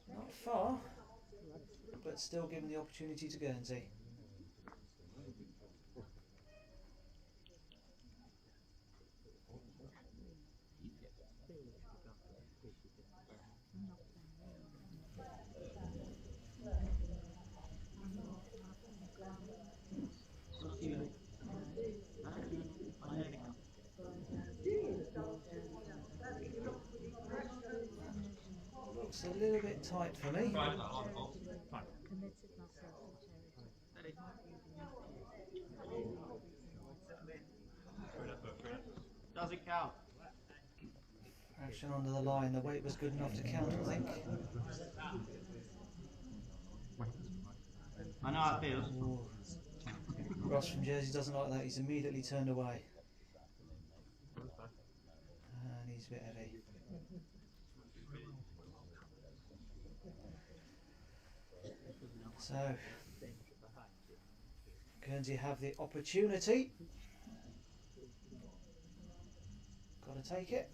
Not far, but still given the opportunity to Guernsey. Looks a little bit tight for me. Does it count? Action under the line, the weight was good enough to count, I think. I know how it feels. Ooh. Ross from Jersey doesn't like that, he's immediately turned away. And he's a bit heavy. So, Guernsey have the opportunity. Got to take it.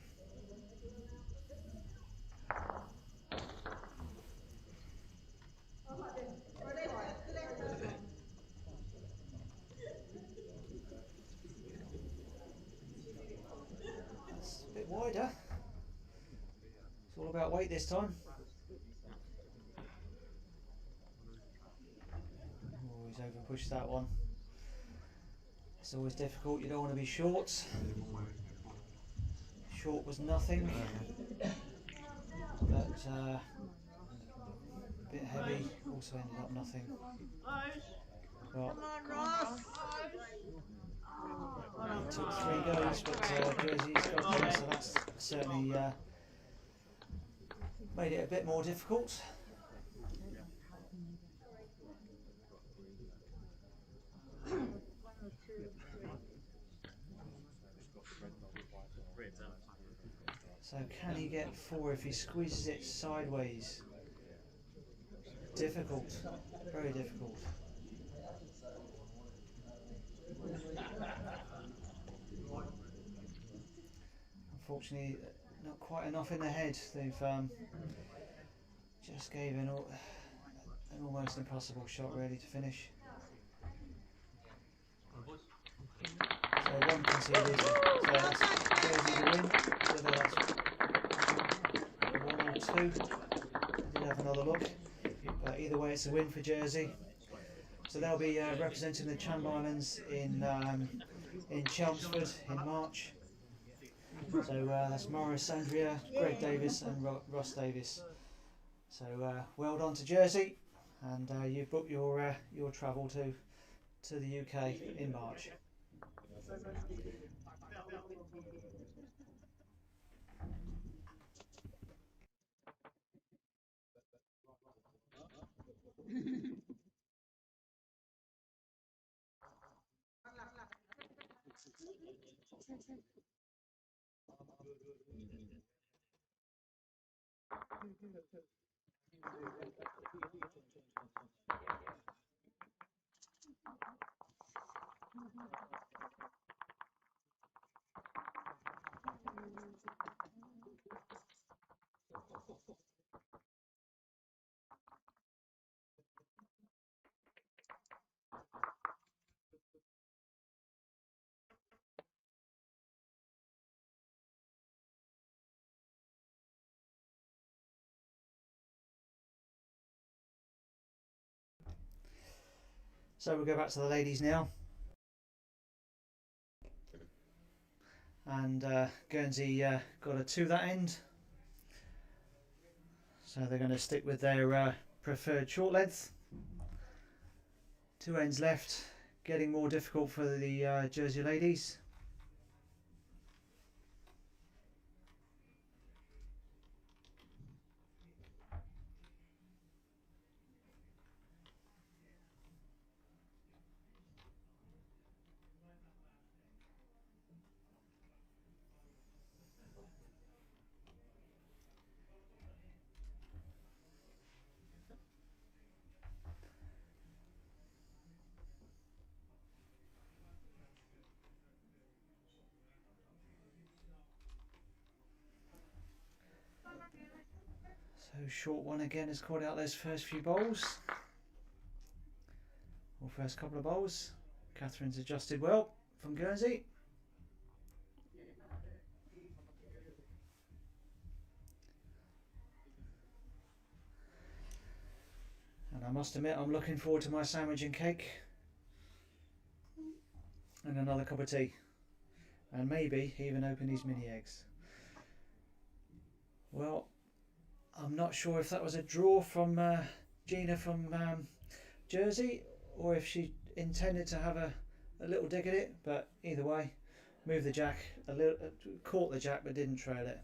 That's a bit wider. It's all about weight this time. Oh, he's over pushed that one. It's always difficult, you don't want to be short. Short was nothing, but a bit heavy, also ended up nothing. Well, it took 3 goes, but Jersey's got there, so that's certainly made it a bit more difficult. So can he get 4 if he squeezes it sideways? Difficult, very difficult. Unfortunately, not quite enough in the head. They've just gave an almost impossible shot really to finish. So 1 conceded, so that's Jersey to win, whether that's 1 or 2, I did have another look, but either way it's a win for Jersey. So they'll be representing the Channel Islands in Chelmsford in March. So that's Morris Andrea, Greg Davis and Ross Davis. So well done to Jersey, and you've booked your travel to the UK in March. So we'll go back to the ladies now. And Guernsey got a 2 that end. So they're going to stick with their preferred short length. 2 ends left, getting more difficult for the Jersey ladies. So short one again has caught out those first few bowls. Or first couple of bowls. Catherine's adjusted well from Guernsey. And I must admit I'm looking forward to my sandwich and cake. And another cup of tea. And maybe even open these mini eggs. Well, I'm not sure if that was a draw from Gina from Jersey, or if she intended to have a little dig at it, but either way, moved the jack a little, caught the jack but didn't trail it.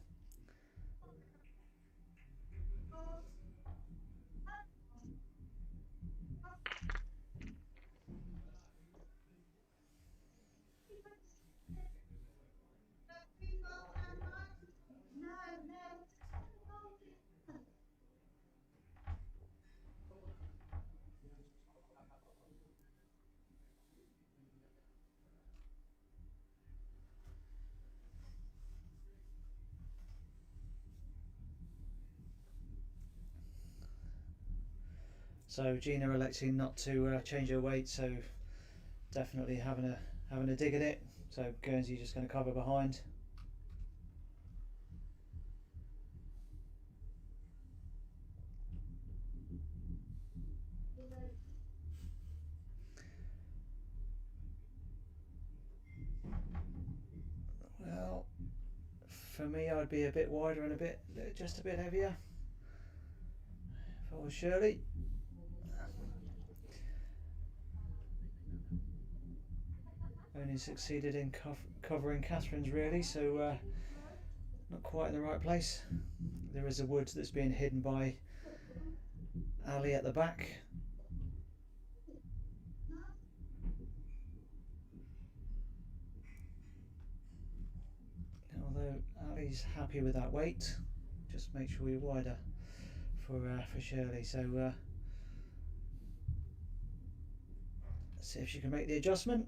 So Gina electing not to change her weight, so definitely having a dig at it. So Guernsey just going to cover behind. Well, for me, I'd be a bit wider and just a bit heavier. If I was Shirley. Only succeeded in covering Catherine's really, so not quite in the right place. There is a wood that's being hidden by Ali at the back. Although Ali's happy with that weight, just make sure you're wider for Shirley. So let's see if she can make the adjustment.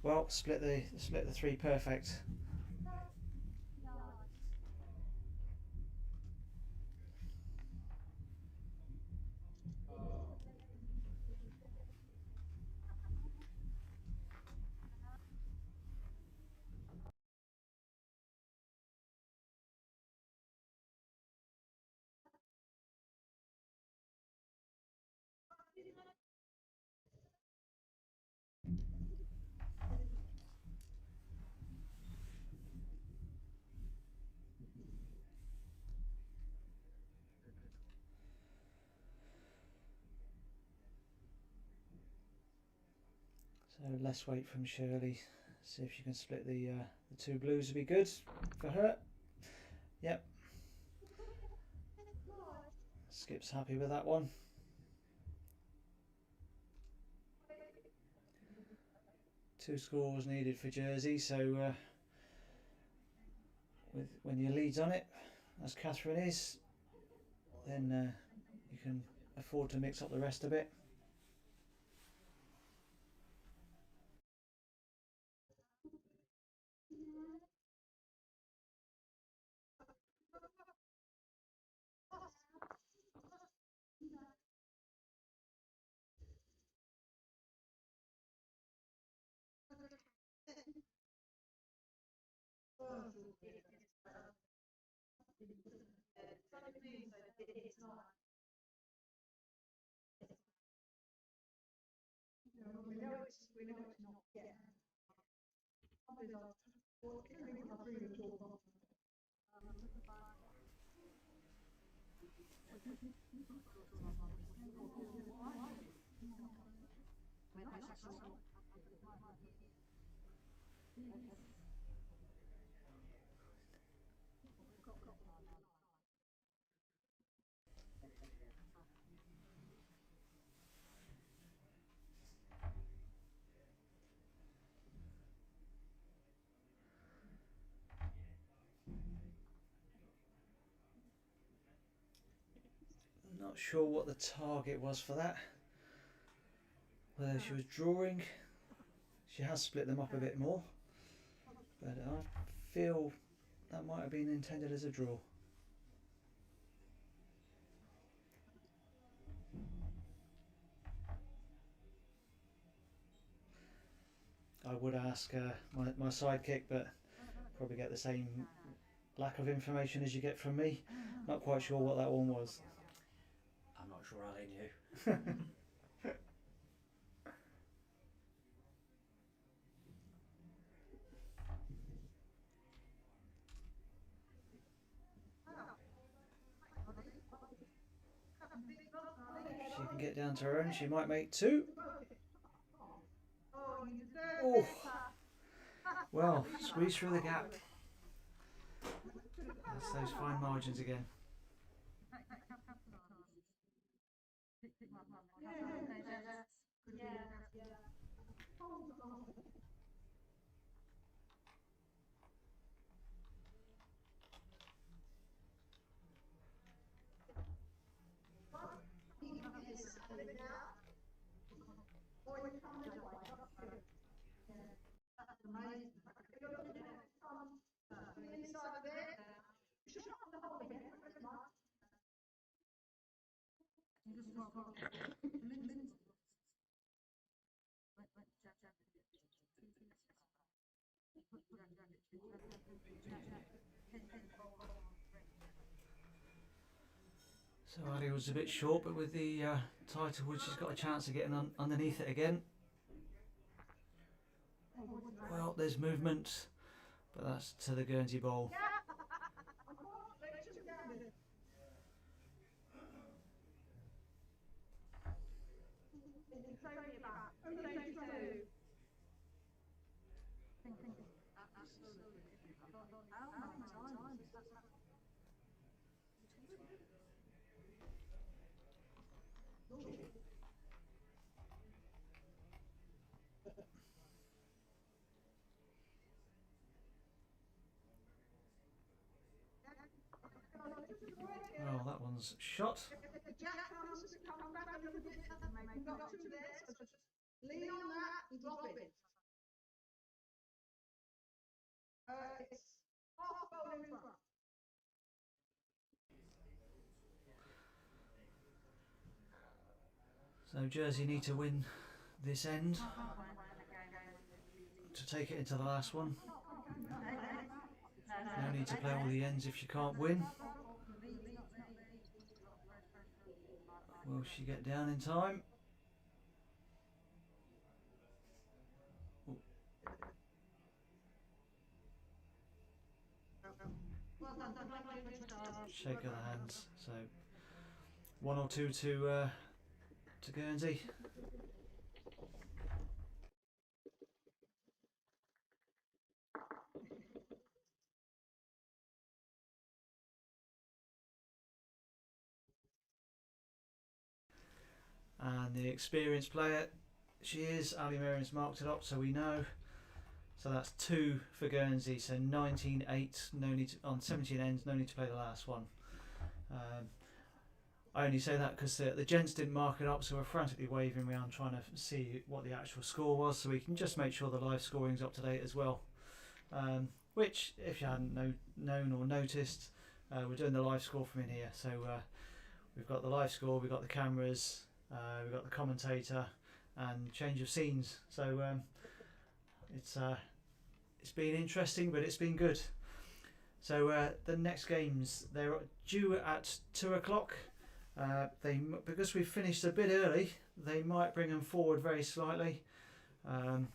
Well, split the 3 perfect. So less weight from Shirley. See if she can split the two blues would be good for her. Yep. Skip's happy with that one. Two scores needed for Jersey, so when your lead's on it, as Catherine is, then you can afford to mix up the rest a bit. We know it's not yet. Not sure what the target was for that. Whether she was drawing. She has split them up a bit more, but I feel that might have been intended as a draw. I would ask my sidekick, but probably get the same lack of information as you get from me. Not quite sure what that one was. I'm not sure Ali knew. If she can get down to her own, she might make two. Oh, well, squeeze through the gap. That's those fine margins again. So Ali was a bit short, but with the title wood, she's got a chance of getting underneath it again. Well, there's movement, but that's to the Guernsey bowl. Well, that one's shot. Lean on that and drop it. It's half bowl in front. So Jersey need to win this end to take it into the last one. No need to play all the ends if you can't win. Will she get down in time? Shake of the hands. So 1 or 2 to Guernsey. and the experienced player, she is. Ali Merriam's marked it up, so we know. So that's 2 for Guernsey, so 19-8, no need to, on 17 ends, no need to play the last one. I only say that because the gents didn't mark it up, so we're frantically waving around trying to see what the actual score was, so we can just make sure the live scoring's up to date as well. Which, if you hadn't known or noticed, we're doing the live score from in here. So we've got the live score, we've got the cameras, we've got the commentator, and change of scenes. So it's been interesting, but it's been good. So the next games, they're due at 2 o'clock. Because we've finished a bit early, they might bring them forward very slightly.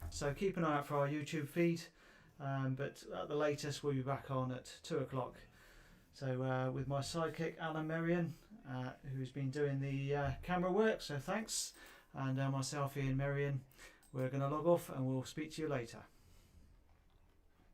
So keep an eye out for our YouTube feed. But at the latest, we'll be back on at 2 o'clock. So with my sidekick Alan Merriam, who's been doing the camera work, so thanks, and myself Ian Merriam, we're going to log off and we'll speak to you later.